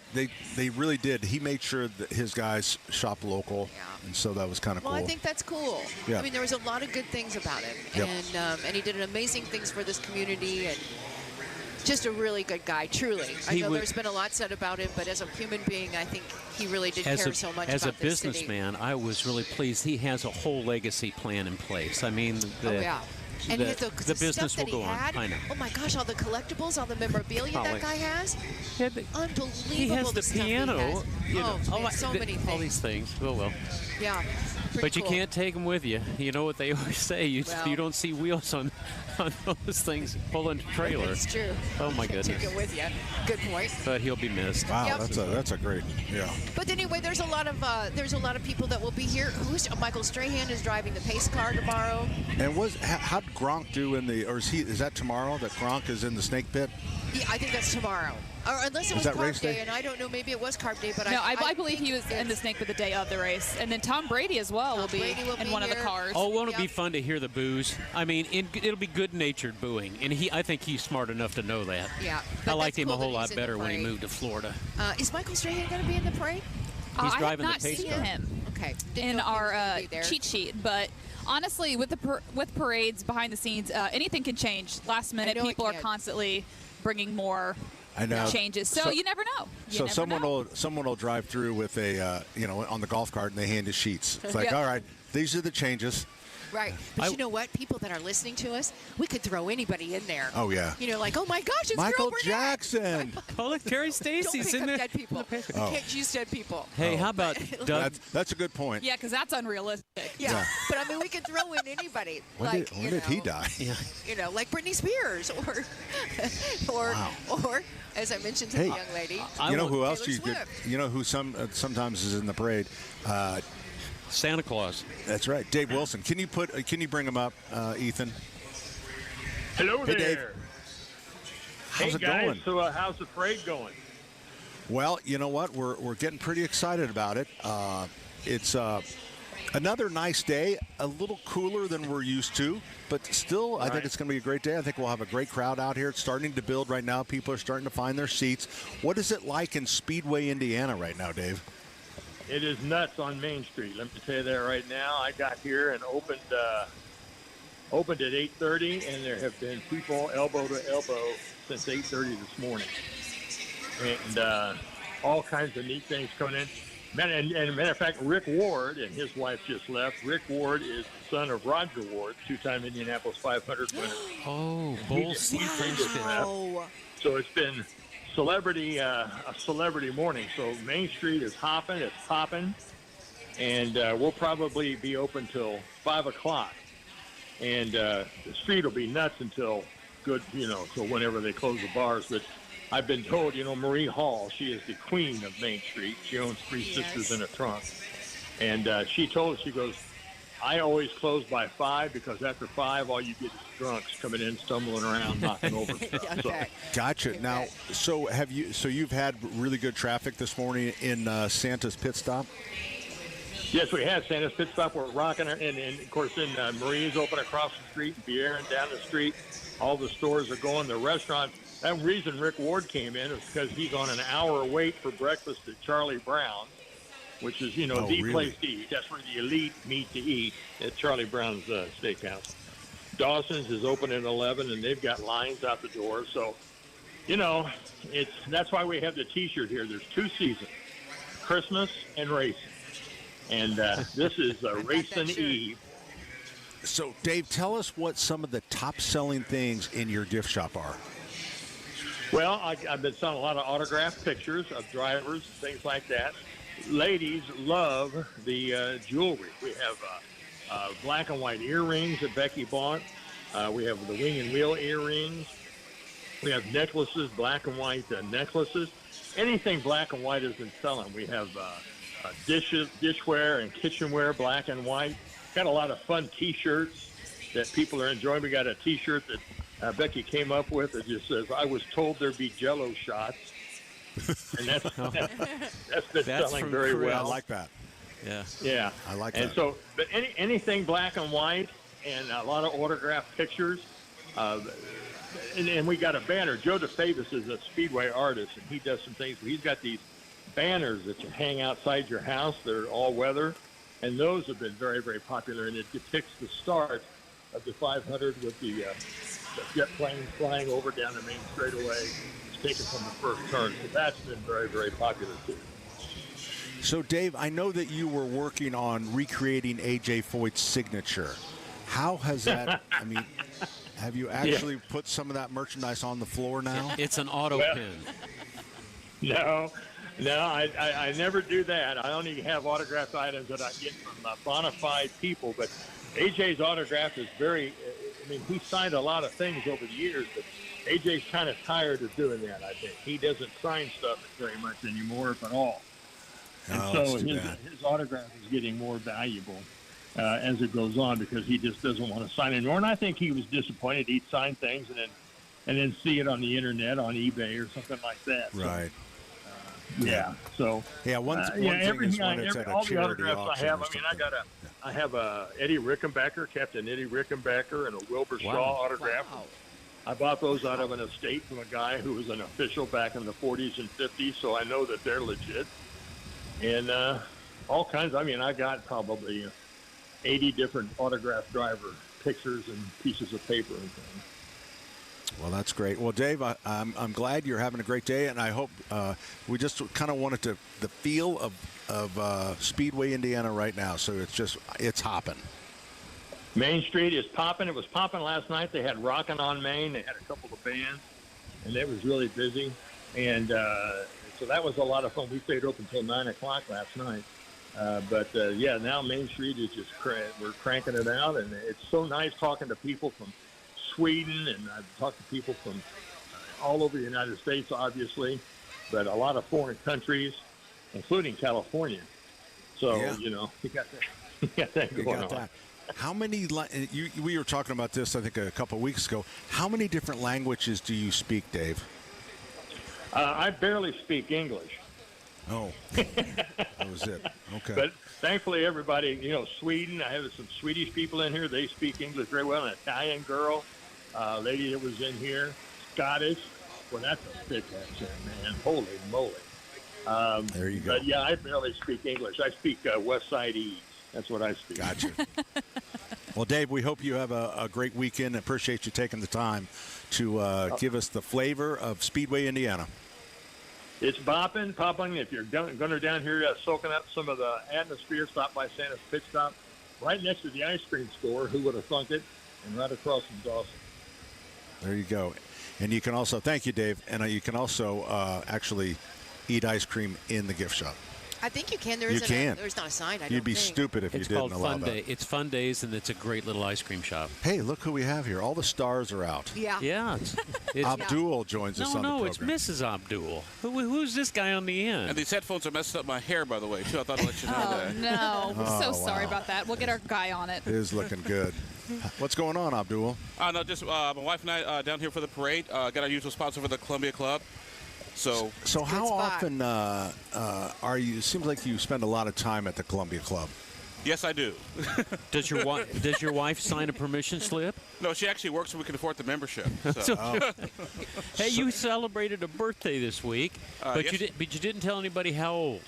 Speaker 2: really did. He made sure that his guys shop local, and so that was kind of cool.
Speaker 1: Well, I think that's cool.
Speaker 2: Yeah.
Speaker 1: I mean, there was a lot of good things about him, and he did amazing things for this community, and just a really good guy, truly. I know there's been a lot said about him, but as a human being, I think he really did care so much about this city.
Speaker 3: As a businessman, I was really pleased. He has a whole legacy plan in place. I mean,
Speaker 1: and
Speaker 3: the business
Speaker 1: stuff
Speaker 3: will go on. I know.
Speaker 1: Oh my gosh, all the collectibles, all the memorabilia that guy has.
Speaker 3: Yeah,
Speaker 1: unbelievable.
Speaker 3: He has the piano.
Speaker 1: So many things.
Speaker 3: All these things. Oh, well.
Speaker 1: Yeah.
Speaker 3: But you can't take them with you. You know what they always say. You don't see wheels on those things pulling trailer.
Speaker 1: That's true.
Speaker 3: Oh, my goodness.
Speaker 1: Take it with you. Good point.
Speaker 3: But he'll be missed.
Speaker 2: Wow,
Speaker 1: Yep.
Speaker 2: that's a great, yeah.
Speaker 1: But anyway, there's a lot of people that will be here. Michael Strahan is driving the pace car tomorrow.
Speaker 2: And how'd Gronk do is that tomorrow that Gronk is in the snake pit?
Speaker 1: Yeah, I think that's tomorrow. Or unless it was Carb Day, and I don't know, maybe it was Carb Day, but
Speaker 4: I believe he was in the snake for the day of the race. And then Tom Brady as well will be in one of the cars.
Speaker 3: Oh, won't it be fun to hear the boos? I mean, it'll be good-natured booing, and I think he's smart enough to know that.
Speaker 1: Yeah.
Speaker 3: I liked him a whole lot better when he moved to Florida.
Speaker 1: Is Michael Strahan going to be in the parade?
Speaker 3: He's driving
Speaker 4: I have not
Speaker 3: the pace
Speaker 4: seen
Speaker 3: car.
Speaker 4: him
Speaker 1: Okay.
Speaker 4: in our cheat sheet, but honestly, with parades behind the scenes, anything can change. Last minute, people are constantly bringing more changes. So you never know.
Speaker 2: Someone will drive through with a on the golf cart and they hand us sheets. It's like, all right, these are the changes.
Speaker 1: Right. But you know what? People that are listening to us, we could throw anybody in there.
Speaker 2: Oh, yeah.
Speaker 1: Like, oh, my gosh, it's
Speaker 2: Michael Jackson.
Speaker 3: Oh, look, Terry Stacy's in there.
Speaker 1: Dead people. You can't use dead people.
Speaker 3: Hey, how about Doug?
Speaker 2: That's a good point.
Speaker 4: Yeah, because that's unrealistic.
Speaker 1: Yeah. But, I mean, we could throw in anybody.
Speaker 2: When did he die?
Speaker 3: Yeah.
Speaker 1: Like Britney Spears or as I mentioned to the young lady.
Speaker 2: You know who else
Speaker 1: Taylor
Speaker 2: you could?
Speaker 1: Swift.
Speaker 2: You know who sometimes is in the parade?
Speaker 3: Santa Claus.
Speaker 2: That's right, Dave Wilson. Can you bring him up, Ethan?
Speaker 5: Hello
Speaker 2: hey,
Speaker 5: there.
Speaker 2: Dave. How's it
Speaker 5: guys,
Speaker 2: going?
Speaker 5: So how's the parade going?
Speaker 2: Well, you know what? We're getting pretty excited about it. It's another nice day, a little cooler than we're used to, but still, I think it's going to be a great day. I think we'll have a great crowd out here. It's starting to build right now. People are starting to find their seats. What is it like in Speedway, Indiana right now, Dave?
Speaker 5: It is nuts on Main Street. Let me tell you that right now. I got here and opened at 8:30, and there have been people elbow to elbow since 8:30 this morning, and all kinds of neat things coming in. Man, and matter of fact, Rick Ward and his wife just left. Rick Ward is the son of Roger Ward, two-time Indianapolis 500 winner.
Speaker 3: Oh, Bull
Speaker 1: Wow.
Speaker 5: So it's been a celebrity morning. So Main Street is hopping, it's popping, and we'll probably be open till 5 o'clock. And the street will be nuts until till whenever they close the bars. But I've been told, Marie Hall, she is the queen of Main Street. She owns Three Sisters in a Trunk. And she goes, I always close by 5 because after 5, all you get is drunks coming in, stumbling around, knocking over stuff.
Speaker 1: Okay.
Speaker 2: Gotcha. Now, so you've had really good traffic this morning in Santa's pit stop?
Speaker 5: Yes, we had Santa's pit stop. We're rocking it, and of course, then Marie's open across the street, and Pierre and down the street. All the stores are going. The restaurant. That reason Rick Ward came in is because he's on an hour wait for breakfast at Charlie Brown's, which is, the place to eat. That's where the elite meet to eat, at Charlie Brown's Steakhouse. Dawson's is open at 11, and they've got lines out the door. So, that's why we have the T-shirt here. There's 2 seasons, Christmas and racing. And this is Racing Eve.
Speaker 2: So, Dave, tell us what some of the top-selling things in your gift shop are.
Speaker 5: Well, I've been selling a lot of autographed pictures of drivers, things like that. Ladies love the jewelry. We have black and white earrings that Becky bought. We have the wing and wheel earrings. We have necklaces, black and white necklaces. Anything black and white has been selling. We have dishware and kitchenware, black and white. Got a lot of fun T-shirts that people are enjoying. We got a T-shirt that Becky came up with that just says, I was told there'd be Jell-O shots. And that's been selling very well.
Speaker 2: I like that.
Speaker 5: Yeah.
Speaker 2: I like that.
Speaker 5: And so, but anything black and white and a lot of autographed pictures. And we got a banner. Joe DeFavis is a Speedway artist, and he does some things. He's got these banners that you hang outside your house. They're all weather, and those have been very, very popular. And it depicts the start of the 500 with the jet plane flying over down the main straightaway. It's taken from the first turn. So that's been very, very popular too.
Speaker 2: So, Dave, I know that you were working on recreating A.J. Foyt's signature. How has that, have you actually put some of that merchandise on the floor now?
Speaker 3: It's an auto pin.
Speaker 5: No, No, I never do that. I only have autographed items that I get from bona fide people. But AJ's autograph is very, I mean, he signed a lot of things over the years, but AJ's kind of tired of doing that, I think. He doesn't sign stuff very much anymore, if at all. And so his autograph is getting more valuable as it goes on because he just doesn't want to sign anymore. And I think he was disappointed. He'd sign things and then see it on the internet, on eBay or something like that.
Speaker 2: Right.
Speaker 5: Yeah. So
Speaker 2: one thing is when it's at a charity auction.
Speaker 5: I have a Eddie Rickenbacker, Captain Eddie Rickenbacker, and a Wilbur Shaw autograph. Wow. I bought those out of an estate from a guy who was an official back in the 40s and 50s, so I know that they're legit. And all kinds. I mean, I got probably 80 different autograph driver pictures and pieces of paper and things.
Speaker 2: Well, that's great. Well, Dave, I'm glad you're having a great day, and I hope we just kind of wanted the feel of Speedway, Indiana right now. So it's hopping.
Speaker 5: Main Street is popping. It was popping last night. They had Rockin' on Main. They had a couple of bands, and it was really busy. And so that was a lot of fun. We stayed open until 9 o'clock last night. But now Main Street is just we're cranking it out, and it's so nice talking to people from Sweden, and I've talked to people from all over the United States, obviously, but a lot of foreign countries, including California. So, you got that going on.
Speaker 2: How many, we were talking about this, I think, a couple of weeks ago. How many different languages do you speak, Dave?
Speaker 5: I barely speak English.
Speaker 2: Oh, that was it. Okay.
Speaker 5: But thankfully, everybody, Sweden, I have some Swedish people in here. They speak English very well. An Italian girl, lady that was in here, Scottish. Well, that's a thick accent, man. Holy moly.
Speaker 2: There you go.
Speaker 5: But, yeah, I barely speak English. I speak West Side Ease. That's what I speak.
Speaker 2: Gotcha. Well, Dave, we hope you have a great weekend. Appreciate you taking the time to give us the flavor of Speedway, Indiana.
Speaker 5: It's popping. If you're going down here soaking up some of the atmosphere, stop by Santa's Pit Stop, right next to the ice cream store. Who would have thunk it? And right across from Dawson.
Speaker 2: There you go. And you can also, thank you, Dave, and you can also actually eat ice cream in the gift shop.
Speaker 1: I think you can. There's not a sign.
Speaker 2: You'd be stupid if you didn't allow that.
Speaker 3: It's Fun Days, and it's a great little ice cream shop.
Speaker 2: Hey, look who we have here. All the stars are out.
Speaker 1: Yeah.
Speaker 3: Yeah.
Speaker 2: Abdul joins us on the program.
Speaker 3: No, it's Mrs. Abdul. Who's this guy on the end?
Speaker 12: And these headphones are messing up my hair, by the way, too. I thought I'd let you know that.
Speaker 4: No. We're so sorry about that. We'll get our guy on it.
Speaker 2: It is looking good. What's going on, Abdul?
Speaker 12: No, just my wife and I down here for the parade. Got our usual sponsor for the Columbia Club. So
Speaker 2: how often are you? It seems like you spend a lot of time at the Columbia Club.
Speaker 12: Yes, I do.
Speaker 3: Does your wife sign a permission slip?
Speaker 12: No, she actually works so we can afford the membership. So.
Speaker 3: Hey, you celebrated a birthday this week, but
Speaker 12: yes.
Speaker 3: you didn't tell anybody how old.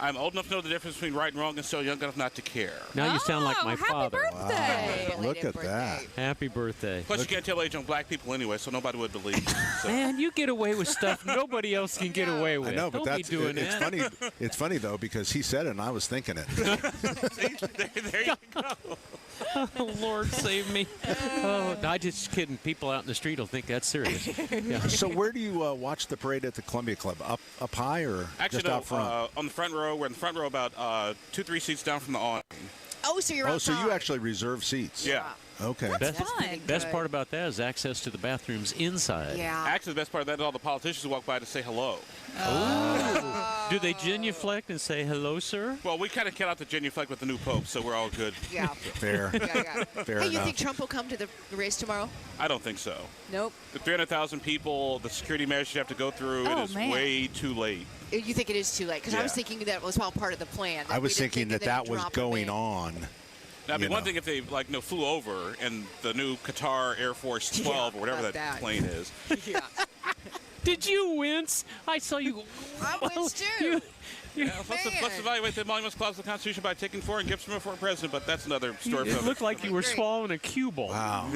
Speaker 12: I'm old enough to know the difference between right and wrong and still young enough not to care.
Speaker 3: Now you sound like my father.
Speaker 4: Happy birthday.
Speaker 2: Wow. Look at that.
Speaker 3: Happy birthday.
Speaker 12: Plus, you can't tell age on black people anyway, so nobody would believe you. So.
Speaker 3: Man, you get away with stuff nobody else can get away with.
Speaker 2: I know, but
Speaker 3: Don't be doing
Speaker 2: it's
Speaker 3: that.
Speaker 2: funny. It's funny, though, because he said it and I was thinking it.
Speaker 12: there you go.
Speaker 3: Oh, Lord, save me. Oh, no, I'm just kidding. People out in the street will think that's serious. Yeah.
Speaker 2: So where do you watch the parade at the Columbia Club? Up high or
Speaker 12: actually,
Speaker 2: just out front?
Speaker 12: On the front row. We're in the front row about 2-3 seats down from the awning.
Speaker 1: Oh, so you're outside.
Speaker 2: So you actually reserve seats?
Speaker 12: Yeah.
Speaker 2: Okay.
Speaker 3: Best part about that is access to the bathrooms inside.
Speaker 1: Yeah.
Speaker 12: Actually, the best part of that is all the politicians walk by to say hello.
Speaker 3: Oh. Do they genuflect and say hello, sir?
Speaker 12: Well, we kind of cut out the genuflect with the new pope, so we're all good.
Speaker 1: Yeah.
Speaker 2: Fair. Fair
Speaker 1: hey,
Speaker 2: enough.
Speaker 1: you think Trump will come to the race tomorrow?
Speaker 12: I don't think so.
Speaker 1: Nope.
Speaker 12: The 300,000 people, the security measures you have to go through, it is way too late.
Speaker 1: You think it is too late? Because I was thinking that was all part of the plan.
Speaker 2: I was thinking that was going on.
Speaker 12: Now, it'd be one thing if they flew over in the new Qatar Air Force 12 or whatever that plane is.
Speaker 1: Yeah.
Speaker 3: Did you wince? I saw you.
Speaker 1: I winced too.
Speaker 12: Let's evaluate the Monuments Clause of the Constitution by taking foreign gifts from a foreign president, but that's another story.
Speaker 3: It looked like you were swallowing a cue ball.
Speaker 2: Wow.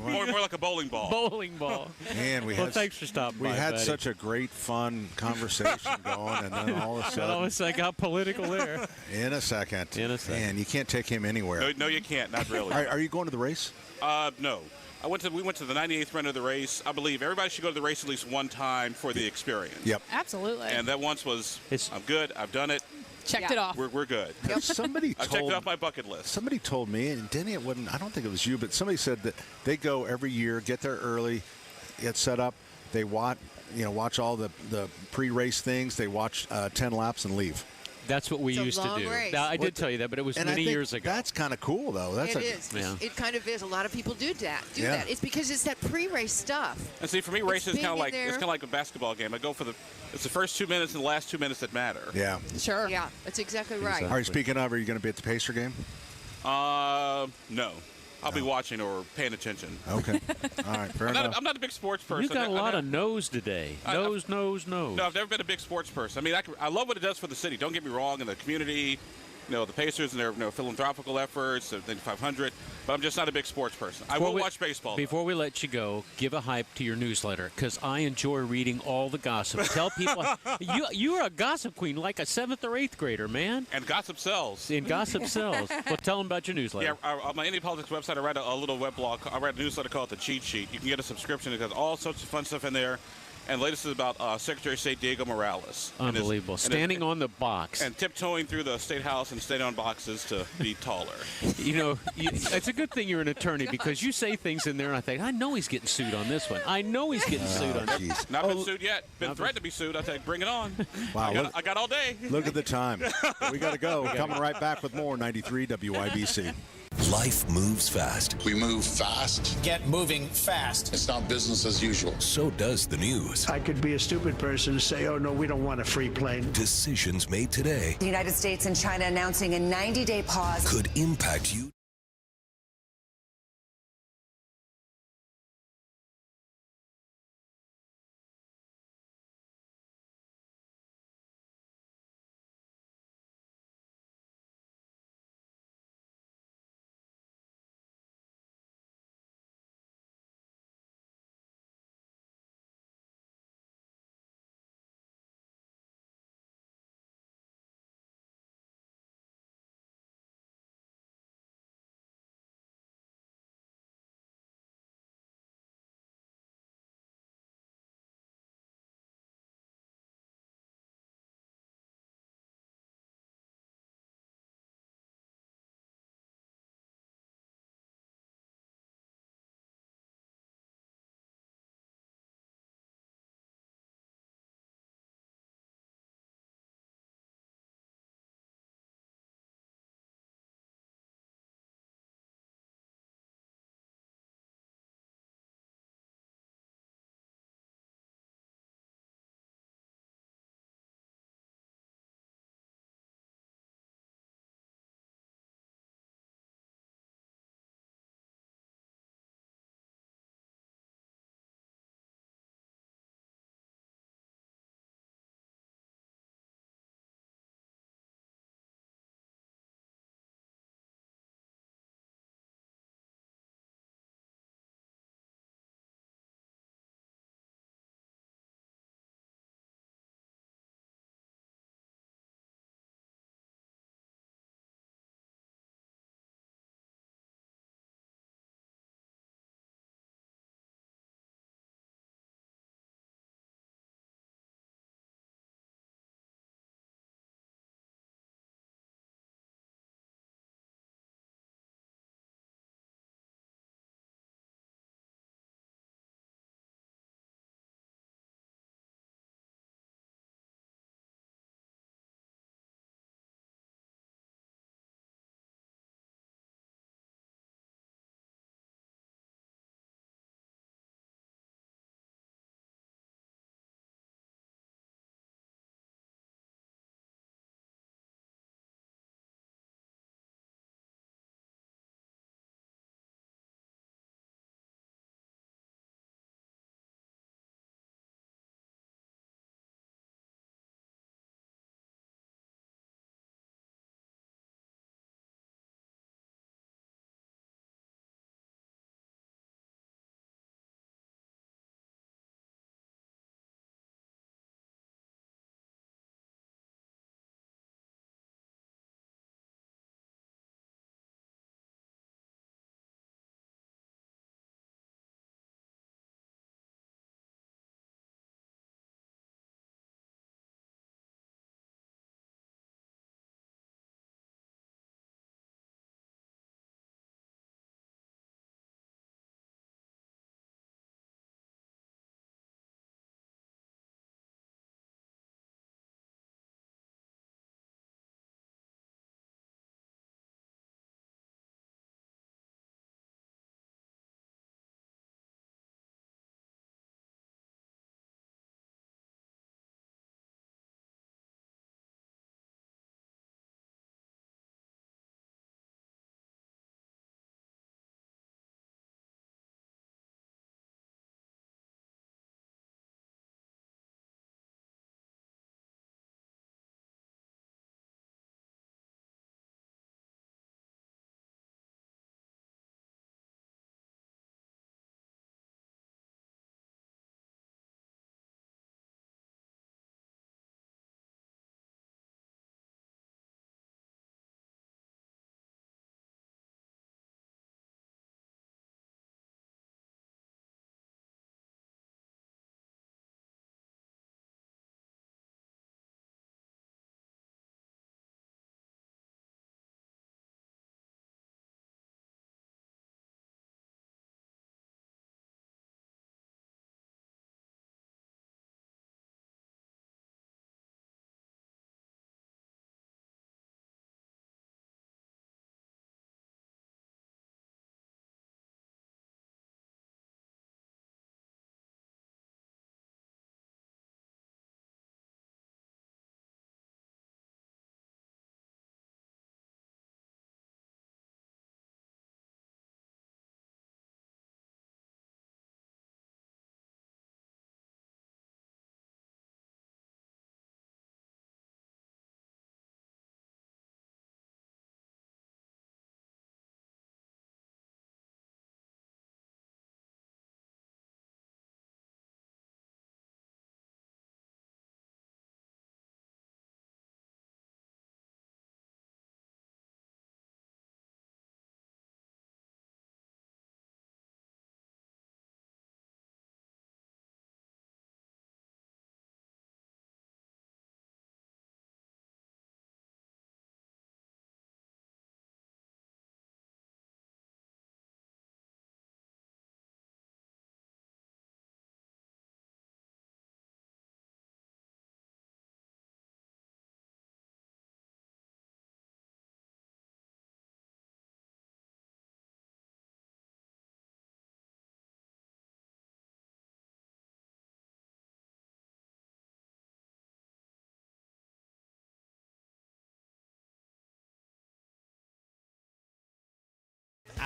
Speaker 12: more like a bowling ball.
Speaker 3: Bowling ball.
Speaker 2: Man,
Speaker 3: thanks for stopping by.
Speaker 2: We had
Speaker 3: buddy.
Speaker 2: such a great, fun conversation going, and then all of a sudden.
Speaker 3: I got political there.
Speaker 2: In a second. Man, you can't take him anywhere.
Speaker 12: No, you can't. Not really.
Speaker 2: Are you going to the race?
Speaker 12: No. We went to the 98th run of the race. I believe everybody should go to the race at least one time for the experience.
Speaker 2: Yep.
Speaker 4: Absolutely.
Speaker 12: And that once was, I'm good. I've done it.
Speaker 4: Checked it off.
Speaker 12: We're good.
Speaker 2: Somebody
Speaker 12: I checked it off my bucket list.
Speaker 2: Somebody told me, and Denny, it wasn't. I don't think it was you, but somebody said that they go every year, get there early, get set up. They watch all the pre-race things. They watch 10 laps and leave.
Speaker 3: That's what we used to do.
Speaker 1: Race.
Speaker 3: Now, I did tell you that, but it was many years ago.
Speaker 2: That's kind of cool, though.
Speaker 1: It is. Yeah. It kind of is. A lot of people do that. It's because it's that pre-race stuff.
Speaker 12: And see, for me, race is kind of like a basketball game. I go for it's the first 2 minutes and the last 2 minutes that matter.
Speaker 2: Yeah.
Speaker 1: Sure. Yeah, that's exactly right.
Speaker 2: All right. Speaking of, are you going to be at the Pacer game?
Speaker 12: No. I'll be watching or paying attention.
Speaker 2: Okay. All right. Fair enough.
Speaker 12: I'm not a big sports person.
Speaker 3: You've got a lot of no's today. Nose.
Speaker 12: No, I've never been a big sports person. I mean, I love what it does for the city. Don't get me wrong, in the community, the Pacers and their philanthropical efforts, the 500. But I'm just not a big sports person. I will watch baseball.
Speaker 3: Before we let you go, give a hype to your newsletter, because I enjoy reading all the gossip. Tell people you're a gossip queen, like a 7th or 8th grader, man.
Speaker 12: And gossip sells.
Speaker 3: And gossip sells. Well, tell them about your newsletter.
Speaker 12: Yeah, on my Indie Politics website, I write a little web blog. I write a newsletter called The Cheat Sheet. You can get a subscription. It has all sorts of fun stuff in there. And the latest is about Secretary of State Diego Morales.
Speaker 3: Unbelievable. Standing on the box.
Speaker 12: And tiptoeing through the State House and staying on boxes to be taller.
Speaker 3: It's a good thing you're an attorney, because you say things in there and I think, I know he's getting sued on this one. I know he's getting sued on this one.
Speaker 12: Not been sued yet. Been threatened to be sued. I think, bring it on.
Speaker 2: Wow.
Speaker 12: I got all day.
Speaker 2: Look at the time. We got to go. Coming right back with more 93 WIBC.
Speaker 6: Life moves fast.
Speaker 13: We move fast.
Speaker 11: Get moving fast.
Speaker 13: It's not business as usual.
Speaker 6: So does the news.
Speaker 14: I could be a stupid person to say, oh, no, we don't want a free plane.
Speaker 6: Decisions made today.
Speaker 15: The United States and China announcing a 90-day pause
Speaker 6: could impact you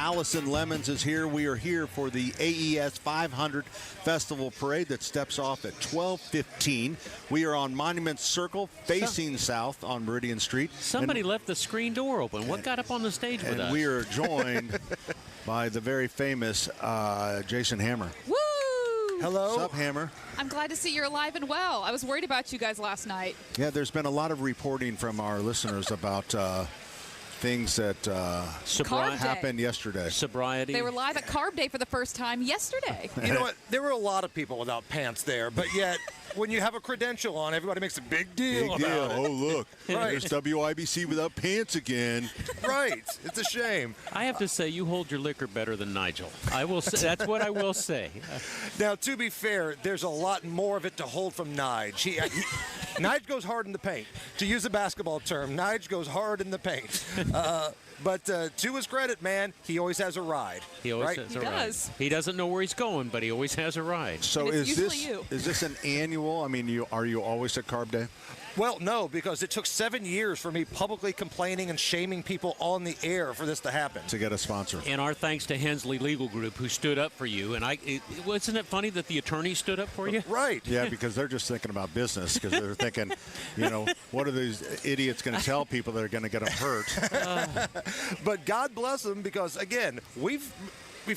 Speaker 2: Allison Lemons is here. We are here for the AES 500 Festival Parade that steps off at 12:15. We are on Monument Circle, facing south on Meridian Street.
Speaker 3: Somebody left the screen door open. What got up on the stage with us?
Speaker 2: And we are joined by the very famous Jason Hammer.
Speaker 4: Woo!
Speaker 2: Hello. What's up, Hammer?
Speaker 4: I'm glad to see you're alive and well. I was worried about you guys last night.
Speaker 2: Yeah, there's been a lot of reporting from our listeners about things that happened yesterday.
Speaker 3: Sobriety.
Speaker 4: They were live at Carb Day for the first time yesterday.
Speaker 8: You know what? There were a lot of people without pants there, but yet when you have a credential on, everybody makes a big deal about it.
Speaker 2: Oh, look.
Speaker 8: Right.
Speaker 2: There's WIBC without pants again.
Speaker 8: Right. It's a shame.
Speaker 3: I have to say, you hold your liquor better than Nigel. I will say, that's what I will say.
Speaker 8: Now, to be fair, there's a lot more of it to hold from Nige. Nige goes hard in the paint. To use a basketball term, Nige goes hard in the paint. But to his credit, man, he always has a ride.
Speaker 3: He always has a ride. He doesn't know where he's going, but he always has a ride.
Speaker 2: So is this an annual? I mean, are you always at Carb Day?
Speaker 8: Well, no, because it took 7 years for me publicly complaining and shaming people on the air for this to happen.
Speaker 2: To get a sponsor.
Speaker 3: And our thanks to Hensley Legal Group, who stood up for you. And wasn't it funny that the attorney stood up for you?
Speaker 8: Right.
Speaker 2: Yeah, because they're just thinking about business, because they're thinking, what are these idiots going to tell people that are going to get them hurt?
Speaker 8: But God bless them, because, again, we've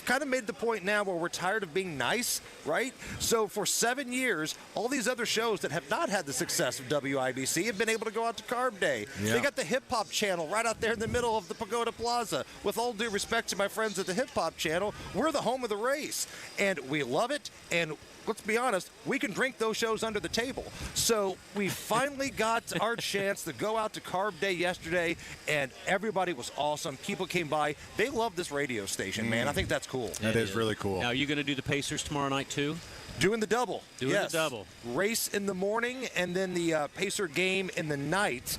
Speaker 8: kind of made the point now where we're tired of being nice, right? So for 7 years, all these other shows that have not had the success of WIBC have been able to go out to Carb Day.
Speaker 2: Yeah.
Speaker 8: They got the Hip Hop Channel right out there in the middle of the Pagoda Plaza. With all due respect to my friends at the Hip Hop Channel, we're the home of the race. And we love it. And let's be honest, we can drink those shows under the table. So we finally got our chance to go out to Carb Day yesterday, and everybody was awesome. People came by. They love this radio station, man. I think that's cool.
Speaker 2: That is really cool.
Speaker 3: Now, are you going to do the Pacers tomorrow night, too?
Speaker 8: Doing the double.
Speaker 3: Doing the double.
Speaker 8: Race in the morning, and then the Pacer game in the night.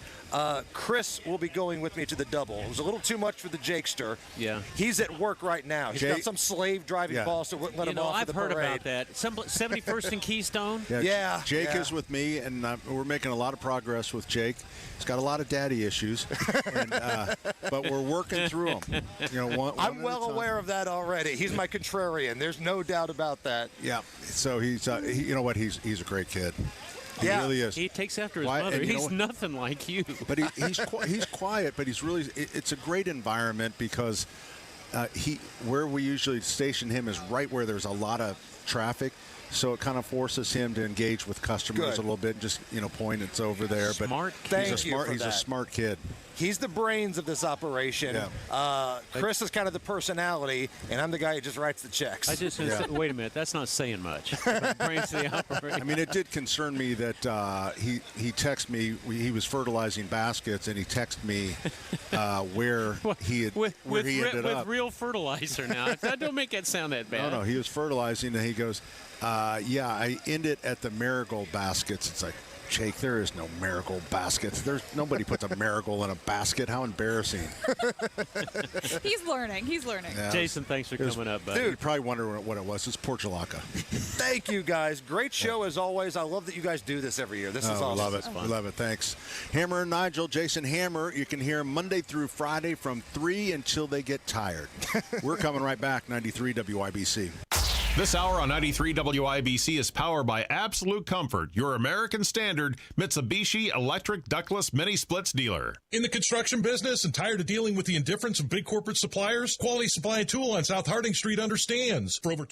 Speaker 8: Chris will be going with me to the double. It was a little too much for the Jakester.
Speaker 3: Yeah.
Speaker 8: He's at work right now. He's got some slave driving boss that wouldn't let him off
Speaker 3: I've
Speaker 8: the
Speaker 3: heard
Speaker 8: parade.
Speaker 3: about that. 71st and Keystone?
Speaker 8: Yeah.
Speaker 2: Jake is with me, and we're making a lot of progress with Jake. He's got a lot of daddy issues, but we're working through them.
Speaker 8: I'm well aware of that already. He's my contrarian. There's no doubt about that.
Speaker 2: Yeah. So he's, you know what? He's a great kid. He really is.
Speaker 3: He takes after his mother. He's nothing like you.
Speaker 2: But he's quiet, but he's really. It's a great environment because where we usually station him is right where there's a lot of traffic. So it kind of forces him to engage with customers a little bit and just, point it's over there.
Speaker 3: Smart
Speaker 2: but
Speaker 3: kid.
Speaker 2: He's a smart kid.
Speaker 8: He's the brains of this operation.
Speaker 2: Yeah.
Speaker 8: Chris is kind of the personality, and I'm the guy who just writes the checks.
Speaker 3: Wait a minute. That's not saying much. Brains of the operation.
Speaker 2: I mean, it did concern me that he texted me. He was fertilizing baskets, and he texted me where he ended up.
Speaker 3: With real fertilizer now. That don't make it sound that bad.
Speaker 2: No, he was fertilizing, and he goes, I ended at the marigold baskets. It's like, Jake, there is no marigold baskets. Nobody puts a marigold in a basket. How embarrassing.
Speaker 4: He's learning.
Speaker 2: Yeah.
Speaker 3: Jason, thanks for coming up, buddy.
Speaker 2: Dude, you probably wonder what it was. It's portulaca.
Speaker 8: Thank you, guys. Great show as always. I love that you guys do this every year. This is awesome.
Speaker 2: Love it. We love it. Thanks. Hammer and Nigel, Jason Hammer. You can hear him Monday through Friday from 3 until they get tired. We're coming right back, 93 WIBC.
Speaker 16: This hour on 93 WIBC is powered by Absolute Comfort, your American Standard Mitsubishi electric ductless mini splits dealer.
Speaker 23: In the construction business and tired of dealing with the indifference of big corporate suppliers? Quality Supply and Tool on South Harding Street understands. For over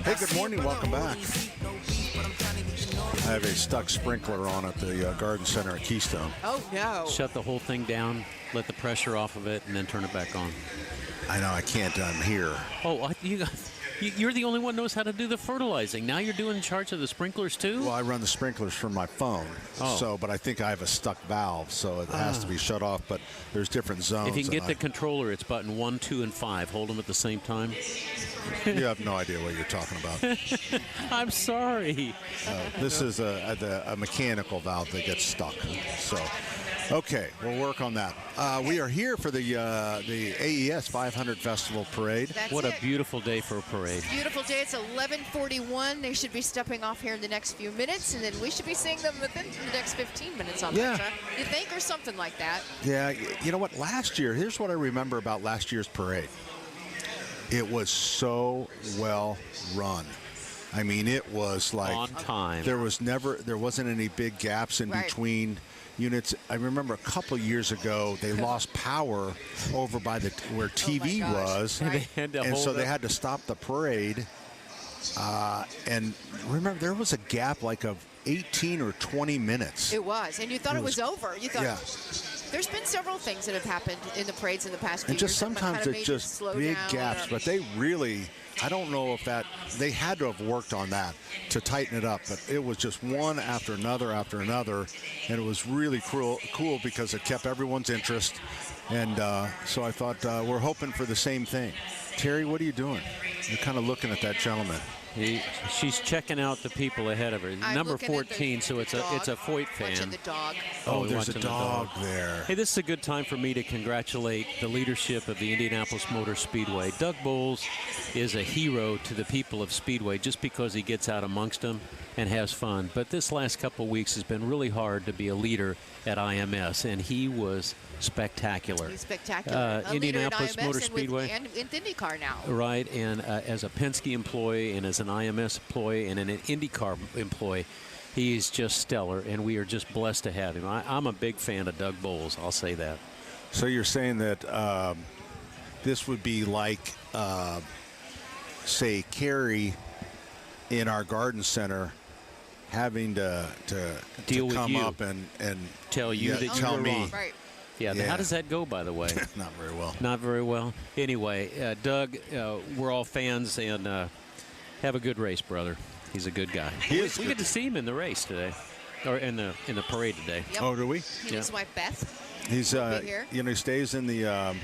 Speaker 2: Hey, good morning. Welcome back. I have a stuck sprinkler on at the Garden Center at Keystone.
Speaker 1: Oh, no.
Speaker 3: Shut the whole thing down, let the pressure off of it, and then turn it back on.
Speaker 2: I know, I can't. I'm here.
Speaker 3: Oh, you're the only one who knows how to do the fertilizing. Now you're doing charge of the sprinklers, too?
Speaker 2: Well, I run the sprinklers from my phone.
Speaker 3: Oh.
Speaker 2: But I think I have a stuck valve, so it has to be shut off. But there's different zones.
Speaker 3: If you can get the controller, it's button 1, 2, and 5. Hold them at the same time.
Speaker 2: You have no idea what you're talking about.
Speaker 3: I'm sorry.
Speaker 2: This is a mechanical valve that gets stuck. So, okay, we'll work on that. We are here for the AES 500 Festival Parade.
Speaker 3: What a beautiful day for a parade.
Speaker 1: Beautiful day. It's 11:41. They should be stepping off here in the next few minutes, and then we should be seeing them within the next 15 minutes on that track. You think, or something like that?
Speaker 2: Yeah, you know what? Last year, here's what I remember about last year's parade. It was so well run. I mean, it was like
Speaker 3: on time.
Speaker 2: There wasn't any big gaps in between units. I remember a couple years ago they lost power over by where TV was, they had to stop the parade. And remember, there was a gap like of 18 or 20 minutes.
Speaker 1: It was, and you thought it was over. You thought, there's been several things that have happened in the parades in the past few
Speaker 2: years. And just sometimes it's just big gaps, but they really, I don't know if they had to have worked on that to tighten it up, but it was just one after another, and it was really cool because it kept everyone's interest. And so I thought we're hoping for the same thing. Terry, what are you doing? You're kind of looking at that gentleman.
Speaker 3: She's checking out the people ahead of her. Number 14, so it's a Foyt fan.
Speaker 1: Watching the dog.
Speaker 2: Oh, there's a dog there.
Speaker 3: Hey, this is a good time for me to congratulate the leadership of the Indianapolis Motor Speedway. Doug Bowles is a hero to the people of Speedway just because he gets out amongst them and has fun. But this last couple of weeks has been really hard to be a leader at IMS, and he was spectacular.
Speaker 1: He's spectacular.
Speaker 3: Indianapolis Motor Speedway.
Speaker 1: And in IndyCar now.
Speaker 3: Right, and as a Penske employee and as an IMS employee and an IndyCar employee, he's just stellar, and we are just blessed to have him. I'm a big fan of Doug Bowles, I'll say that.
Speaker 2: So you're saying that this would be like, say, Carrie in our garden center having to
Speaker 3: deal with
Speaker 2: come
Speaker 3: you
Speaker 2: up and
Speaker 3: tell you that
Speaker 2: tell
Speaker 3: you're
Speaker 2: me.
Speaker 3: wrong. Right. Yeah, how does that go, by the way?
Speaker 2: Not very well.
Speaker 3: Not very well. Anyway, Doug, we're all fans, and have a good race, brother. He's a good guy. We get to see him in the race today, or in the parade today.
Speaker 1: Yep.
Speaker 2: Oh, do we?
Speaker 1: He and his wife Beth.
Speaker 2: He's he stays in the.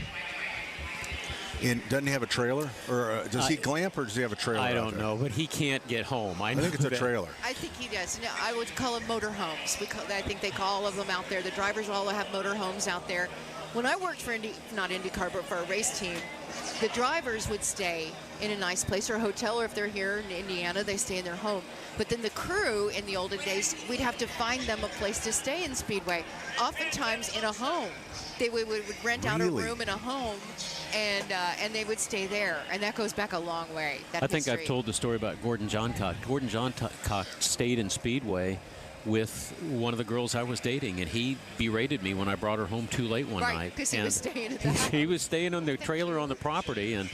Speaker 2: Doesn't he have a trailer, or does he glamp, or does he have a trailer?
Speaker 3: I don't know, but he can't get home. I
Speaker 2: think it's a trailer.
Speaker 1: I think he does. No, I would call them motor homes. I think they call all of them out there. The drivers all have motor homes out there. When I worked for not IndyCar, but for a race team, the drivers would stay in a nice place or a hotel, or if they're here in Indiana, they stay in their home. But then the crew in the olden days, we'd have to find them a place to stay in Speedway, oftentimes in a home. They would rent out a room in a home, and they would stay there, and that goes back a long way.
Speaker 3: I think I've told the story about Gordon Johncock. Gordon Johncock stayed in Speedway with one of the girls I was dating, and he berated me when I brought her home too late one night.
Speaker 1: Right, because he was staying at the house.
Speaker 3: He was staying on the trailer on the property, and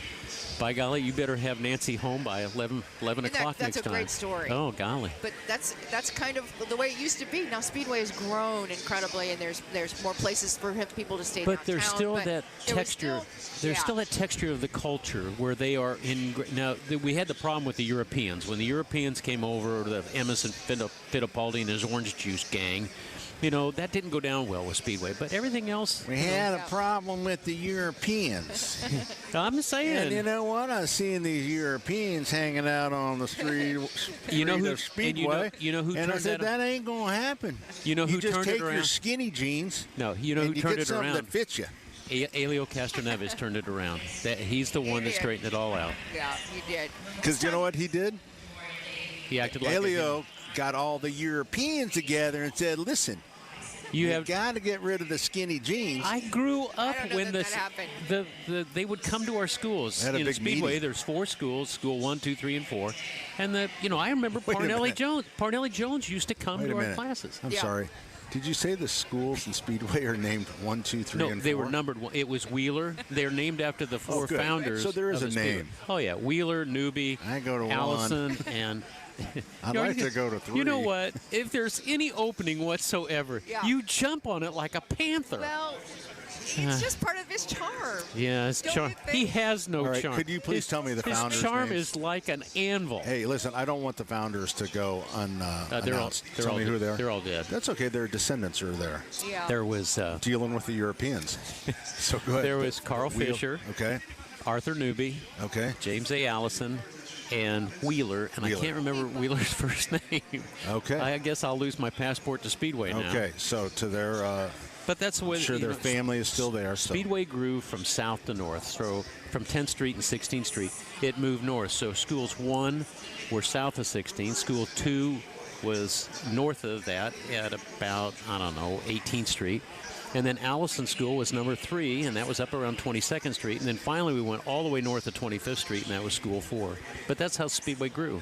Speaker 3: by golly, you better have Nancy home by 11 o'clock next time.
Speaker 1: That's a great story.
Speaker 3: Oh, golly.
Speaker 1: But that's kind of the way it used to be. Now Speedway has grown incredibly, and there's more places for people to stay downtown.
Speaker 3: But there's still that texture. There's still that texture of the culture where they are in. Now, we had the problem with the Europeans. When the Europeans came over, the Emerson Fittipaldi and his orange juice gang, that didn't go down well with Speedway, but everything else.
Speaker 2: We had a problem with the Europeans.
Speaker 3: I'm saying.
Speaker 2: And you know what? I was seeing these Europeans hanging out on the street of Speedway.
Speaker 3: You know who
Speaker 2: and I said, that ain't going to happen.
Speaker 3: You know who
Speaker 2: just
Speaker 3: turned
Speaker 2: take
Speaker 3: it around?
Speaker 2: your skinny jeans.
Speaker 3: No, you know who turned it around?
Speaker 2: That fits you.
Speaker 3: Elio Castroneves turned it around. He's the one that straightened it all out.
Speaker 1: Yeah, he did.
Speaker 2: Because you know what he did?
Speaker 3: He acted like
Speaker 2: Elio got all the Europeans together and said, listen, You got to get rid of the skinny jeans.
Speaker 3: I grew up when
Speaker 1: that happened.
Speaker 3: they would come to our schools.
Speaker 2: Had a
Speaker 3: In
Speaker 2: big
Speaker 3: Speedway,
Speaker 2: meeting.
Speaker 3: there's 4 schools, school 1, 2, 3, and 4. And I remember
Speaker 2: Wait a minute.
Speaker 3: Parnelli Jones used to come
Speaker 2: Wait
Speaker 3: to
Speaker 2: a
Speaker 3: our
Speaker 2: minute.
Speaker 3: classes.
Speaker 2: I'm sorry. Did you say the schools in Speedway are named 1, 2, 3,
Speaker 3: No,
Speaker 2: and 4?
Speaker 3: they were numbered. It was Wheeler. They're named after the 4
Speaker 2: good.
Speaker 3: founders.
Speaker 2: So there is
Speaker 3: of
Speaker 2: a
Speaker 3: the Speedway.
Speaker 2: name.
Speaker 3: Oh yeah, Wheeler, Newby,
Speaker 2: I go to
Speaker 3: Allison,
Speaker 2: one.
Speaker 3: and.
Speaker 2: I'd like to go to 3.
Speaker 3: You know what? If there's any opening whatsoever, you jump on it like a panther.
Speaker 1: Well, it's just part of his charm.
Speaker 3: Yeah, his charm. He has no
Speaker 2: All right,
Speaker 3: charm.
Speaker 2: could you please tell me the founders'
Speaker 3: His charm
Speaker 2: names?
Speaker 3: is like an anvil.
Speaker 2: Hey, listen, I don't want the founders to go unannounced.
Speaker 3: They're
Speaker 2: Tell
Speaker 3: all
Speaker 2: me who they are.
Speaker 3: They're all dead.
Speaker 2: That's okay. Their descendants are there.
Speaker 1: Yeah.
Speaker 3: There was
Speaker 2: dealing with the Europeans. So go ahead.
Speaker 3: There was Carl Fisher.
Speaker 2: Okay.
Speaker 3: Arthur Newby.
Speaker 2: Okay.
Speaker 3: James A. Allison. And Wheeler, and
Speaker 2: Wheeler.
Speaker 3: I can't remember Wheeler's first name.
Speaker 2: Okay.
Speaker 3: I guess I'll lose my passport to Speedway now.
Speaker 2: Okay, so to their.
Speaker 3: But that's what.
Speaker 2: I'm sure their family is still there. So.
Speaker 3: Speedway grew from south to north. So from 10th Street and 16th Street, it moved north. So schools 1 were south of 16th. School 2 was north of that at about 18th Street. And then Allison School was number 3, and that was up around 22nd Street. And then finally we went all the way north to 25th Street, and that was School 4. But that's how Speedway grew.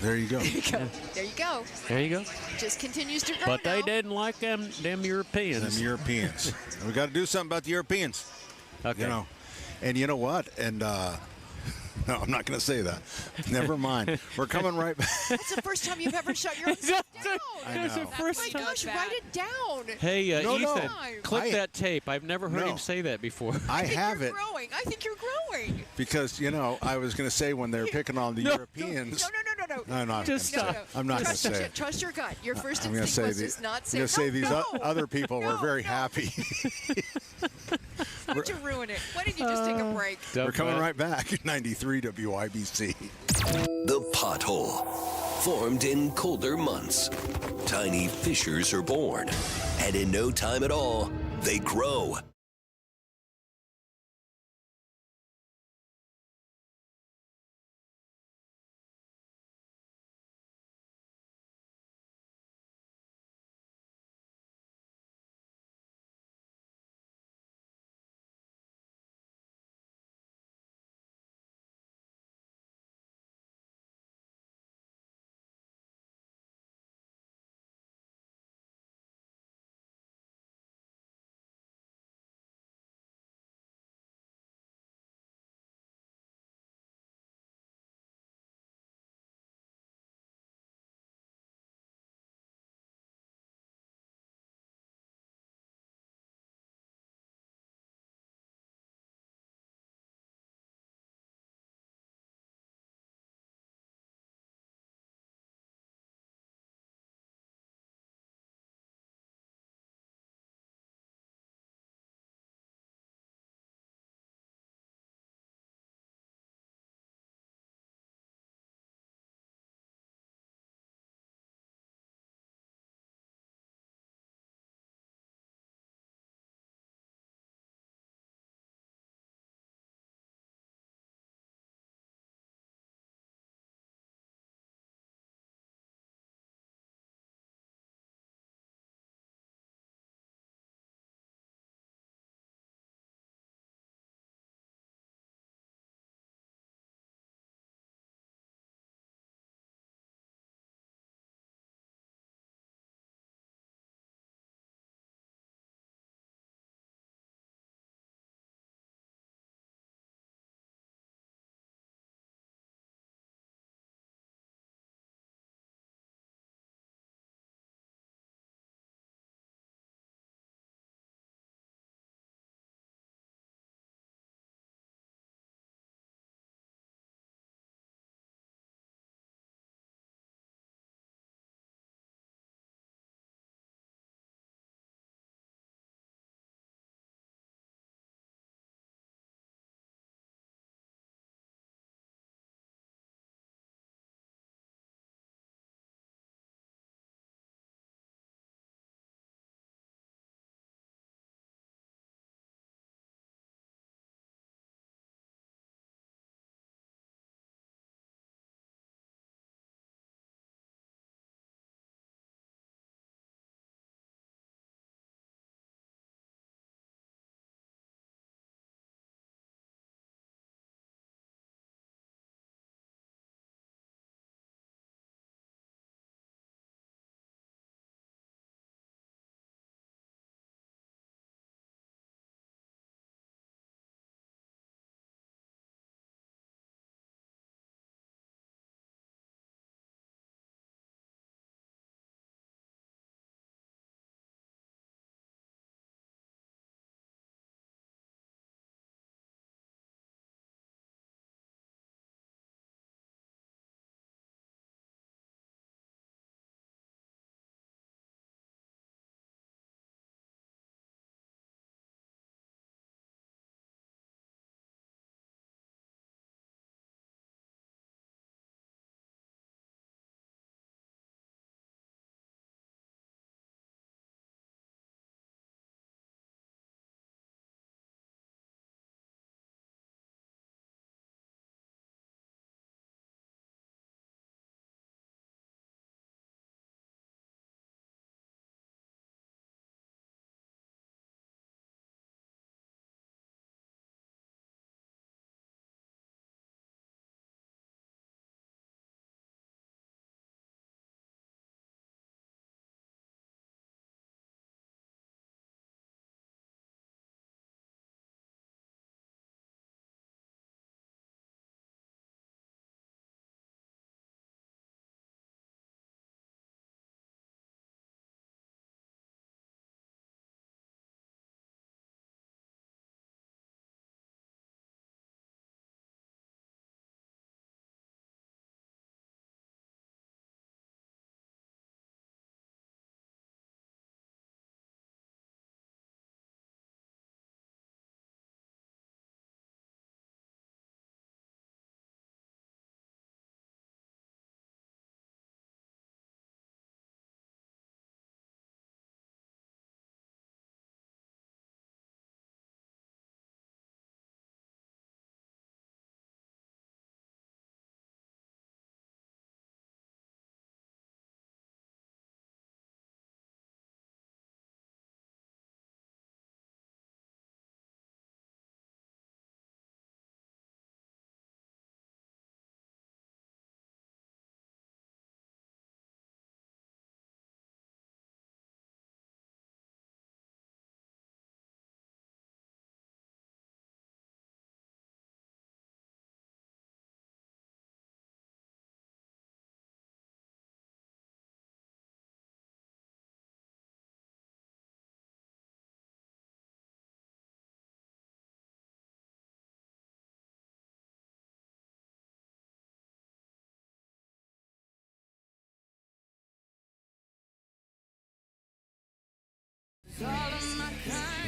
Speaker 2: There you go.
Speaker 1: There you go. There you go.
Speaker 3: There you go.
Speaker 1: Just continues to grow
Speaker 3: But
Speaker 1: now.
Speaker 3: they didn't like them Europeans.
Speaker 2: Them Europeans. We got to do something about the Europeans.
Speaker 3: Okay.
Speaker 2: You know, and you know what? And no, I'm not going to say that. Never mind. We're coming right back.
Speaker 1: That's the first time you've ever shut your own stuff down.
Speaker 2: I know.
Speaker 1: Oh my gosh, write it down.
Speaker 3: Hey, Ethan, click
Speaker 2: I-
Speaker 3: that tape. I've never heard
Speaker 2: No.
Speaker 3: him say that before.
Speaker 2: I have it
Speaker 1: Growing. I think you're growing.
Speaker 2: because, I was going to say when they're picking on the Europeans.
Speaker 1: No.
Speaker 2: No, no,
Speaker 3: Just
Speaker 1: No,
Speaker 3: stop.
Speaker 1: no.
Speaker 2: I'm not going to
Speaker 1: Trust
Speaker 2: say it.
Speaker 1: Trust your gut. Your first
Speaker 2: I'm going to
Speaker 1: instinct
Speaker 2: say
Speaker 1: was just not say
Speaker 2: I'm going to say these
Speaker 1: no.
Speaker 2: other people were very happy.
Speaker 1: Why'd you ruin it? Why didn't you just take a break?
Speaker 2: We're coming right back. 93 WIBC.
Speaker 6: The pothole. Formed in colder months, tiny fissures are born, and in no time at all, they grow.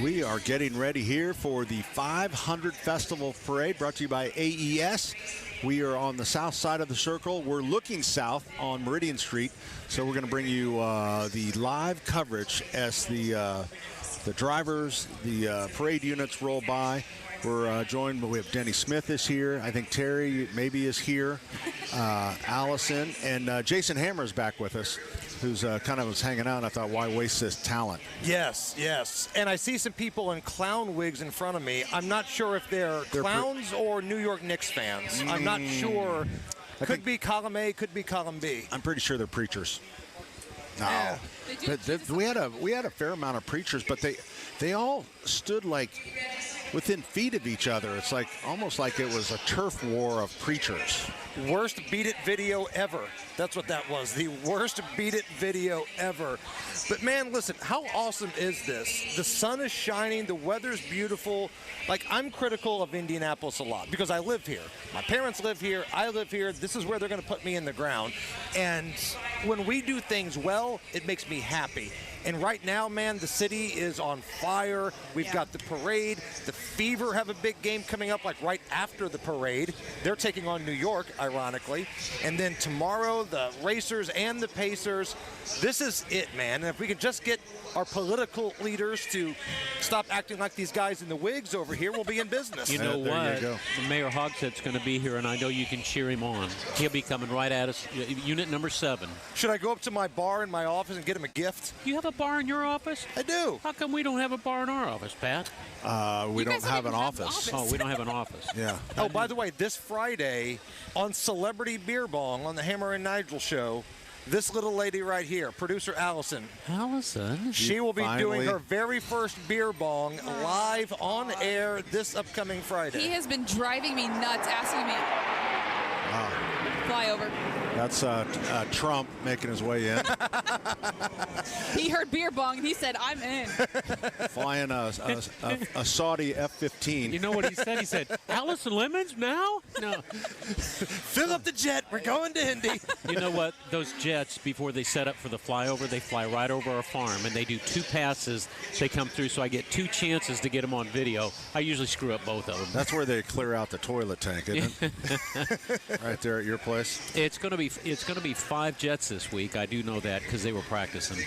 Speaker 2: We are getting ready here for the 500 Festival Parade brought to you by AES. We are on the south side of the circle. We're looking south on Meridian Street, so we're going to bring you the live coverage as the drivers, the parade units roll by. We're joined, we have Denny Smith is here. I think Terry maybe is here. Allison and Jason Hammer is back with us, who's kind of was hanging out. I thought, why waste this talent?
Speaker 8: Yes, yes. And I see some people in clown wigs in front of me. I'm not sure if they're clowns or New York Knicks fans. I'm not sure. Could be column A, could be column B.
Speaker 2: I'm pretty sure they're preachers. No.
Speaker 8: Yeah.
Speaker 2: We had a fair amount of preachers, but they all stood like within feet of each other. It's like almost like it was a turf war of preachers.
Speaker 8: Worst Beat It video ever. That's what that was. The worst Beat It video ever. But man, listen, how awesome is this? The sun is shining, the weather's beautiful. Like, I'm critical of Indianapolis a lot because I live here. My parents live here, I live here. This is where they're going to put me in the ground. And when we do things well, it makes me happy. And right now, man, the city is on fire. We've got the parade. The Fever have a big game coming up, like right after the parade. They're taking on New York, ironically. And then tomorrow, the Racers and the Pacers. This is it, man. And if we could just get our political leaders to stop acting like these guys in the wigs over here, we'll be in business.
Speaker 3: You know what? Mayor Hogsett's going to be here, and I know you can cheer him on. He'll be coming right at us. Unit number 7.
Speaker 8: Should I go up to my bar in my office and get him a gift?
Speaker 3: You have a bar in your office?
Speaker 8: I do.
Speaker 3: How come we don't have a bar in our office, Pat?
Speaker 2: We don't have an office.
Speaker 3: Oh, we don't have an office.
Speaker 2: Yeah.
Speaker 8: Oh, by the way, this Friday on Celebrity Beer Bong on the Hammer and Nigel show, this little lady right here, producer Allison.
Speaker 3: Allison?
Speaker 8: She will be doing her very first beer bong live on air this upcoming Friday.
Speaker 4: He has been driving me nuts, asking me. Fly over.
Speaker 2: That's Trump making his way in.
Speaker 4: He heard beer bong and he said, I'm in.
Speaker 2: Flying a Saudi F-15.
Speaker 3: You know what he said? He said, Allison Lemons now? No.
Speaker 8: Fill up the jet. We're going to Indy.
Speaker 3: You know what? Those jets, before they set up for the flyover, they fly right over our farm, and they do 2 passes. They come through, so I get 2 chances to get them on video. I usually screw up both of them.
Speaker 2: That's where they clear out the toilet tank, isn't it? Right there at your place?
Speaker 3: It's going to be 5 jets this week. I do know that because they were practicing.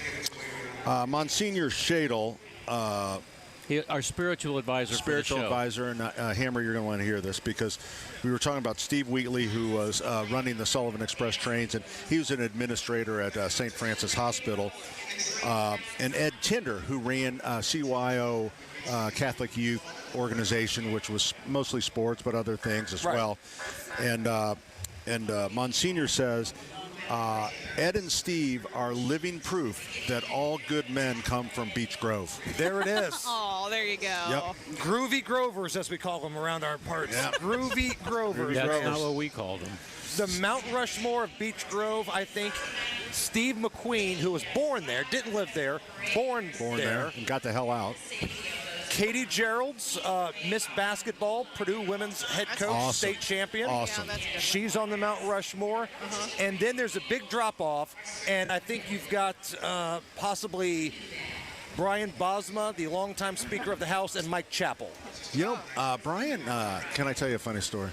Speaker 2: Monsignor Shadle,
Speaker 3: our spiritual advisor.
Speaker 2: And Hammer, you're going to want to hear this because we were talking about Steve Wheatley, who was running the Sullivan Express trains, and he was an administrator at St. Francis Hospital. And Ed Tinder, who ran CYO Catholic Youth Organization, which was mostly sports but other things as well. And Monsignor says, Ed and Steve are living proof that all good men come from Beech Grove.
Speaker 8: There it is.
Speaker 4: Oh, there you go.
Speaker 2: Yep.
Speaker 8: Groovy Grovers, as we call them around our parts.
Speaker 2: Yeah.
Speaker 8: Groovy Grovers.
Speaker 3: That's not what we called them.
Speaker 8: The Mount Rushmore of Beech Grove, I think. Steve McQueen, who was born there, didn't live there, born there.
Speaker 2: And got the hell out.
Speaker 8: Katie Gerald's Miss Basketball, Purdue women's head coach, state champion.
Speaker 2: Awesome.
Speaker 8: Yeah, she's on the Mount Rushmore. And then there's a big drop-off, and I think you've got possibly Brian Bosma, the longtime Speaker of the House, and Mike Chappell.
Speaker 2: You know, Brian, can I tell you a funny story?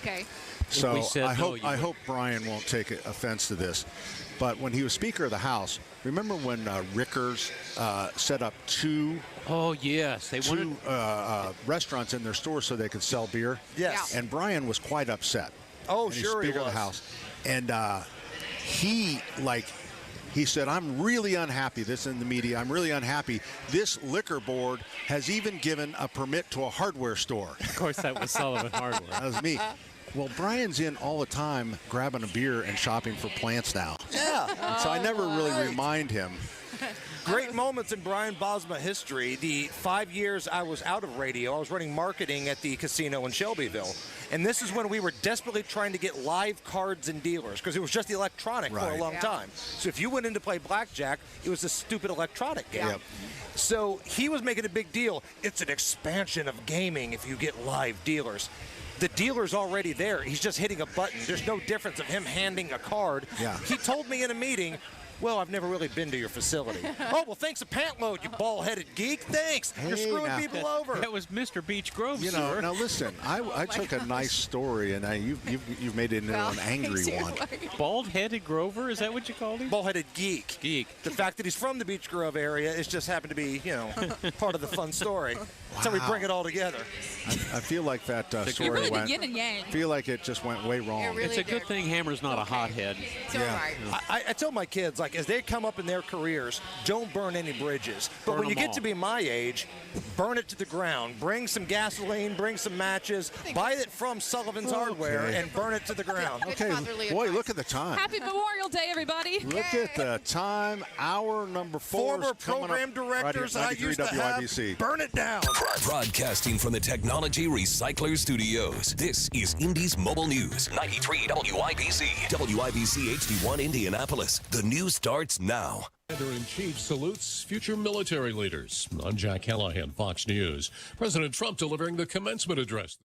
Speaker 4: Okay.
Speaker 2: So I hope Brian won't take offense to this. But when he was Speaker of the House, remember when Rickers set up 2 restaurants in their store so they could sell beer?
Speaker 8: Yes.
Speaker 2: And Brian was quite upset.
Speaker 8: Oh,
Speaker 2: and
Speaker 8: sure he was.
Speaker 2: Speaker of the House. And he said, I'm really unhappy. This in the media. I'm really unhappy. This liquor board has even given a permit to a hardware store.
Speaker 3: Of course, that was Sullivan Hardware.
Speaker 2: That was me. Well, Brian's in all the time grabbing a beer and shopping for plants now.
Speaker 8: Yeah.
Speaker 2: And so I never really remind him.
Speaker 8: Great moments in Brian Bosma history. The 5 years I was out of radio, I was running marketing at the casino in Shelbyville. And this is when we were desperately trying to get live cards and dealers because it was just electronic for a long time. So if you went in to play blackjack, it was a stupid electronic game. Yep. So he was making a big deal. It's an expansion of gaming if you get live dealers. The dealer's already there. He's just hitting a button. There's no difference of him handing a card.
Speaker 2: Yeah.
Speaker 8: He told me in a meeting, Well, I've never really been to your facility. Oh, well, thanks a pant load, you bald-headed geek. Thanks. You're screwing people over.
Speaker 3: That was Mr. Beach Grove,
Speaker 2: You know, now listen, I took a nice story, and you've made it into an angry one.
Speaker 3: Bald-headed Grover? Is that what you called him?
Speaker 8: Bald-headed geek.
Speaker 3: Geek.
Speaker 8: The fact that he's from the Beach Grove area is just happened to be, part of the fun story. That's how we bring it all together.
Speaker 2: I feel like that story went.
Speaker 4: Yin and yang.
Speaker 2: I feel like it just went way wrong.
Speaker 1: Really
Speaker 3: it's a good thing Hammer's not a hothead.
Speaker 1: So right.
Speaker 8: I tell my kids, like, as they come up in their careers, don't burn any bridges. But
Speaker 3: Burn
Speaker 8: when you
Speaker 3: them
Speaker 8: get
Speaker 3: all.
Speaker 8: to be my age, burn it to the ground. Bring some gasoline, bring some matches, buy it from Sullivan's Hardware, and burn it to the ground.
Speaker 2: Okay, boy, look at the time.
Speaker 4: Happy Memorial Day, everybody.
Speaker 2: Look at the time. Hour number 4.
Speaker 8: Former program directors I used to have, burn it down.
Speaker 6: Broadcasting from the Technology Recycler Studios, this is Indy's Mobile News, 93 WIBC. WIBC HD1 Indianapolis. The news starts now.
Speaker 23: Commander-in-Chief salutes future military leaders. I'm Jack Callahan, Fox News. President Trump delivering the commencement address.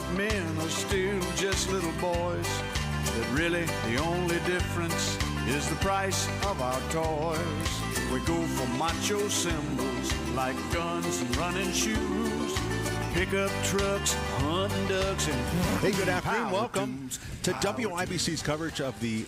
Speaker 24: grown-up men are still just little boys. That really the only difference is the price of our toys. We go for macho symbols like guns and running shoes, pickup trucks, hunting ducks, and
Speaker 2: hey, good afternoon. Welcome to WIBC's coverage of the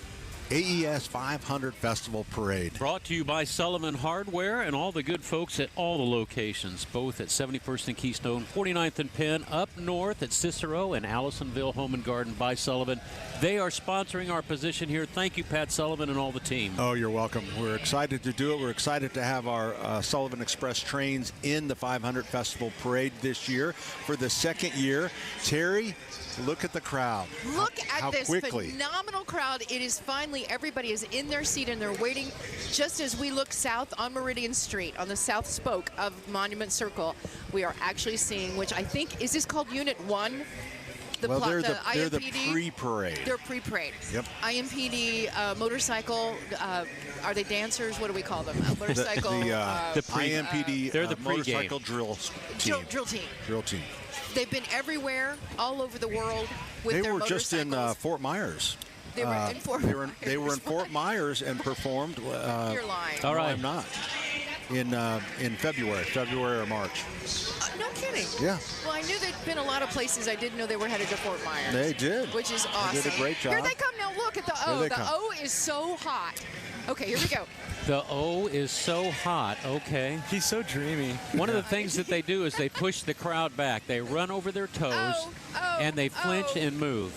Speaker 2: AES 500 Festival Parade.
Speaker 3: Brought to you by Sullivan Hardware and all the good folks at all the locations, both at 71st and Keystone, 49th and Penn, up north at Cicero and Allisonville Home and Garden by Sullivan. They are sponsoring our position here. Thank you, Pat Sullivan and all the team.
Speaker 2: Oh, you're welcome. We're excited to do it. We're excited to have our Sullivan Express trains in the 500 Festival Parade this year for the second year. Terry, look at the crowd.
Speaker 1: Look at this
Speaker 2: quickly.
Speaker 1: Phenomenal crowd. It is finally, everybody is in their seat and they're waiting just as we look south on Meridian Street on the south spoke of Monument Circle. We are actually seeing, which I think, is this called Unit 1?
Speaker 2: They're the pre-parade.
Speaker 1: They're pre-parade.
Speaker 2: Yep.
Speaker 1: IMPD motorcycle. Are they dancers? What do we call them? Motorcycle.
Speaker 2: The IMPD.
Speaker 3: They're the
Speaker 2: motorcycle drill team.
Speaker 1: Drill team.
Speaker 2: Drill team.
Speaker 1: They've been everywhere, all over the world with
Speaker 2: they
Speaker 1: their
Speaker 2: were just in Fort Myers.
Speaker 1: They were in Fort Myers.
Speaker 2: They were in Fort Myers and performed.
Speaker 1: You're lying.
Speaker 2: All right. No, I'm not. In February or March.
Speaker 1: No kidding.
Speaker 2: Yeah.
Speaker 1: Well, I knew there'd been a lot of places. I didn't know they were headed to Fort Myers.
Speaker 2: They did.
Speaker 1: Which is awesome.
Speaker 2: They did a great job.
Speaker 1: Here they come now. Look at the O. The O is so hot. Okay, here we go.
Speaker 3: The O is so hot. Okay.
Speaker 17: He's so dreamy.
Speaker 3: One of the things that they do is they push the crowd back. They run over their toes and they flinch and move.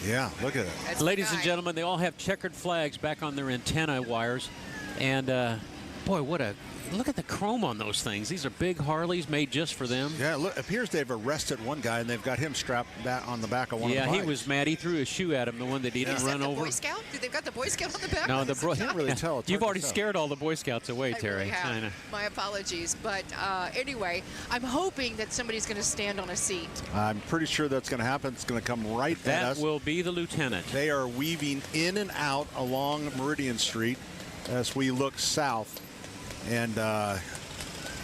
Speaker 2: Yeah, look at it.
Speaker 1: That's
Speaker 3: Ladies and gentlemen, they all have checkered flags back on their antenna wires. And, boy, look at the chrome on those things. These are big Harleys made just for them.
Speaker 2: Yeah, look, it appears they've arrested one guy and they've got him strapped back on the back of one of the bikes.
Speaker 3: Yeah, he was mad. He threw his shoe at him, the one that he didn't run over.
Speaker 1: Boy Scout? They've got the Boy Scout on the back?
Speaker 3: No,
Speaker 2: I can't really tell.
Speaker 3: You've already scared all the Boy Scouts away, Terry.
Speaker 1: Really have. My apologies. But anyway, I'm hoping that somebody's going to stand on a seat.
Speaker 2: I'm pretty sure that's going to happen. It's going to come right at us.
Speaker 3: That will be the lieutenant.
Speaker 2: They are weaving in and out along Meridian Street as we look south. And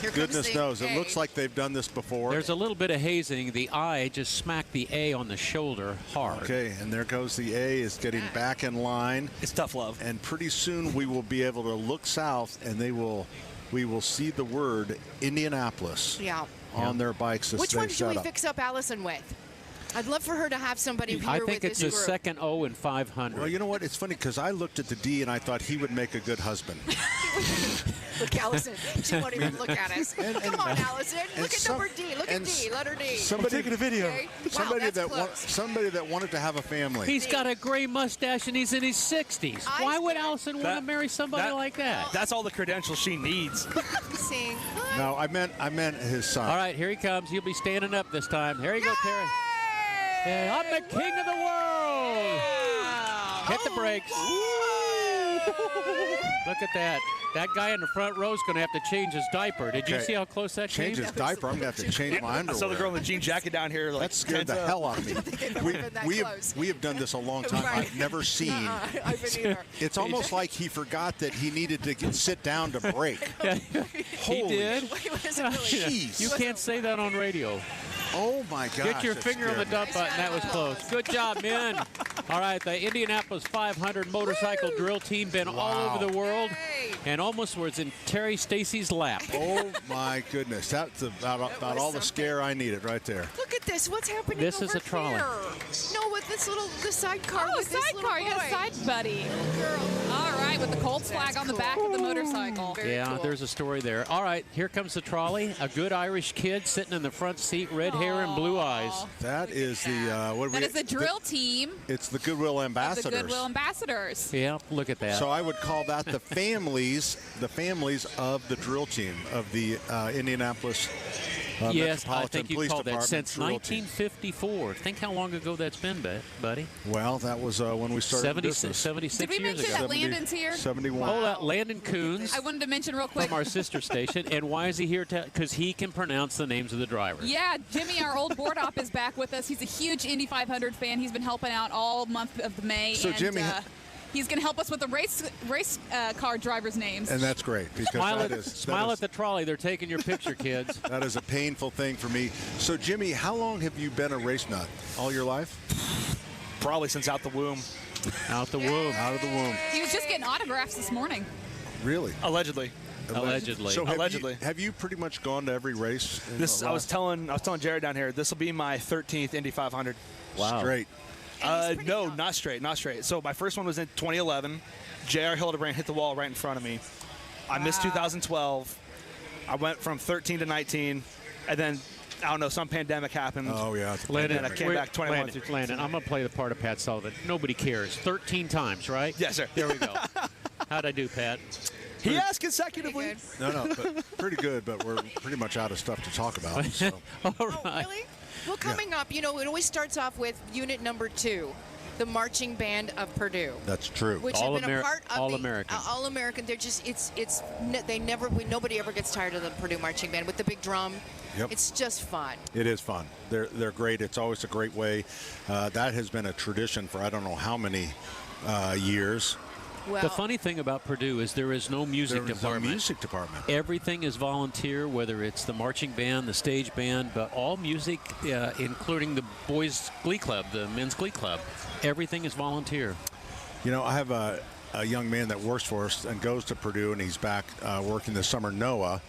Speaker 2: goodness knows, it looks like they've done this before.
Speaker 3: There's a little bit of hazing. The I just smacked the A on the shoulder hard.
Speaker 2: Okay, and there goes the A is getting back in line.
Speaker 17: It's tough love.
Speaker 2: And pretty soon we will be able to look south, and we will see the word Indianapolis on their bikes.
Speaker 1: Which one should we fix up Allison with? I'd love for her to have somebody here with this group.
Speaker 3: I think it's the second O in 500.
Speaker 2: Well, you know what? It's funny because I looked at the D and I thought he would make a good husband.
Speaker 1: Look, Allison, she won't even look at us. Come on, Allison. Look at number D. Look at D. Letter D.
Speaker 2: Somebody taking a video.
Speaker 1: Okay.
Speaker 2: Somebody that wanted to have a family.
Speaker 3: He's got a gray mustache and he's in his 60s. Why would Allison want to marry somebody like that?
Speaker 17: That's all the credentials she needs.
Speaker 2: No, I meant his son.
Speaker 3: All right, here he comes. He'll be standing up this time. Here you go, Terry. Yeah, I'm the king of the world. Hit the brakes. Look at that. That guy in the front row is going to have to change his diaper. Did you see how close that came?
Speaker 2: Change his diaper. I'm going to have to change my underwear.
Speaker 17: I saw the girl in the jean jacket down here.
Speaker 2: That scared the hell out of me. We have done this a long time.
Speaker 1: Right.
Speaker 2: I've never seen. It's almost like he forgot that he needed to sit down to brake.
Speaker 3: He did.
Speaker 2: Jeez.
Speaker 3: You can't say that on radio.
Speaker 2: Oh, my gosh.
Speaker 3: Get your finger on the dump button. That was close. Good job, men. All right, the Indianapolis 500 motorcycle drill team been all over the world and almost was in Terry Stacy's lap.
Speaker 2: Oh, my goodness. That's about all the scare I needed right there.
Speaker 1: Look at this. What's happening
Speaker 3: This is a trolley.
Speaker 1: Here? No, with this the sidecar.
Speaker 4: Oh, sidecar. You got a side buddy. All right, with the Colts flag on the back of the motorcycle.
Speaker 3: There's a story there. All right, here comes the trolley. A good Irish kid sitting in the front seat, red hair and blue eyes.
Speaker 2: That is the
Speaker 4: drill team.
Speaker 2: It's the Goodwill Ambassadors.
Speaker 4: The Goodwill Ambassadors.
Speaker 3: Yeah, look at that.
Speaker 2: So I would call that the families of the drill team of the Indianapolis
Speaker 3: yes,
Speaker 2: Metropolitan
Speaker 3: I think
Speaker 2: Police
Speaker 3: you called that
Speaker 2: Department
Speaker 3: since 1954. Think how long ago that's been, buddy.
Speaker 2: Well, that was when we started business.
Speaker 3: 76
Speaker 4: Did we
Speaker 3: years
Speaker 4: mention
Speaker 3: ago.
Speaker 4: that Landon's here?
Speaker 2: 71.
Speaker 3: Oh, that Landon Coons.
Speaker 4: I wanted to mention real quick.
Speaker 3: From our sister station. And why is he here? Because he can pronounce the names of the drivers.
Speaker 4: Yeah, Jimmy, our old board op, is back with us. He's a huge Indy 500 fan. He's been helping out all month of May.
Speaker 2: So,
Speaker 4: and,
Speaker 2: Jimmy,
Speaker 4: He's going to help us with the race car drivers' names.
Speaker 2: And that's great. Because
Speaker 3: smile at the trolley. They're taking your picture, kids.
Speaker 2: That is a painful thing for me. So, Jimmy, how long have you been a race nut? All your life?
Speaker 17: Probably since out the womb.
Speaker 2: Out the womb. Out of the womb.
Speaker 4: He was just getting autographs this morning.
Speaker 2: Really?
Speaker 17: Allegedly.
Speaker 2: So
Speaker 17: allegedly.
Speaker 2: Have you pretty much gone to every race?
Speaker 17: I was telling Jared down here, this will be my 13th Indy 500.
Speaker 2: Wow. Straight.
Speaker 17: No, not straight. So my first one was in 2011. J.R. Hildebrand hit the wall right in front of me. I missed 2012. I went from 13 to 19, and then I don't know, some pandemic happened.
Speaker 2: Oh yeah.
Speaker 17: And then I came back 21 through
Speaker 3: Landon, I'm gonna play the part of Pat Sullivan. Nobody cares. 13 times, right?
Speaker 17: Yes, sir.
Speaker 3: There we go. How'd I do, Pat?
Speaker 17: He asked consecutively.
Speaker 2: No, but pretty good, but we're pretty much out of stuff to talk about. So.
Speaker 3: All right.
Speaker 1: Oh, really? Well, coming up, it always starts off with unit number 2, the marching band of Purdue.
Speaker 2: That's true.
Speaker 1: Which have been a part of
Speaker 3: All-American.
Speaker 1: All-American. They're just, nobody ever gets tired of the Purdue marching band with the big drum.
Speaker 2: Yep.
Speaker 1: It's just fun.
Speaker 2: It is fun. They're great. It's always a great way. That has been a tradition for I don't know how many years.
Speaker 1: Well,
Speaker 3: the funny thing about Purdue is there is no music department.
Speaker 2: No music department.
Speaker 3: Everything is volunteer, whether it's the marching band, the stage band, but all music, including the boys' glee club, the men's glee club, everything is volunteer.
Speaker 2: I have a young man that works for us and goes to Purdue, and he's back working this summer, Noah.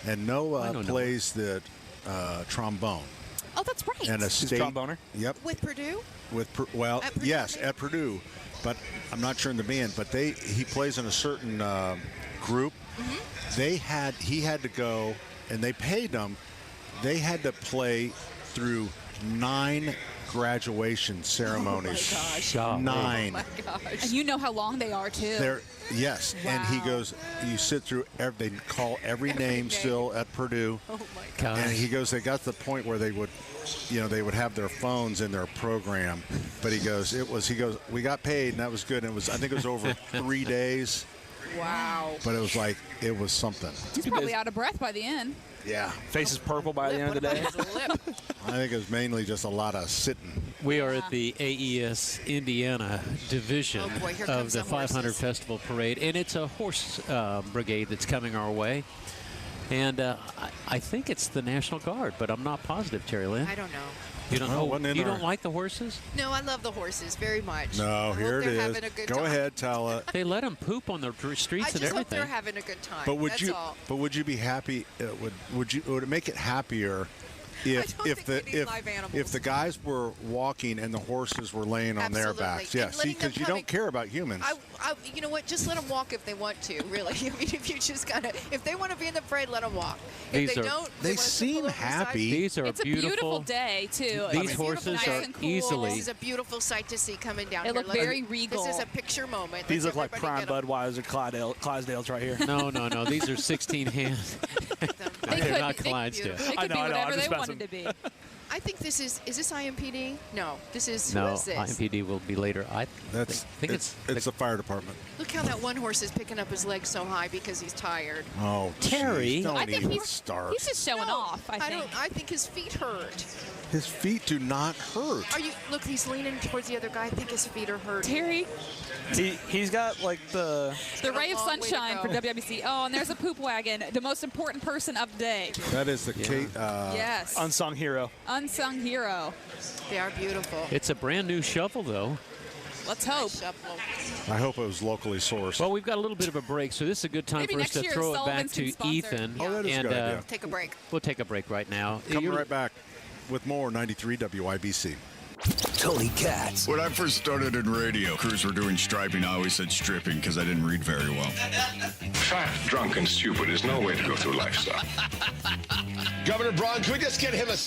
Speaker 2: And Noah plays the trombone.
Speaker 4: Oh, that's right.
Speaker 2: And a state
Speaker 17: tromboner.
Speaker 2: Yep.
Speaker 1: With Purdue?
Speaker 2: At Purdue, yes, at Purdue. But I'm not sure in the band. But he plays in a certain group. Mm-hmm. He had to go, and they paid him. They had to play through 9 graduation ceremonies.
Speaker 4: Oh my gosh.
Speaker 2: 9.
Speaker 4: Oh my gosh. And you know how long they are too.
Speaker 2: Yes,
Speaker 4: wow.
Speaker 2: And he goes, you sit through, they call every name still at Purdue.
Speaker 1: Oh my gosh.
Speaker 2: And he goes, they got to the point where they would have their phones in their program. But he goes, we got paid, and that was good. And I think it was over 3 days.
Speaker 1: Wow.
Speaker 2: But it was something.
Speaker 4: He's probably out of breath by the end.
Speaker 2: Yeah.
Speaker 17: Face is purple by the end of the day.
Speaker 2: I think it was mainly just a lot of sitting.
Speaker 3: We are at the AES Indiana division of the 500 Festival Parade, and it's a horse brigade that's coming our way. And I think it's the National Guard, but I'm not positive, Terry Lynn.
Speaker 1: I don't know.
Speaker 3: You don't like the horses?
Speaker 1: No, I love the horses very much.
Speaker 2: No, here it is. Go ahead, Tala.
Speaker 3: They let them poop on the streets and everything.
Speaker 1: I just hope they're having a good time.
Speaker 2: But
Speaker 1: That's
Speaker 2: would you be happy? Would it make it happier if the guys were walking and the horses were laying on their backs? Yeah, see, because you don't care about humans.
Speaker 1: You know what? Just let them walk if they want to. Really, I mean, if you just if they want to be in the parade, let them walk. If they don't,
Speaker 2: they seem happy.
Speaker 3: These are
Speaker 4: it's a beautiful day too.
Speaker 3: These horses are easily.
Speaker 1: This is a beautiful sight to see coming down
Speaker 4: here.
Speaker 1: They
Speaker 4: look very regal.
Speaker 1: This is a picture moment.
Speaker 17: These look like prime Budweiser Clydesdales right here.
Speaker 3: No. These are 16 hands. They're not Clydesdale.
Speaker 4: They could be whatever they wanted to be.
Speaker 1: I think this is this IMPD? No, this is,
Speaker 3: no,
Speaker 1: who is this?
Speaker 3: IMPD will be later. I think it's
Speaker 2: the fire department.
Speaker 1: Look how that one horse is picking up his leg so high because he's tired.
Speaker 2: Oh,
Speaker 3: Terry.
Speaker 2: Don't
Speaker 4: I think
Speaker 2: even
Speaker 4: he's just showing off,
Speaker 1: I think his feet hurt.
Speaker 2: His feet do not hurt.
Speaker 1: Look, he's leaning towards the other guy. I think his feet are hurt.
Speaker 4: Terry.
Speaker 17: He's got like the
Speaker 4: ray of sunshine for WWBC. Oh, and there's a poop wagon, the most important person of the day.
Speaker 2: That is the
Speaker 4: yes.
Speaker 17: Unsung hero.
Speaker 4: Unsung hero.
Speaker 1: They are beautiful.
Speaker 3: It's a brand new shovel, though.
Speaker 4: Let's hope.
Speaker 2: I hope it was locally sourced.
Speaker 3: Well, we've got a little bit of a break, so this is a good time for us to throw it back to Ethan.
Speaker 2: Oh, that is a good idea.
Speaker 1: Take a break.
Speaker 3: We'll take a break right now.
Speaker 2: Coming right back with more 93 WIBC.
Speaker 6: Tony Katz.
Speaker 18: When I first started in radio, crews were doing striping. I always said stripping because I didn't read very well.
Speaker 19: Fat, drunk, and stupid is no way to go through life, sir.
Speaker 7: Governor Braun, can we just get him a...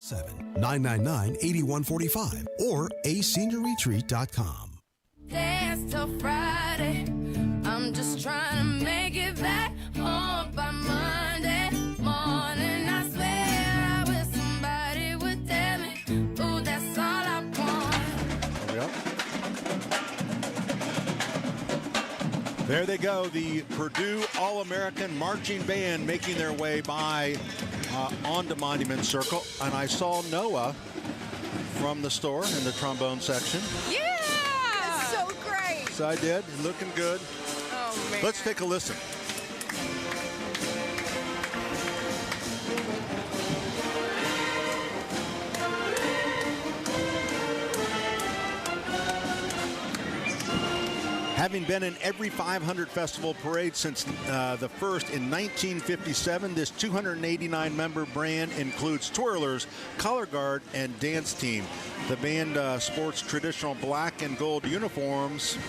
Speaker 9: 999-8145 or aseniorretreat.com.
Speaker 20: Dance till Friday. I'm just trying to make it back home by Monday morning. I swear I wish somebody would tell me, ooh, that's all I want.
Speaker 2: There they go, the Purdue All-American Marching Band making their way by onto Monument Circle. And I saw Noah from the store in the trombone section.
Speaker 1: Yeah! That's so great.
Speaker 2: So I did, looking good.
Speaker 1: Oh, man.
Speaker 2: Let's take a listen. Having been in every 500 festival parade since the first in 1957, this 289-member band includes twirlers, color guard, and dance team. The band sports traditional black and gold uniforms.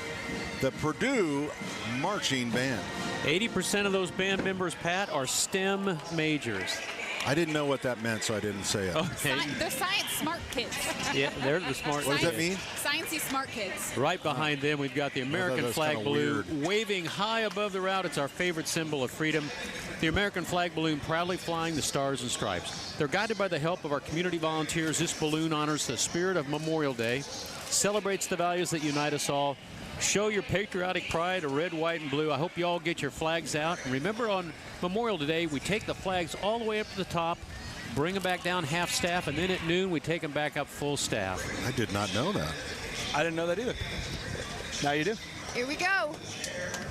Speaker 2: The Purdue Marching Band.
Speaker 3: 80% of those band members, Pat, are STEM majors.
Speaker 2: I didn't know what that meant, so I didn't say it.
Speaker 3: Okay.
Speaker 4: They're science smart kids.
Speaker 3: Yeah, they're the smart.
Speaker 2: What does that mean?
Speaker 4: Sciencey smart kids.
Speaker 3: Right behind them, we've got the American flag balloon
Speaker 2: weird.
Speaker 3: waving high above the route. It's our favorite symbol of freedom. The American flag balloon proudly flying the stars and stripes. They're guided by the help of our community volunteers. This balloon honors the spirit of Memorial Day, celebrates the values that unite us all. Show your patriotic pride of red, white, and blue. I hope you all get your flags out. And remember, on Memorial Day, we take the flags all the way up to the top, bring them back down half staff, and then at noon, we take them back up full staff.
Speaker 2: I did not know that.
Speaker 17: I didn't know that either. Now you do.
Speaker 1: Here we go.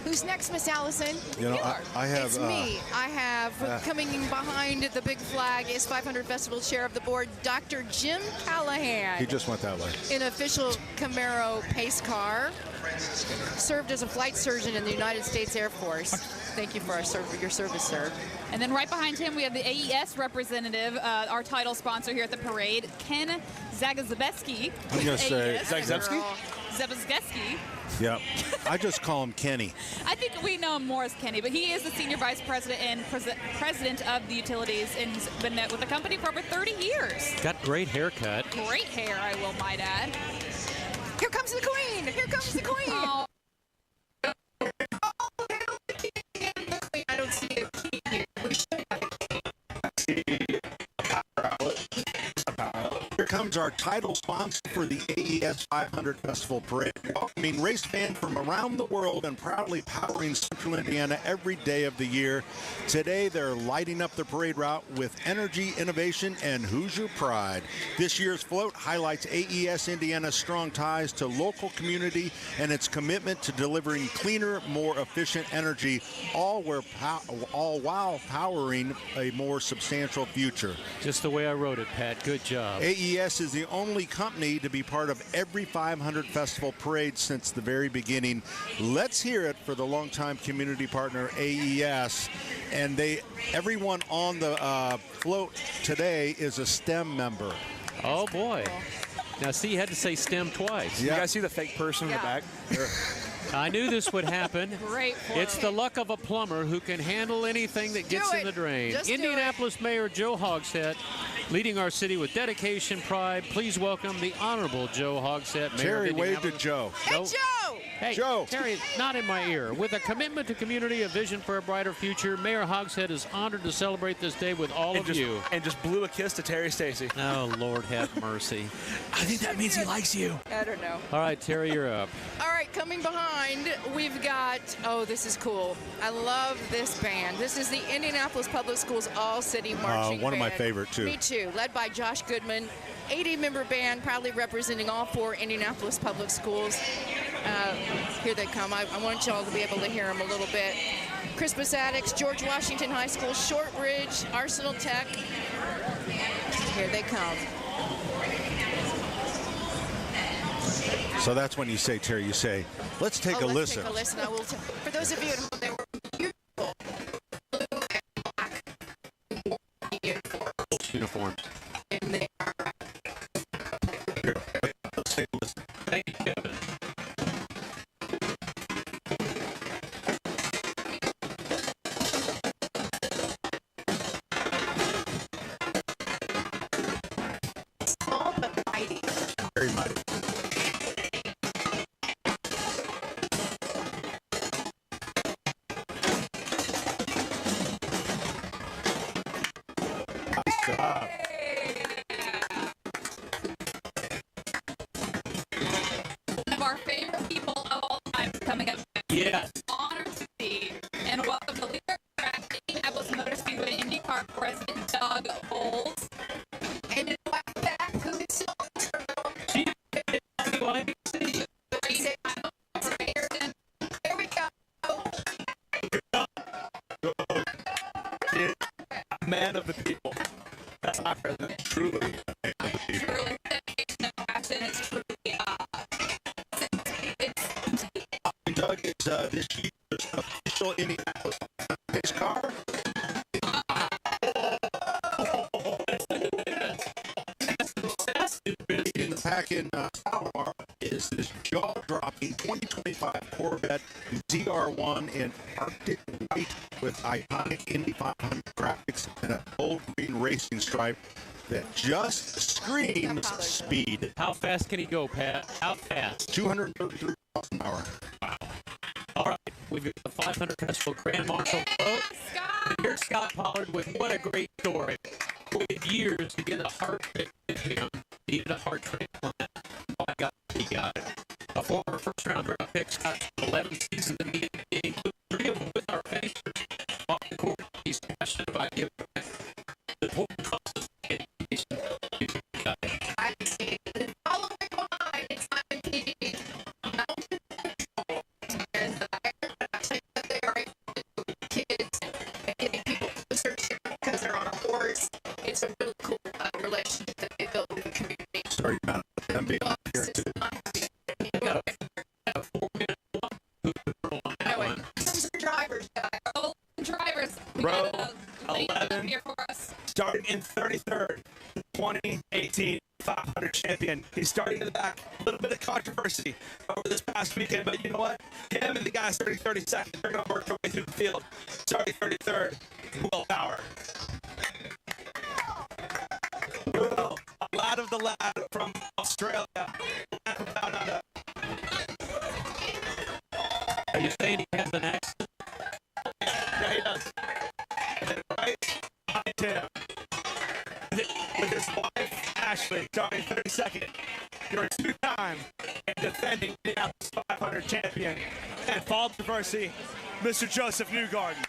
Speaker 1: Who's next, Miss Allison?
Speaker 2: You know, I have.
Speaker 1: It's me. I have coming in behind the big flag is 500 Festival Chair of the Board, Dr. Jim Callahan.
Speaker 2: He just went that way.
Speaker 1: In official Camaro pace car. Served as a flight surgeon in the United States Air Force. Thank you for your service, sir.
Speaker 4: And then right behind him, we have the AES representative, our title sponsor here at the parade, Ken Zagazebski.
Speaker 2: I'm going to say
Speaker 17: Zagazebski?
Speaker 4: Zagazebski.
Speaker 2: Yep. I just call him Kenny.
Speaker 4: I think we know him more as Kenny, but he is the senior vice president and president of the utilities, and he's been with the company for over 30 years.
Speaker 3: Got great haircut.
Speaker 4: Great hair, I will might add.
Speaker 1: Here comes the queen. Here comes the queen.
Speaker 4: Oh.
Speaker 1: I don't see a key here. We should have a key.
Speaker 2: Here comes our title sponsor for the AES 500 Festival Parade. Welcoming race fans from around the world and proudly powering Central Indiana every day of the year. Today, they're lighting up the parade route with energy, innovation, and Hoosier pride. This year's float highlights AES Indiana's strong ties to local community and its commitment to delivering cleaner, more efficient energy, all while powering a more substantial future.
Speaker 3: Just the way I wrote it, Pat. Good job.
Speaker 2: AES is the only company to be part of every 500 Festival Parade since the very beginning. Let's hear it for the longtime community partner, AES. And everyone on the float today is a STEM member.
Speaker 3: Oh, boy. Now, see, you had to say STEM twice.
Speaker 17: Yeah. You guys see the fake person in the back?
Speaker 3: I knew this would happen.
Speaker 4: Great point.
Speaker 3: It's the luck of a plumber who can handle anything that gets in the drain.
Speaker 1: Just
Speaker 3: Indianapolis Mayor Joe Hogsett leading our city with dedication, pride. Please welcome the Honorable Joe Hogsett, Mayor
Speaker 2: Terry,
Speaker 3: of
Speaker 2: wave to Joe.
Speaker 1: Hey, Joe!
Speaker 3: Hey,
Speaker 2: Joe.
Speaker 3: Terry, not in my ear. With a commitment to community, a vision for a brighter future, Mayor Hogsett is honored to celebrate this day with all of you.
Speaker 17: And just blew a kiss to Terry Stacy.
Speaker 3: Oh, Lord have mercy.
Speaker 17: I think that means he likes you.
Speaker 1: I don't know.
Speaker 3: All right, Terry, you're up.
Speaker 1: All right, coming behind, we've got, oh, this is cool. I love this band. This is the Indianapolis Public Schools All-City Marching
Speaker 2: one of my
Speaker 1: Band.
Speaker 2: favorite, too.
Speaker 1: Me too. Led by Josh Goodman, 80-member band, proudly representing all 4 Indianapolis Public Schools. Here they come. I want y'all to be able to hear them a little bit. Crispus Attucks, George Washington High School, Shortridge, Arsenal Tech. Here they come.
Speaker 2: So that's when you say, Terry, you say, let's take a listen.
Speaker 1: Let's take a listen. I will for those of you at home, they were beautiful.
Speaker 3: Uniforms.
Speaker 1: And they are.
Speaker 2: Let's take a listen.
Speaker 3: Thank you, Kevin.
Speaker 4: our favorite people of all time coming up.
Speaker 3: Yes.
Speaker 4: Honor to see and welcome the leader of track, Indianapolis Motor Speedway IndyCar President Doug Bowles. And in the back, who is so here we go.
Speaker 17: Man of the people. That's my president. Truly.
Speaker 4: Truly. It's truly.
Speaker 2: Doug is this year's official Indianapolis pace car. In the pack-in power is this jaw-dropping 2025 Corvette ZR1 in Arctic white with iconic Indy 500 graphics and a bold green racing stripe that just screams speed.
Speaker 3: How fast can he go, Pat? How fast?
Speaker 2: 233 miles an hour.
Speaker 3: Wow. All right, we've got the 500 Festival Grand Marshal. Oh, and here's Scott Pollard with what a great story. With years to get a heart fit with him, needed a heart transplant. Oh, he got it. A former first-round draft pick, Scott, 11 seasons in the NBA, including 3 of them with our Pacers. Off the court, he's passionate about giving back. The total process.
Speaker 1: It's a really cool relationship that they built with the community.
Speaker 2: Sorry about them being on here too.
Speaker 4: Drivers.
Speaker 17: Row 11
Speaker 4: here for us.
Speaker 17: Starting in 33rd, 2018 500 champion. He's starting in the back. A little bit of controversy over this past weekend, but you know what? Him and the guy starting 32nd, they're going to work their way through the field. Starting 33rd, Will Power. Will, a lad of the lad from Australia.
Speaker 3: Are you saying he has an accent?
Speaker 17: Yeah, he does. And then right behind him, with his wife, Ashley, starting 32nd. You're a two-time and defending Indianapolis 500 champion. And fall diversity, Mr. Joseph Newgarden.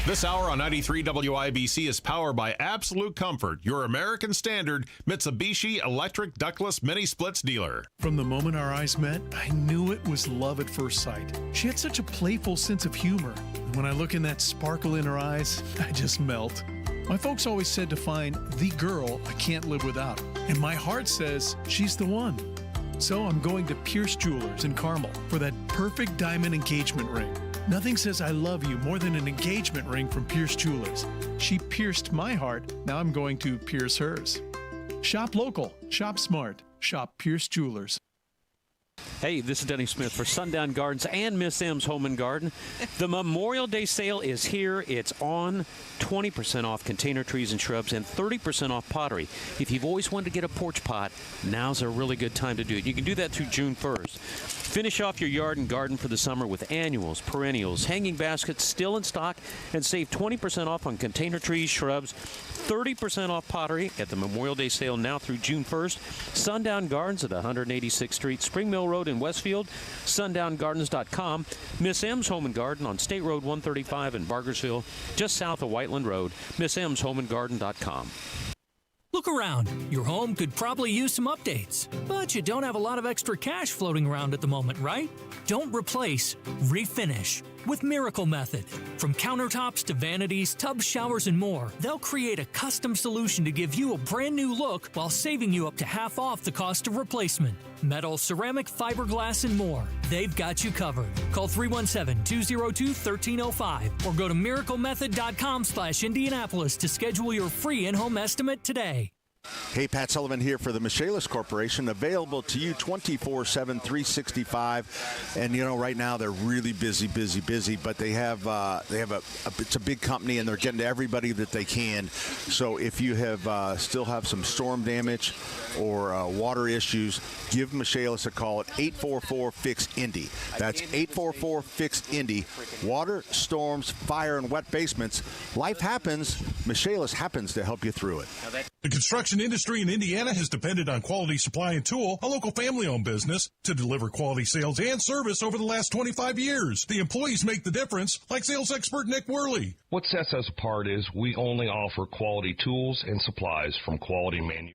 Speaker 16: This hour on 93 WIBC is powered by Absolute Comfort, your American Standard Mitsubishi electric ductless mini splits dealer.
Speaker 5: From the moment our eyes met, I knew it was love at first sight. She had such a playful sense of humor. And when I look in that sparkle in her eyes, I just melt. My folks always said to find the girl I can't live without. And my heart says she's the one. So I'm going to Pierce Jewelers in Carmel for that perfect diamond engagement ring. Nothing says I love you more than an engagement ring from Pierce Jewelers. She pierced my heart. Now I'm going to pierce hers. Shop local. Shop smart. Shop Pierce Jewelers.
Speaker 3: Hey, this is Denny Smith for Sundown Gardens and Miss M's Home and Garden. The Memorial Day sale is here. It's on. 20% off container trees and shrubs and 30% off pottery. If you've always wanted to get a porch pot, now's a really good time to do it. You can do that through June 1st. Finish off your yard and garden for the summer with annuals, perennials, hanging baskets still in stock, and save 20% off on container trees, shrubs, 30% off pottery at the Memorial Day sale now through June 1st. Sundown Gardens at 186th Street, Spring Mill Road in Westfield, sundown.gardens.com. Miss M's Home and Garden on State Road 135 in Bargersville, just south of Whiteland Road, missmshomeandgarden.com.
Speaker 10: Look around. Your home could probably use some updates, but you don't have a lot of extra cash floating around at the moment, right? Don't replace, refinish with Miracle Method. From countertops to vanities, tubs, showers, and more, they'll create a custom solution to give you a brand new look while saving you up to half off the cost of replacement. Metal, ceramic, fiberglass, and more. They've got you covered. Call 317-202-1305 or go to miraclemethod.com/Indianapolis to schedule your free in-home estimate today.
Speaker 2: Hey, Pat Sullivan here for the Michaelis Corporation, available to you 24/7, 365. And you know, right now they're really busy, but they have it's a big company and they're getting to everybody that they can. So if you have still have some storm damage or water issues, give Michaelis a call at 844-FIX-INDY. That's 844-FIX-INDY. Water, storms, fire, and wet basements. Life happens. Michaelis happens to help you through it.
Speaker 21: The construction
Speaker 11: construction industry in Indiana has depended on Quality Supply and Tool, a local family-owned business, to deliver quality sales and service over the last 25 years. The employees make the difference, like sales expert Nick Worley.
Speaker 12: What sets us apart is we only offer quality tools and supplies from quality manufacturers.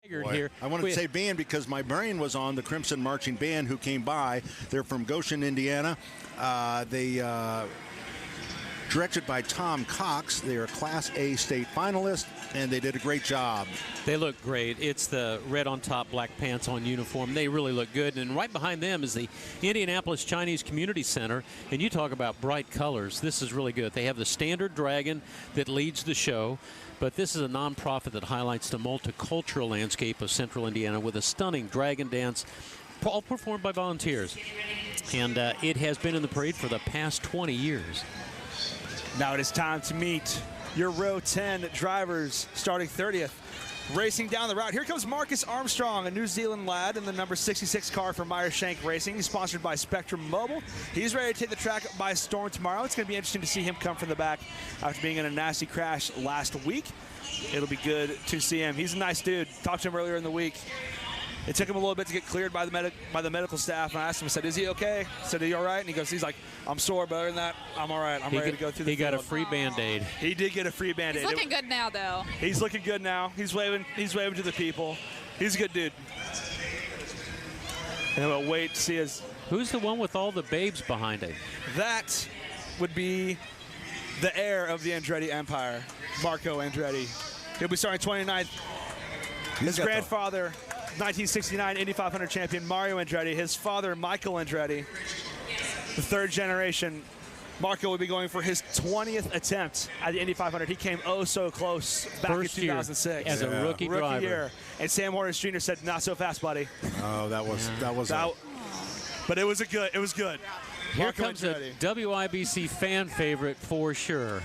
Speaker 2: Here. I wanted to say band because my brain was on the Crimson Marching Band who came by. They're from Goshen, Indiana. They directed by Tom Cox. They are a Class A state finalist, and they did a great job.
Speaker 3: They look great. It's the red on top, black pants on uniform. They really look good. And right behind them is the Indianapolis Chinese Community Center. And you talk about bright colors. This is really good. They have the standard dragon that leads the show. But this is a nonprofit that highlights the multicultural landscape of central Indiana with a stunning dragon dance, all performed by volunteers. And it has been in the parade for the past 20 years.
Speaker 17: Now it is time to meet your row 10 drivers starting 30th. Racing down the route, here comes Marcus Armstrong, a New Zealand lad in the number 66 car for Meyer Shank Racing. He's sponsored by Spectrum Mobile. He's ready to take the track by storm tomorrow. It's going to be interesting to see him come from the back after being in a nasty crash last week. It'll be good to see him. He's a nice dude. Talked to him earlier in the week. It took him a little bit to get cleared by the medical staff. And I asked him, I said, is he okay? I said, are you all right? And he's like, I'm sore, but other than that, I'm all right. I'm ready to go through the
Speaker 3: field. He got a free Band-Aid.
Speaker 17: He did get a free Band-Aid.
Speaker 4: He's looking good now, though.
Speaker 17: He's looking good now. He's waving to the people. He's a good dude. And we'll wait to see his...
Speaker 3: Who's the one with all the babes behind him?
Speaker 17: That would be the heir of the Andretti Empire, Marco Andretti. He'll be starting 29th. His grandfather... 1969 Indy 500 champion Mario Andretti, his father Michael Andretti, the third generation. Marco will be going for his 20th attempt at the Indy 500. He came so close back in 2006
Speaker 3: as a rookie driver.
Speaker 17: Year. And Sam Hornish Jr. said, "Not so fast, buddy."
Speaker 2: Oh, that was.
Speaker 17: But it was good.
Speaker 3: Here
Speaker 17: Marco
Speaker 3: comes
Speaker 17: Andretti.
Speaker 3: a WIBC fan favorite for sure.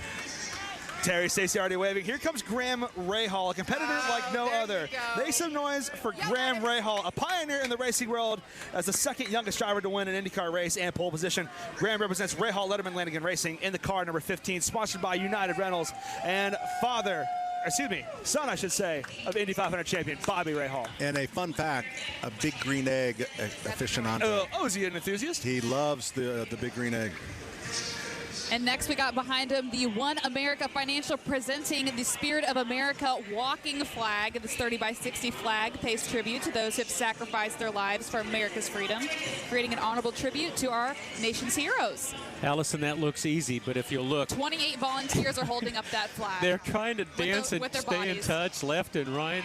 Speaker 17: Terry Stacey already waving. Here comes Graham Rahal, a competitor like no other. Make some noise for Graham Rahal, a pioneer in the racing world as the second youngest driver to win an IndyCar race and pole position. Graham represents Rahal Letterman Lanigan Racing in the car number 15, sponsored by United Rentals. And father son, I should say, of Indy 500 champion Bobby Rahal.
Speaker 2: And a fun fact, a big green egg aficionado.
Speaker 17: Is he an enthusiast?
Speaker 2: He loves the big green egg.
Speaker 4: And next we got behind him the One America Financial presenting the Spirit of America walking flag. This 30x60 flag pays tribute to those who have sacrificed their lives for America's freedom, creating an honorable tribute to our nation's heroes.
Speaker 3: Allison, that looks easy, but if you look,
Speaker 4: 28 volunteers are holding up that flag.
Speaker 3: They're trying to dance and stay
Speaker 4: bodies.
Speaker 3: in touch left and right.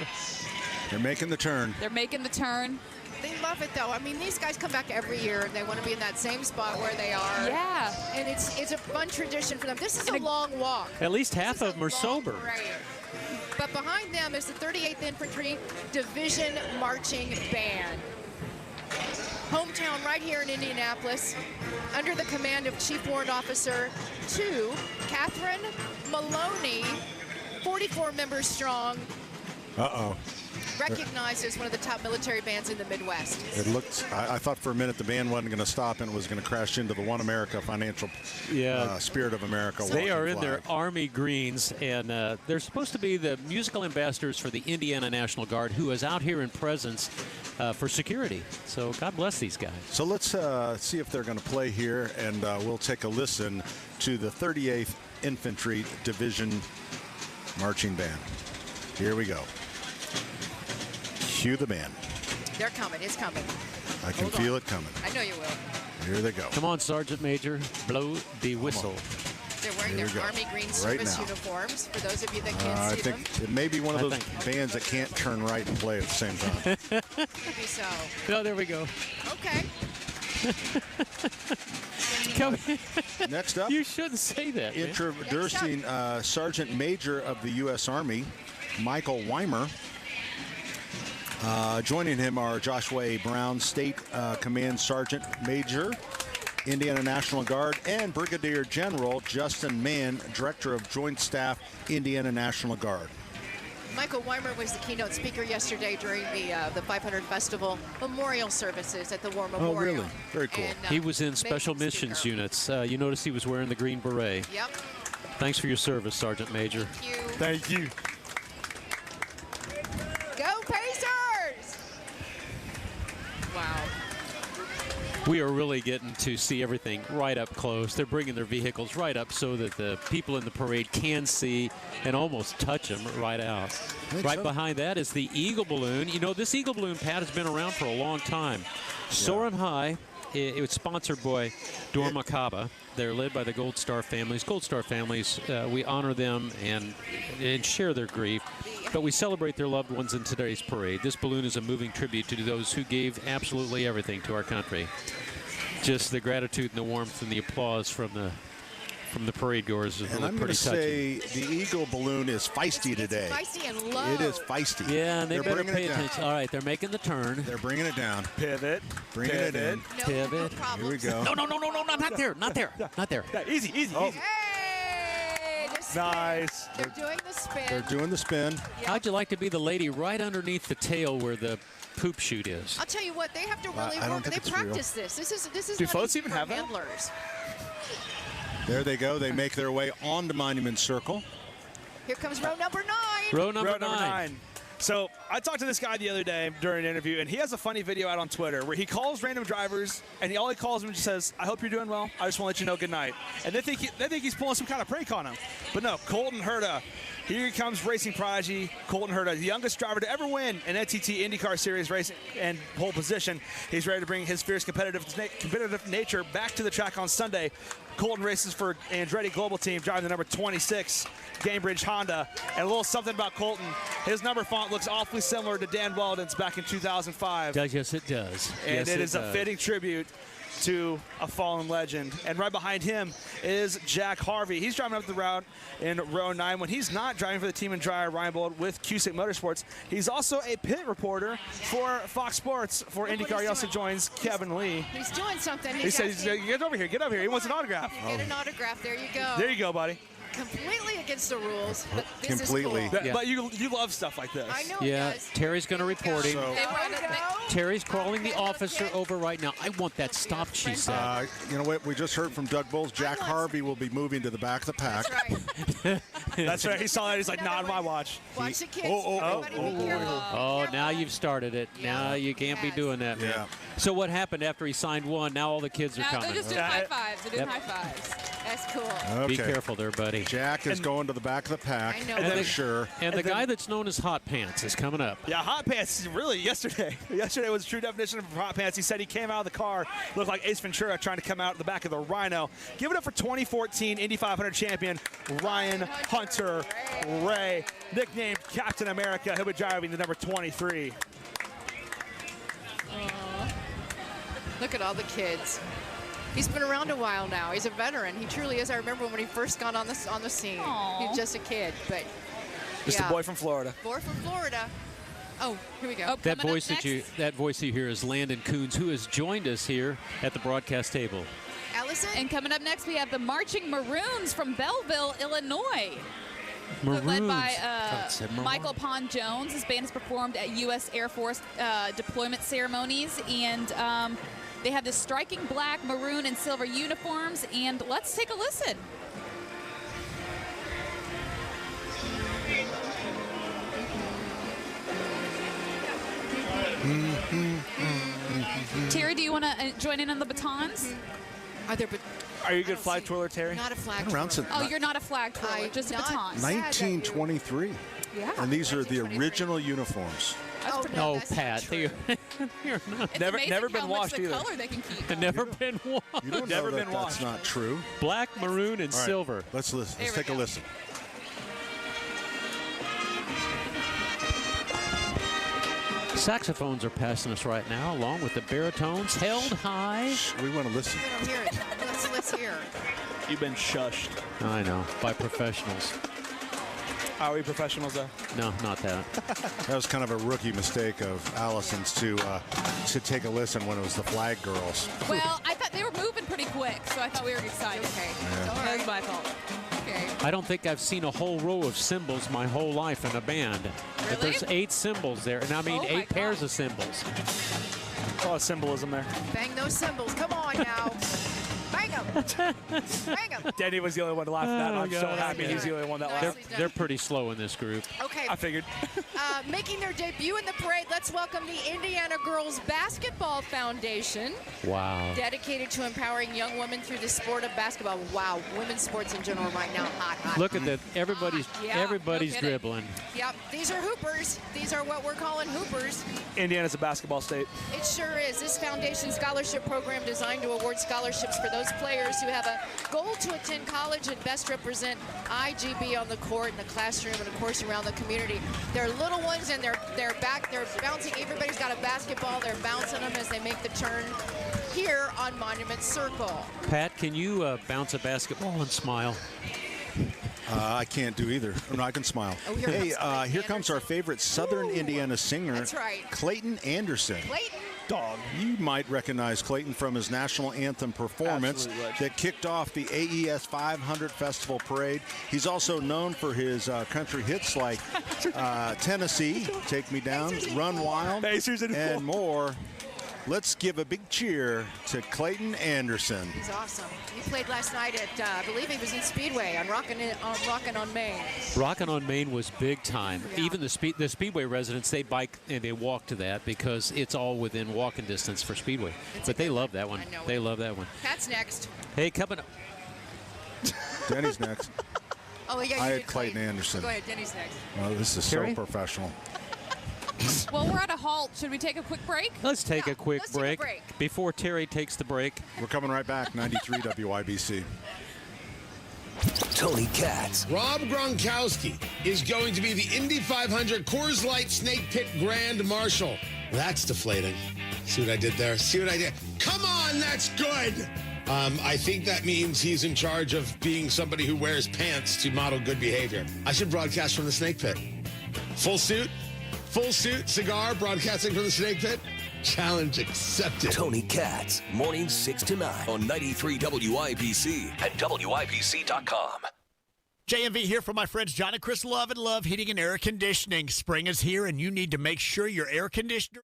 Speaker 2: They're making the turn.
Speaker 4: They're making the turn.
Speaker 1: They love it, though. I mean, these guys come back every year, and they want to be in that same spot where they are.
Speaker 4: Yeah.
Speaker 1: And it's a fun tradition for them. This is a long walk.
Speaker 3: At least half of them are sober.
Speaker 1: Right. But behind them is the 38th Infantry Division Marching Band. Hometown right here in Indianapolis, under the command of Chief Warrant Officer 2, Catherine Maloney, 44 members strong.
Speaker 2: Uh-oh.
Speaker 1: Recognized as one of the top military bands in the Midwest.
Speaker 2: It looked, I thought for a minute the band wasn't going to stop and was going to crash into the One America Financial Spirit of America.
Speaker 3: So they are in their Army greens, and they're supposed to be the musical ambassadors for the Indiana National Guard, who is out here in presence for security. So God bless these guys.
Speaker 2: So let's see if they're going to play here, and we'll take a listen to the 38th Infantry Division Marching Band. Here we go. Cue the band.
Speaker 1: They're coming. It's coming.
Speaker 2: I can feel it coming.
Speaker 1: I know you will.
Speaker 2: Here they go.
Speaker 3: Come on, Sergeant Major. Blow the whistle.
Speaker 1: They're wearing their Army green service uniforms, for those of you that can't see them.
Speaker 2: It may be one of those bands that can't turn right and play at the same time.
Speaker 1: Maybe so.
Speaker 3: No, there we go.
Speaker 1: Okay.
Speaker 2: Next up.
Speaker 3: You shouldn't say that.
Speaker 2: Introducing Sergeant Major of the U.S. Army, Michael Weimer. Joining him are Joshua A. Brown, State Command Sergeant Major, Indiana National Guard, and Brigadier General Justin Mann, Director of Joint Staff, Indiana National Guard.
Speaker 1: Michael Weimer was the keynote speaker yesterday during the 500 Festival memorial services at the War Memorial.
Speaker 2: Oh, really? Very cool.
Speaker 1: And,
Speaker 3: he was in Special Missions units. You notice he was wearing the green beret.
Speaker 1: Yep.
Speaker 3: Thanks for your service, Sergeant Major.
Speaker 2: Thank you.
Speaker 1: Go Pacers! Wow.
Speaker 3: We are really getting to see everything right up close. They're bringing their vehicles right up so that the people in the parade can see and almost touch them right out. Right behind that is the Eagle Balloon. You know, this Eagle Balloon, Pat, has been around for a long time. Soaring high. It was sponsored by Dormakaba. They're led by the Gold Star families. Gold Star families, we honor them and share their grief, but we celebrate their loved ones in today's parade. This balloon is a moving tribute to those who gave absolutely everything to our country. Just the gratitude and the warmth and the applause from the parade goers is really pretty touching.
Speaker 2: And I'm going to say the Eagle Balloon is feisty today.
Speaker 1: It's feisty and low.
Speaker 2: It is feisty.
Speaker 3: Yeah, and they better pay attention. All right, they're making the turn.
Speaker 2: They're bringing it down.
Speaker 17: Pivot.
Speaker 2: Bringing it in.
Speaker 1: No,
Speaker 3: Pivot.
Speaker 1: No
Speaker 2: Here we go.
Speaker 3: No, not there. Not there. Not there.
Speaker 17: Yeah, easy.
Speaker 1: Hey! The spin.
Speaker 17: Nice.
Speaker 1: They're doing the spin.
Speaker 2: They're doing the spin.
Speaker 3: How'd you like to be the lady right underneath the tail where the poop chute is?
Speaker 1: I'll tell you what, they have to really
Speaker 2: I don't
Speaker 1: work.
Speaker 2: think
Speaker 1: They
Speaker 2: it's
Speaker 1: practice this. This is
Speaker 17: Do
Speaker 1: not
Speaker 17: floats
Speaker 1: easy
Speaker 17: even
Speaker 1: for
Speaker 17: have that?
Speaker 1: handlers.
Speaker 2: There they go. They make their way onto Monument Circle.
Speaker 1: Here comes row number 9.
Speaker 3: Row number nine.
Speaker 17: So I talked to this guy the other day during an interview, and he has a funny video out on Twitter where he calls random drivers, and all he calls them just says, "I hope you're doing well. I just want to let you know good night." And they think he's pulling some kind of prank on him. But no, Colton Herta. Here comes racing prodigy Colton Herta, the youngest driver to ever win an NTT IndyCar Series race and pole position. He's ready to bring his fierce competitive nature back to the track on Sunday. Colton races for Andretti Global Team, driving the number 26 Gamebridge Honda. And a little something about Colton. His number font looks awfully similar to Dan Weldon's back in 2005.
Speaker 3: Yes, it does.
Speaker 17: And it is a fitting tribute to a fallen legend. And right behind him is Jack Harvey. He's driving up the route in row 9 when he's not driving for the team in Dreyer Reinbold with Cusick Motorsports. He's also a pit reporter for Fox Sports for IndyCar. He also joins Kevin Lee.
Speaker 1: He's doing something.
Speaker 17: He says, get over here. He wants an autograph.
Speaker 1: Get an autograph. There you go.
Speaker 17: There you go, buddy.
Speaker 1: Completely against the rules, but this
Speaker 2: Completely.
Speaker 1: is cool.
Speaker 17: But you love stuff like this.
Speaker 1: I know
Speaker 3: Yeah,
Speaker 1: he does.
Speaker 3: Terry's going to report him.
Speaker 1: So,
Speaker 3: Terry's calling the officer over right now. I want that stopped, she said.
Speaker 2: You know what? We just heard from Doug Bowles. Jack Harvey will be moving to the back of the pack.
Speaker 1: That's right.
Speaker 17: That's right. He saw that. He's like, not on my watch.
Speaker 1: Watch the kids.
Speaker 3: Now you've started it. Now you can't be doing that, man.
Speaker 2: Yeah.
Speaker 3: So what happened after he signed one? Now all the kids are coming.
Speaker 4: They're just doing high fives. They're doing high fives.
Speaker 1: That's cool.
Speaker 2: Okay.
Speaker 3: Be careful there, buddy.
Speaker 2: Jack is going to the back of the pack.
Speaker 1: I know.
Speaker 2: For sure.
Speaker 3: And the guy that's known as Hot Pants is coming up.
Speaker 17: Yeah, Hot Pants, really, yesterday. Yesterday was the true definition of Hot Pants. He said he came out of the car, looked like Ace Ventura trying to come out of the back of the Rhino. Give it up for 2014 Indy 500 champion Ryan Hunter Ray, nicknamed Captain America. He'll be driving the number 23.
Speaker 1: Look at all the kids. He's been around a while now. He's a veteran. He truly is. I remember when he first got on the scene.
Speaker 4: Aww.
Speaker 1: He was just a kid, but
Speaker 17: Just a boy from Florida.
Speaker 1: Boy from Florida. Oh, here we go.
Speaker 3: That voice you hear is Landon Coons, who has joined us here at the broadcast table.
Speaker 1: Allison.
Speaker 4: And coming up next, we have the Marching Maroons from Belleville, Illinois.
Speaker 3: Maroons.
Speaker 4: Led by Michael Pond Jones. This band has performed at U.S. Air Force deployment ceremonies, and they have the striking black, maroon, and silver uniforms. And let's take a listen. Terry, do you want to join in on the batons?
Speaker 17: Are you a good flag twirler, Terry?
Speaker 1: Not a flag
Speaker 2: twirler.
Speaker 4: Oh, you're not a flag twirler, just a baton.
Speaker 2: 1923.
Speaker 4: Yeah.
Speaker 2: And these are the original uniforms.
Speaker 3: No, Pat. You're not.
Speaker 17: Never been washed either.
Speaker 4: Color they can keep.
Speaker 3: Never been washed.
Speaker 2: You don't know that that's not true.
Speaker 3: Black, maroon, and
Speaker 2: All right,
Speaker 3: silver.
Speaker 2: Let's listen. Let's take a listen.
Speaker 3: Saxophones are passing us right now, along with the baritones held high.
Speaker 2: We want to listen.
Speaker 1: We don't hear it. Let's hear.
Speaker 17: You've been shushed.
Speaker 3: I know, by professionals.
Speaker 17: Are we professionals, though?
Speaker 3: No, not that.
Speaker 2: That was kind of a rookie mistake of Allison's to take a listen when it was the Flag Girls.
Speaker 4: Well, I thought they were moving pretty quick, so I thought we were excited.
Speaker 1: Okay.
Speaker 2: Yeah.
Speaker 4: That was my fault.
Speaker 1: Okay.
Speaker 3: I don't think I've seen a whole row of cymbals my whole life in a band.
Speaker 4: Really?
Speaker 3: But there's 8 cymbals there, and I mean 8 pairs of cymbals.
Speaker 17: A lot of symbolism there.
Speaker 1: Bang those cymbals. Come on now. Bang them. Bang them.
Speaker 17: Danny was the only one to laugh at that. I'm so happy he's the only one that laughed.
Speaker 3: They're pretty slow in this group.
Speaker 1: Okay.
Speaker 17: I figured.
Speaker 1: Making their debut in the parade, let's welcome the Indiana Girls Basketball Foundation.
Speaker 3: Wow.
Speaker 1: Dedicated to empowering young women through the sport of basketball. Wow, women's sports in general right now, hot.
Speaker 3: Look at that. Everybody's
Speaker 1: no
Speaker 3: dribbling.
Speaker 1: Yep, these are hoopers. These are what we're calling hoopers.
Speaker 17: Indiana's a basketball state.
Speaker 1: It sure is. This foundation scholarship program designed to award scholarships for those players who have a goal to attend college and best represent IGB on the court, in the classroom, and of course around the community. They're little ones and they're bouncing. Everybody's got a basketball. They're bouncing them as they make the turn here on Monument Circle.
Speaker 3: Pat, can you bounce a basketball and smile?
Speaker 2: I can't do either. No, I can smile.
Speaker 1: Oh, here
Speaker 2: comes our favorite Southern Indiana singer,
Speaker 1: That's right.
Speaker 2: Clayton Anderson.
Speaker 1: Clayton.
Speaker 2: Dog. You might recognize Clayton from his national anthem performance that kicked off the AES 500 Festival Parade. He's also known for his country hits like Tennessee, Take Me Down, Run Wild, and more. Let's give a big cheer to Clayton Anderson.
Speaker 1: He's awesome. He played last night at, I believe he was in Speedway on Rockin' on Main.
Speaker 3: Rockin' on Main was big time.
Speaker 1: Yeah.
Speaker 3: Even the Speedway residents, they bike and they walk to that because it's all within walking distance for Speedway. But they love that one. They love that one.
Speaker 1: Pat's next.
Speaker 3: Hey, coming up.
Speaker 2: Denny's next.
Speaker 1: Oh, yeah,
Speaker 2: I
Speaker 1: you
Speaker 2: had
Speaker 1: did
Speaker 2: Clayton Anderson.
Speaker 1: Go ahead, Denny's next.
Speaker 2: Oh, this is
Speaker 3: Terry?
Speaker 2: so professional.
Speaker 4: Well, we're at a halt. Should we take a quick break?
Speaker 3: Let's take a quick break. Before Terry takes the break.
Speaker 2: We're coming right back, 93 WIBC.
Speaker 6: Tony Katz.
Speaker 7: Rob Gronkowski is going to be the Indy 500 Coors Light Snake Pit Grand Marshal. That's deflating. See what I did there? See what I did? Come on, that's good. I think that means he's in charge of being somebody who wears pants to model good behavior. I should broadcast from the Snake Pit. Full suit, cigar, broadcasting from the Snake Pit. Challenge accepted.
Speaker 6: Tony Katz, mornings 6 to 9 on 93 WIBC and WIBC.com.
Speaker 13: JMV here for my friends John and Chris Love and Love Heating and Air Conditioning. Spring is here, and you need to make sure your air conditioner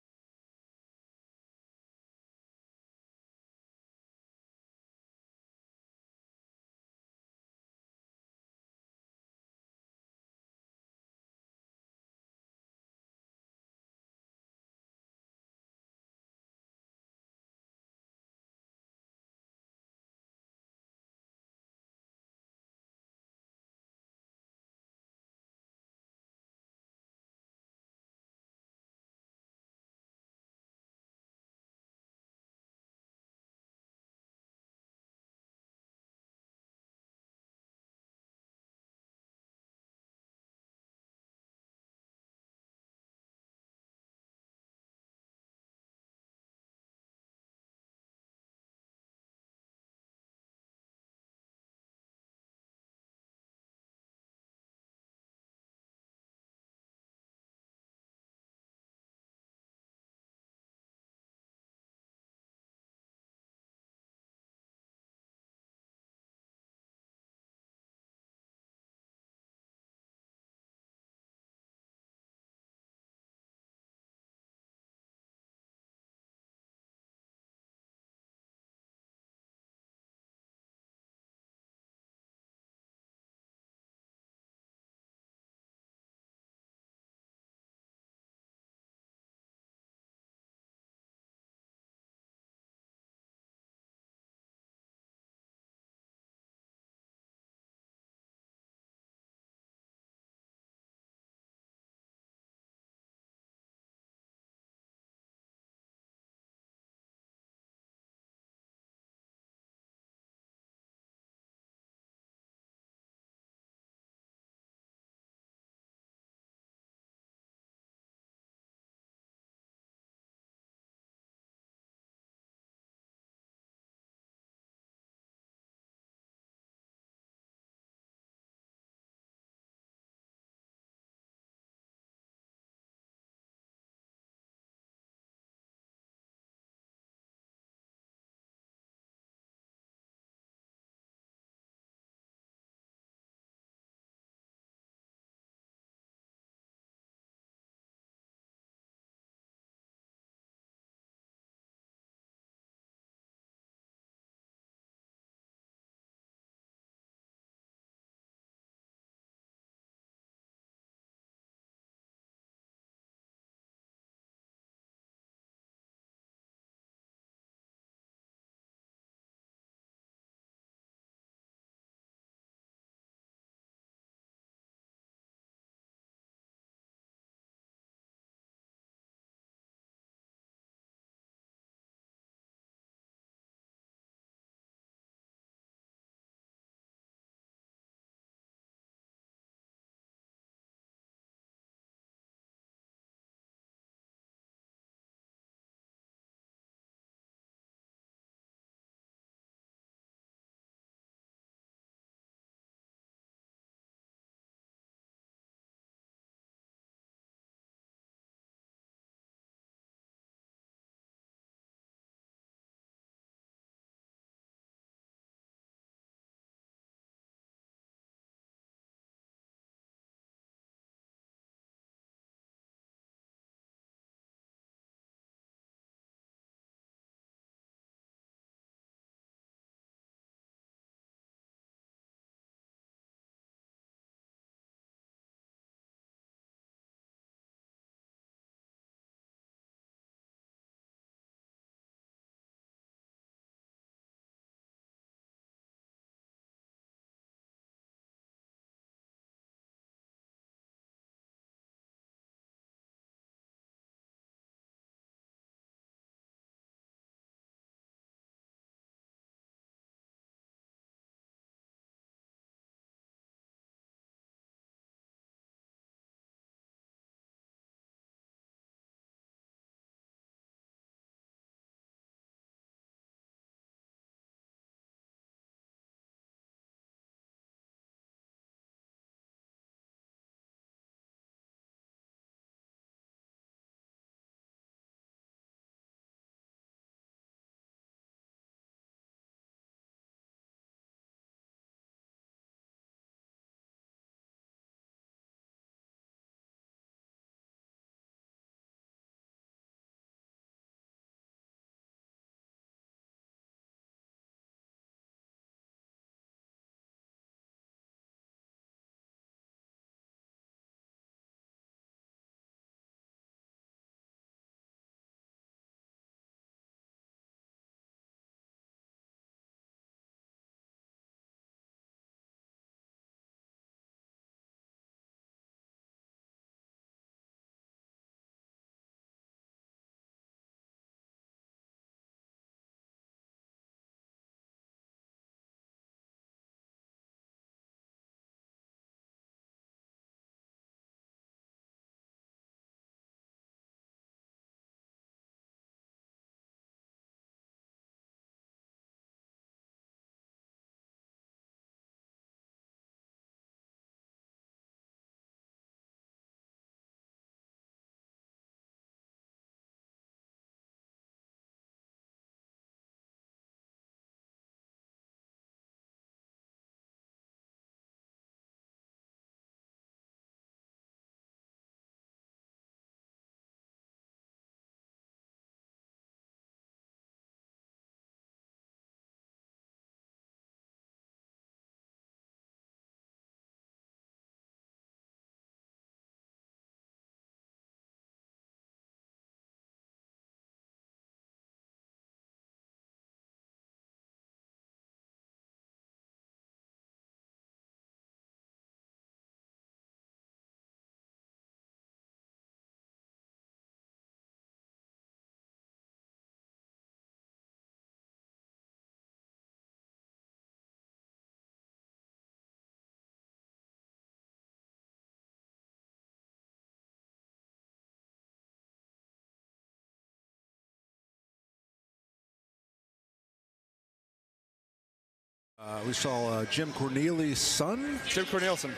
Speaker 2: We saw Jim Cornelius' son.
Speaker 17: Jim Cornelison.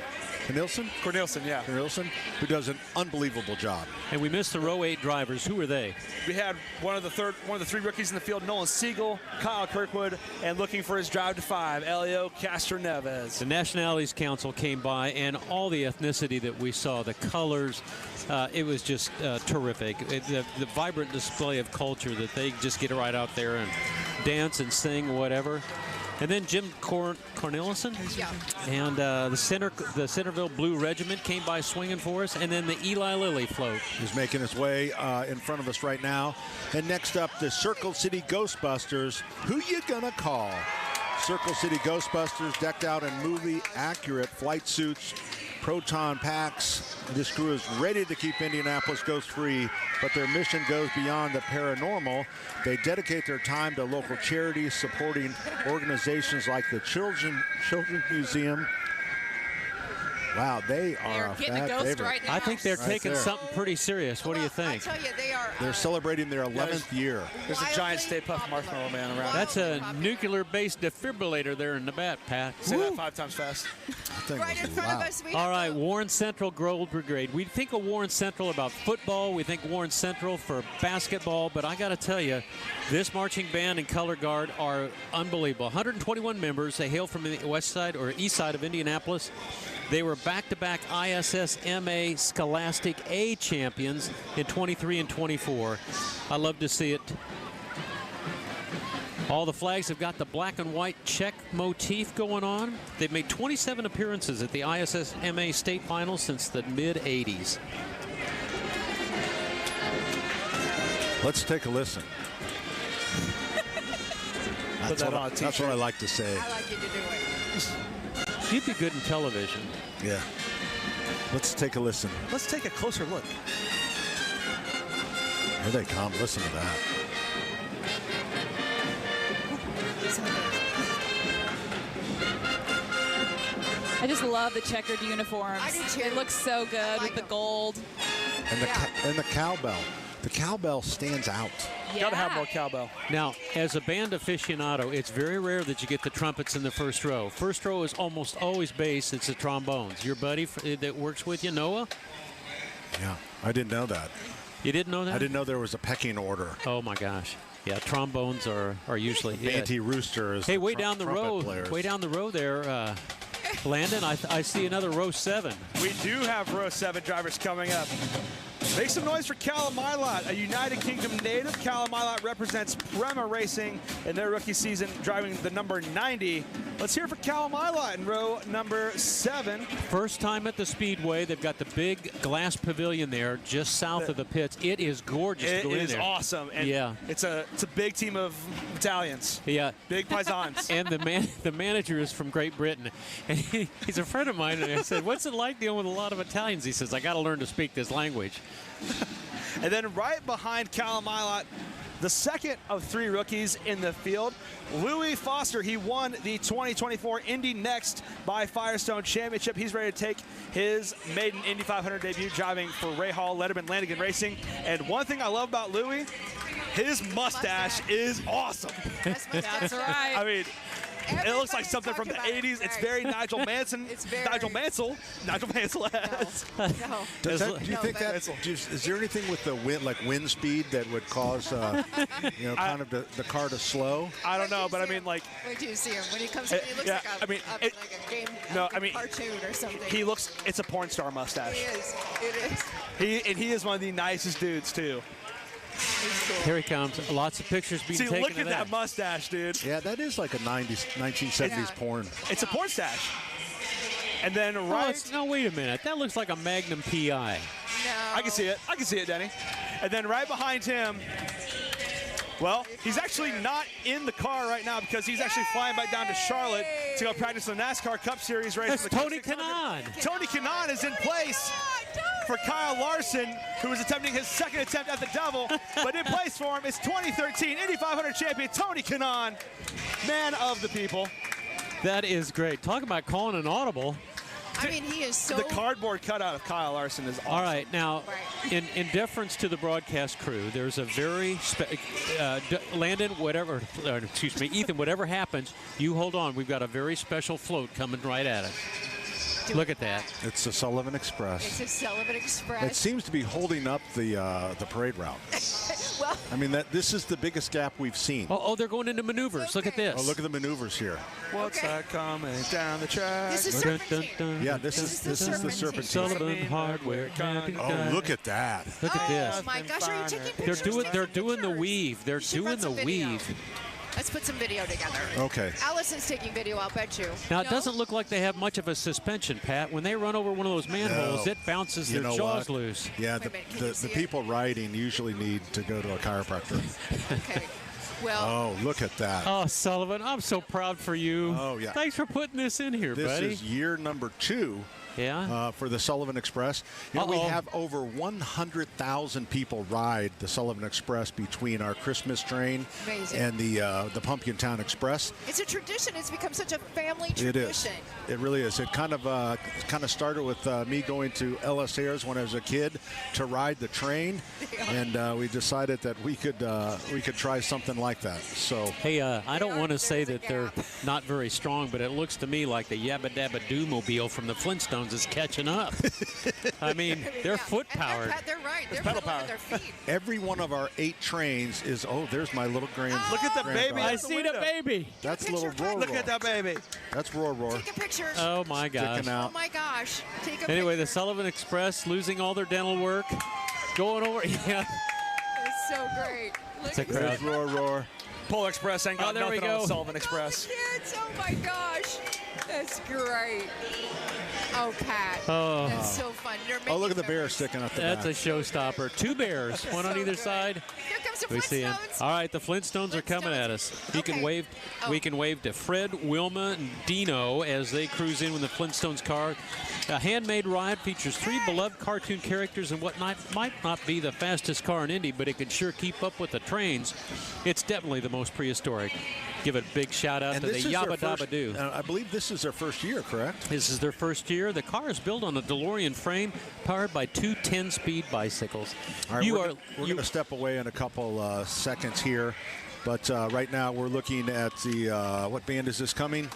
Speaker 17: Cornelison, yeah.
Speaker 2: Cornelison, who does an unbelievable job.
Speaker 3: And we missed the row 8 drivers. Who were they?
Speaker 17: We had one of the 3 rookies in the field, Nolan Siegel, Kyle Kirkwood, and looking for his drive to 5, Elio Castroneves.
Speaker 3: The Nationalities Council came by, and all the ethnicity that we saw, the colors, it was just terrific. The vibrant display of culture that they just get right out there and dance and sing, whatever. And then Jim Cornelison, and the Centerville Blue Regiment came by swinging for us, and then the Eli Lilly float
Speaker 2: is making its way in front of us right now. And next up, the Circle City Ghostbusters. Who you gonna call? Circle City Ghostbusters, decked out in movie-accurate flight suits, proton packs. This crew is ready to keep Indianapolis ghost-free, but their mission goes beyond the paranormal. They dedicate their time to local charities, supporting organizations like the Children's Museum. Wow, they are a
Speaker 4: getting a
Speaker 2: bad
Speaker 4: ghost
Speaker 2: favorite.
Speaker 4: right now.
Speaker 3: I think they're taking something pretty serious. What do you think?
Speaker 1: I tell you, they are.
Speaker 2: They're celebrating their 11th year.
Speaker 17: There's a giant Stay Puft Marshmallow Man around.
Speaker 3: That's a nuclear-based defibrillator there in the back, Pat.
Speaker 17: Say that 5 times fast.
Speaker 1: Right in front of us.
Speaker 3: All right, Warren Central Gold Brigade. We think of Warren Central about football. We think Warren Central for basketball. But I got to tell you, this marching band and color guard are unbelievable. 121 members. They hail from the west side or east side of Indianapolis. They were back-to-back ISS-MA Scholastic A champions in 23 and 24. I love to see it. All the flags have got the black and white check motif going on. They've made 27 appearances at the ISS-MA state finals since the mid-'80s.
Speaker 2: Let's take a listen. That's what I like to say.
Speaker 1: I like you to do it.
Speaker 3: You'd be good in television.
Speaker 2: Yeah. Let's take a listen.
Speaker 17: Let's take a closer look.
Speaker 2: Here they come. Listen to that.
Speaker 4: I just love the checkered uniforms.
Speaker 1: I do too.
Speaker 4: It looks so good with the gold.
Speaker 2: And the cowbell. The cowbell stands out.
Speaker 4: Yeah.
Speaker 17: Gotta have more cowbell.
Speaker 3: Now, as a band aficionado, it's very rare that you get the trumpets in the first row. First row is almost always bass. It's the trombones. Your buddy that works with you, Noah?
Speaker 2: Yeah, I didn't know that.
Speaker 3: You didn't know that?
Speaker 2: I didn't know there was a pecking order.
Speaker 3: Oh, my gosh. Yeah, trombones are usually.
Speaker 2: Banty Rooster is
Speaker 3: Hey, way down the road.
Speaker 2: Players.
Speaker 3: Way down the road there, Landon, I see another row 7.
Speaker 17: We do have row 7 drivers coming up. Make some noise for Callum Milot, a United Kingdom native. Callum Milot represents Prema Racing in their rookie season, driving the number 90. Let's hear for Callum Milot in row number 7.
Speaker 3: First time at the Speedway. They've got the big glass pavilion there just south of the pits. It is gorgeous to go in there.
Speaker 17: It is awesome. And
Speaker 3: yeah.
Speaker 17: It's a big team of Italians.
Speaker 3: Yeah.
Speaker 17: Big paisans.
Speaker 3: And the manager is from Great Britain. And he's a friend of mine. And I said, what's it like dealing with a lot of Italians? He says, I got to learn to speak this language.
Speaker 17: And then right behind Callum Milot, the second of 3 rookies in the field, Louis Foster. He won the 2024 Indy Next by Firestone Championship. He's ready to take his maiden Indy 500 debut, driving for Ray Hall, Letterman, Lanigan Racing. And one thing I love about Louis, his mustache is awesome.
Speaker 4: That's right.
Speaker 17: I mean, it looks like something from the 80s. It's very Nigel Manson.
Speaker 1: It's very
Speaker 17: Nigel Mansell. Nigel Mansell has.
Speaker 1: No.
Speaker 2: Do you think that? Is there anything with the wind speed that would cause, kind of the car to slow?
Speaker 17: I don't know, but I mean, like.
Speaker 1: Wait till you see him when he comes in. He looks like a game, cartoon or something.
Speaker 17: He looks. It's a porn star mustache.
Speaker 1: He is. It is.
Speaker 17: He is one of the nicest dudes too.
Speaker 1: Cool.
Speaker 3: Here he comes. Lots of pictures being taken.
Speaker 17: Look at that mustache, dude.
Speaker 2: Yeah, that is like a 1970s porn.
Speaker 17: It's a porn stash. And then
Speaker 3: no, wait a minute. That looks like a Magnum PI.
Speaker 1: No.
Speaker 17: I can see it, Denny. And then right behind him, well, he's actually not in the car right now because he's actually flying back down to Charlotte to go practice the NASCAR Cup Series race.
Speaker 3: That's Tony Kanaan.
Speaker 17: Tony Kanaan is in place for Kyle Larson, who was attempting his second attempt at the double, but in place for him is 2013 Indy 500 champion Tony Kanaan, man of the people.
Speaker 3: That is great. Talk about calling an audible.
Speaker 1: I mean, he is so.
Speaker 17: The cardboard cutout of Kyle Larson is awesome.
Speaker 3: All right, now, in deference to the broadcast crew, there's a very Landon, Ethan, whatever happens, you hold on. We've got a very special float coming right at us. Look at that.
Speaker 2: It's the Sullivan Express.
Speaker 1: It's a Sullivan Express.
Speaker 2: It seems to be holding up the parade route.
Speaker 1: Well,
Speaker 2: I mean, this is the biggest gap we've seen.
Speaker 3: Oh, they're going into maneuvers.
Speaker 1: Okay.
Speaker 3: Look at this.
Speaker 2: Oh, look at the maneuvers here.
Speaker 17: What's that coming down the track?
Speaker 1: This is serpentine.
Speaker 2: Yeah, this is the serpentine.
Speaker 3: Sullivan Hardware.
Speaker 2: Oh, look at that.
Speaker 3: Look at this.
Speaker 1: Oh my gosh, are you taking pictures?
Speaker 3: They're doing the weave. They're doing the weave.
Speaker 1: Let's put some video together.
Speaker 2: Okay.
Speaker 1: Allison's taking video, I'll bet you.
Speaker 3: Now, it doesn't look like they have much of a suspension, Pat. When they run over one of those manholes, it bounces their jaws loose.
Speaker 2: Yeah, the people riding usually need to go to a chiropractor.
Speaker 1: Okay. Well.
Speaker 2: Oh, look at that.
Speaker 3: Oh, Sullivan, I'm so proud for you.
Speaker 2: Oh, yeah.
Speaker 3: Thanks for putting this in here, buddy.
Speaker 2: This is year number 2.
Speaker 3: Yeah.
Speaker 2: For the Sullivan Express. We have over 100,000 people ride the Sullivan Express between our Christmas train and the Pumpkin Town Express.
Speaker 1: It's a tradition. It's become such a family tradition.
Speaker 2: It is. It really is. It kind of started with me going to Ellis Ayers when I was a kid to ride the train, and we decided that we could try something like that. So
Speaker 3: hey, I don't want to say that they're not very strong, but it looks to me like the Yabba Dabba Doo mobile from the Flintstones is catching up. I mean, they're foot powered.
Speaker 1: They're right. They're
Speaker 17: pedal
Speaker 1: pedal
Speaker 17: power.
Speaker 1: with their feet.
Speaker 2: every one of our 8 trains is. Oh, there's my little grand.
Speaker 17: Look at the baby.
Speaker 3: I see the baby.
Speaker 2: That's little Roar.
Speaker 17: Look at that baby.
Speaker 2: That's Roar.
Speaker 1: Take a picture.
Speaker 3: Oh my gosh.
Speaker 2: Sticking out.
Speaker 1: Oh my gosh. Take a
Speaker 3: Anyway,
Speaker 1: picture.
Speaker 3: the Sullivan Express losing all their dental work, going over. Yeah.
Speaker 1: It's so great.
Speaker 3: It's a crowd.
Speaker 2: There's Roar.
Speaker 17: Polar Express ain't got
Speaker 3: there we
Speaker 17: nothing on
Speaker 3: go.
Speaker 17: the Sullivan Express.
Speaker 1: Kids, oh my gosh. That's great. Oh, Pat.
Speaker 3: Oh.
Speaker 1: That's so fun.
Speaker 2: Oh, look at the bear sticking out the
Speaker 3: That's
Speaker 2: back.
Speaker 3: a showstopper. 2 bears, one on
Speaker 1: So
Speaker 3: either
Speaker 1: good.
Speaker 3: side.
Speaker 1: Here comes the
Speaker 3: We see him.
Speaker 1: Flintstones.
Speaker 3: All right, the Flintstones are coming at us. We can wave to Fred, Wilma, and Dino as they cruise in with the Flintstones car. A handmade ride features 3 beloved cartoon characters and what might not be the fastest car in Indy, but it can sure keep up with the trains. It's definitely the most prehistoric. Give a big shout out to the Yabba Dabba Doo.
Speaker 2: I believe this is their first year, correct?
Speaker 3: This is their first year. The car is built on a DeLorean frame powered by 2 10-speed bicycles.
Speaker 2: All right, we're going to step away in a couple seconds here, but right now we're looking at the what band is this coming?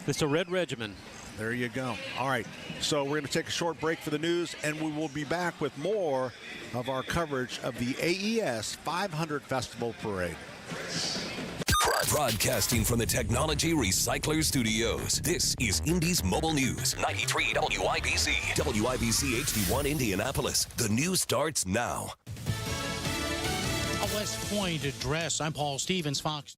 Speaker 3: It's a Red Regiment.
Speaker 2: There you go. All right, so we're going to take a short break for the news, and we will be back with more of our coverage of the AES 500 Festival Parade.
Speaker 6: Broadcasting from the Technology Recycler Studios, this is Indy's Mobile News, 93 WIBC, WIBC HD1 Indianapolis. The news starts now.
Speaker 14: A West Point address. I'm Paul Stevens, Fox.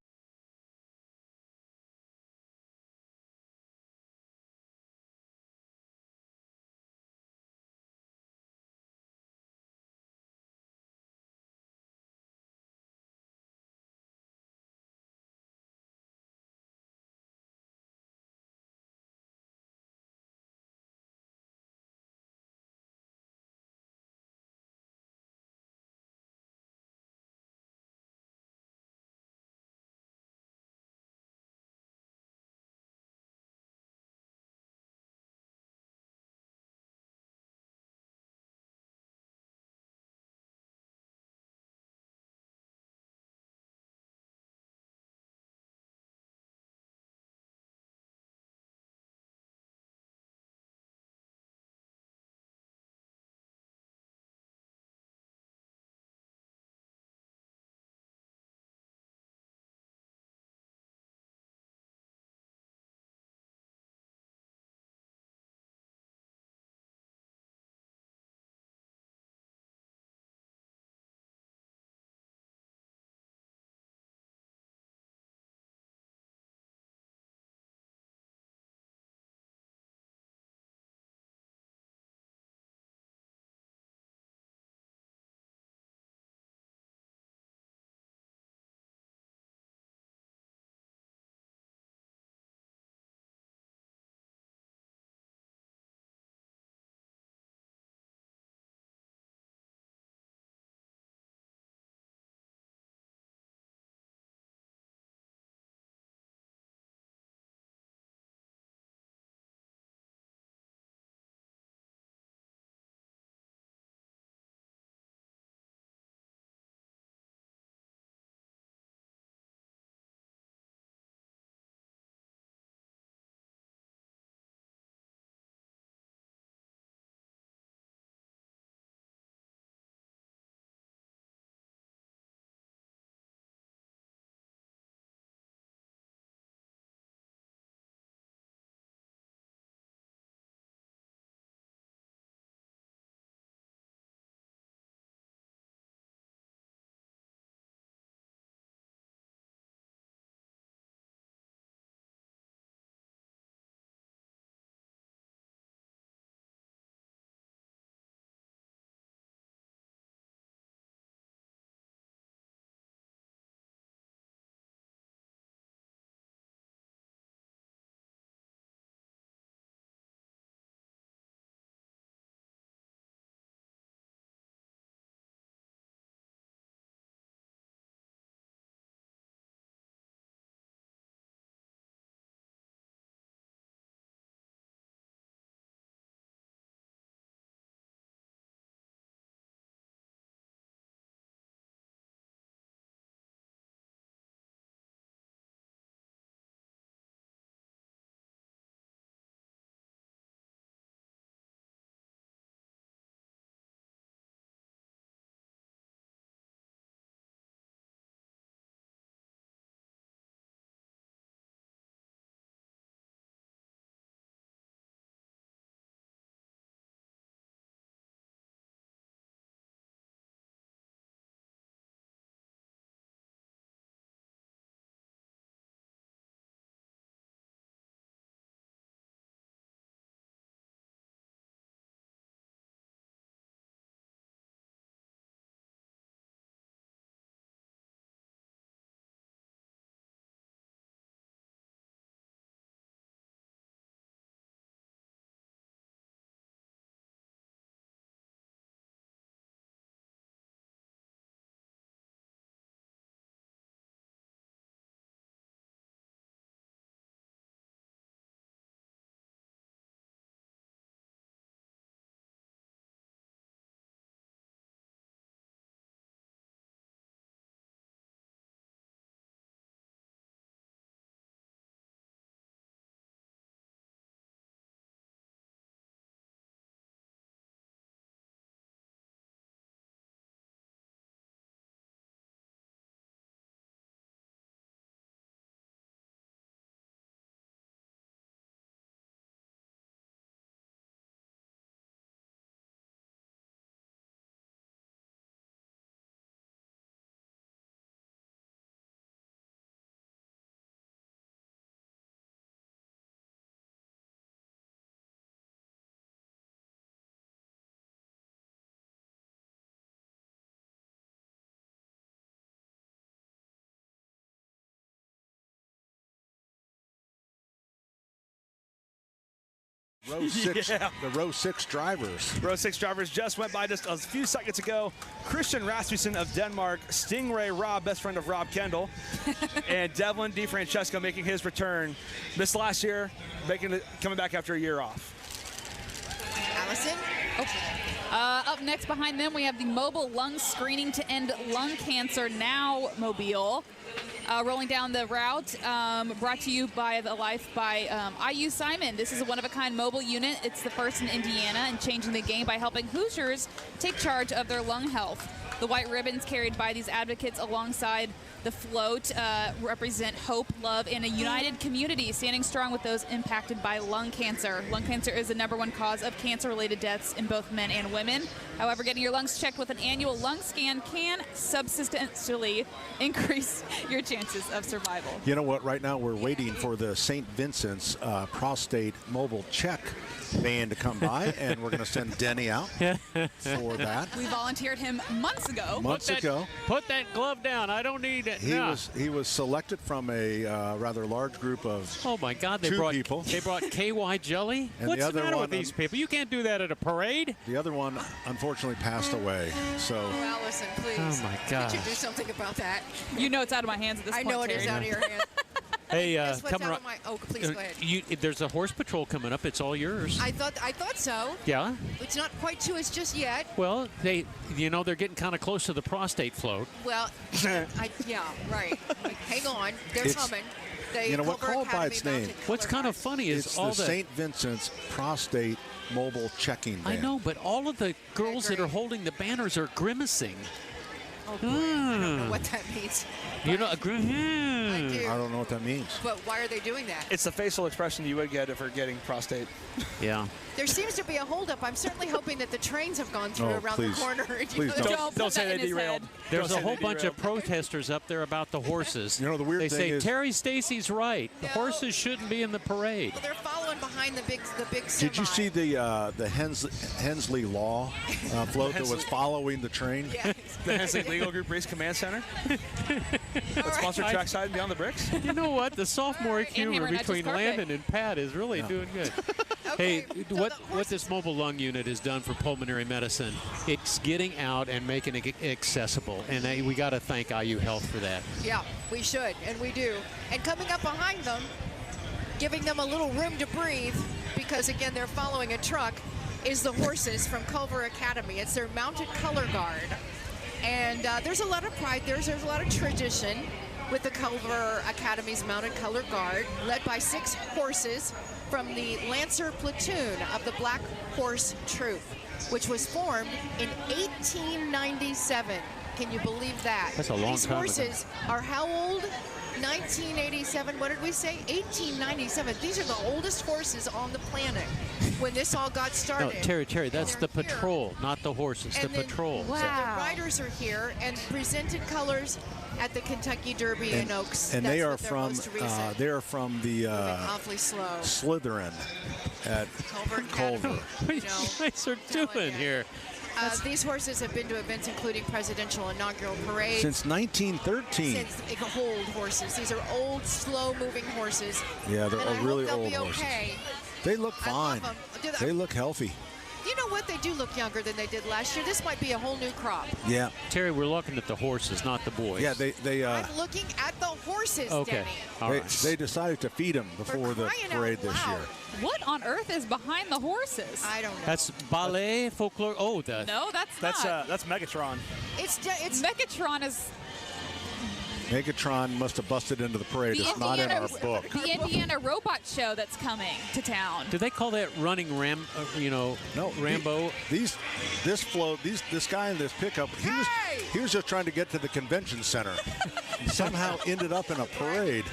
Speaker 2: Row 6, the Row 6 drivers.
Speaker 17: Row 6 drivers just went by just a few seconds ago. Christian Rasmussen of Denmark, Stingray Rob, best friend of Rob Kendall, and Devlin DiFrancesco making his return. This last year, coming back after a year off.
Speaker 1: Allison?
Speaker 4: Up next behind them, we have the mobile lung screening to end lung cancer now mobile. Rolling down the route, brought to you by the Life by IU Simon. This is a one-of-a-kind mobile unit. It's the first in Indiana and changing the game by helping Hoosiers take charge of their lung health. The white ribbons carried by these advocates alongside the float represent hope, love, and a united community standing strong with those impacted by lung cancer. Lung cancer is the #1 cause of cancer-related deaths in both men and women. However, getting your lungs checked with an annual lung scan can substantially increase your chances of survival.
Speaker 2: You know what? Right now we're waiting for the St. Vincent's prostate mobile check van to come by, and we're going to send Denny out for that.
Speaker 4: We volunteered him months ago.
Speaker 3: Put that glove down. I don't need it.
Speaker 2: He was selected from a rather large group of
Speaker 3: oh my God! They brought KY jelly.
Speaker 2: And
Speaker 3: what's the matter with these people? You can't do that at a parade.
Speaker 2: The other one unfortunately passed away. So
Speaker 1: Allison, please.
Speaker 3: Oh my God!
Speaker 1: Could you do something about that?
Speaker 4: You know it's out of my hands at this point.
Speaker 1: I know it is out of your hands.
Speaker 3: Hey,
Speaker 1: coming up. Oh, please go ahead.
Speaker 3: There's a horse patrol coming up. It's all yours.
Speaker 1: I thought so.
Speaker 3: Yeah.
Speaker 1: It's not quite to us just yet.
Speaker 3: Well, they're getting kind of close to the prostate float.
Speaker 1: Well, yeah, right. Hang on, they're coming.
Speaker 2: What called by its name?
Speaker 3: What's kind of funny is
Speaker 2: it's all the St. Vincent's prostate mobile checking van.
Speaker 3: I know, but all of the girls that are holding the banners are grimacing.
Speaker 1: Oh, boy. I don't know what that means.
Speaker 3: You know,
Speaker 1: I
Speaker 2: don't know what that means.
Speaker 1: But why are they doing that?
Speaker 17: It's the facial expression you would get if you're getting prostate.
Speaker 3: Yeah.
Speaker 1: There seems to be a holdup. I'm certainly hoping that the trains have gone through around the corner.
Speaker 2: Please
Speaker 17: don't say they derailed.
Speaker 3: There's a whole bunch of protesters up there about the horses.
Speaker 2: The weird
Speaker 3: thing
Speaker 2: thing
Speaker 3: is, Terry Stacy's right. The horses shouldn't be in the parade.
Speaker 1: Well, they're following behind the big semi.
Speaker 2: Did you see the Hensley Law float that was following the train?
Speaker 1: Yeah.
Speaker 17: The Hensley Legal Group Race Command Center. Let's sponsor Trackside and Beyond the Bricks.
Speaker 3: You know what? The sophomoric humor between Landon and Pat is really doing good.
Speaker 1: Okay,
Speaker 3: hey, what this mobile lung unit has done for pulmonary medicine, it's getting out and making it accessible. And we got to thank IU Health for that.
Speaker 1: Yeah, we should, and we do. And coming up behind them, giving them a little room to breathe, because, again, they're following a truck, is the horses from Culver Academy. It's their mounted color guard. And there's a lot of pride. There's a lot of tradition with the Culver Academy's mounted color guard, led by 6 horses from the Lancer platoon of the Black Horse Troop, which was formed in 1897. Can you believe that?
Speaker 3: That's a long
Speaker 1: These
Speaker 3: time
Speaker 1: horses are how old? 1987. What did we say? 1897. These are the oldest horses on the planet when this all got started.
Speaker 3: No, Terry, that's the patrol, not the horses.
Speaker 1: And
Speaker 3: the patrol.
Speaker 1: Wow. So the riders are here and presented colors at the Kentucky Derby in Oaks.
Speaker 2: And they are from the
Speaker 1: awfully slow.
Speaker 2: Slytherin at Culver.
Speaker 3: What are you guys are doing here?
Speaker 1: These horses have been to events including presidential inaugural parades.
Speaker 2: Since 1913.
Speaker 1: Since old horses. These are old, slow-moving horses.
Speaker 2: Yeah, they're really
Speaker 1: old
Speaker 2: horses.
Speaker 1: Okay.
Speaker 2: They look fine. They look healthy.
Speaker 1: You know what? They do look younger than they did last year. This might be a whole new crop.
Speaker 2: Yeah.
Speaker 3: Terry, we're looking at the horses, not the boys.
Speaker 2: Yeah, they
Speaker 1: I'm looking at the horses,
Speaker 3: okay.
Speaker 1: Denny.
Speaker 2: They decided to feed them before the parade this year.
Speaker 4: What on earth is behind the horses?
Speaker 1: I don't know.
Speaker 3: That's ballet, folklore. Oh,
Speaker 4: no, that's not.
Speaker 17: That's Megatron.
Speaker 1: It's
Speaker 4: Megatron is.
Speaker 2: Megatron must have busted into the parade. It's not in our book.
Speaker 4: The Indiana Robot Show that's coming to town.
Speaker 3: Do they call that running No, Rambo.
Speaker 2: This guy in this pickup, he was just trying to get to the convention center. Somehow ended up in a parade.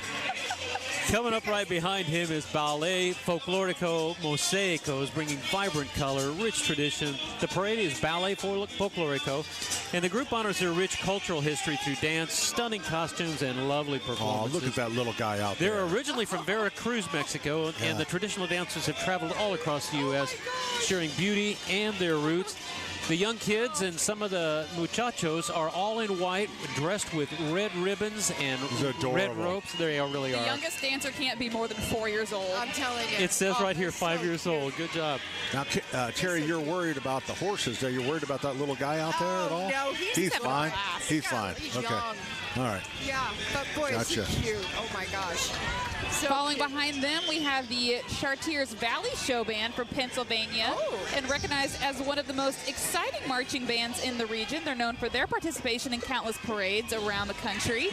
Speaker 3: Coming up right behind him is Ballet Folklorico Mosaicos, bringing vibrant color, rich tradition. The parade is Ballet Folklorico, and the group honors their rich cultural history through dance, stunning costumes, and lovely performances.
Speaker 2: Oh, look at that little guy out there.
Speaker 3: They're originally from Veracruz, Mexico, and the traditional dancers have traveled all across the U.S., sharing beauty and their roots. The young kids and some of the muchachos are all in white, dressed with red ribbons and red ropes. They really are.
Speaker 4: The youngest dancer can't be more than 4 years old.
Speaker 1: I'm telling you.
Speaker 3: It says right here, 5 years old. Good job.
Speaker 2: Now, Terry, you're worried about the horses. Are you worried about that little guy out there at all?
Speaker 1: No, he's
Speaker 2: fine. He's fine.
Speaker 1: He's
Speaker 2: okay.
Speaker 1: young.
Speaker 2: All right.
Speaker 1: Yeah, but boy,
Speaker 2: Gotcha.
Speaker 1: is he cute. Oh, my gosh. So
Speaker 4: following behind them, we have the Chartiers Valley Show Band from Pennsylvania, and recognized as one of the most exciting marching bands in the region. They're known for their participation in countless parades around the country.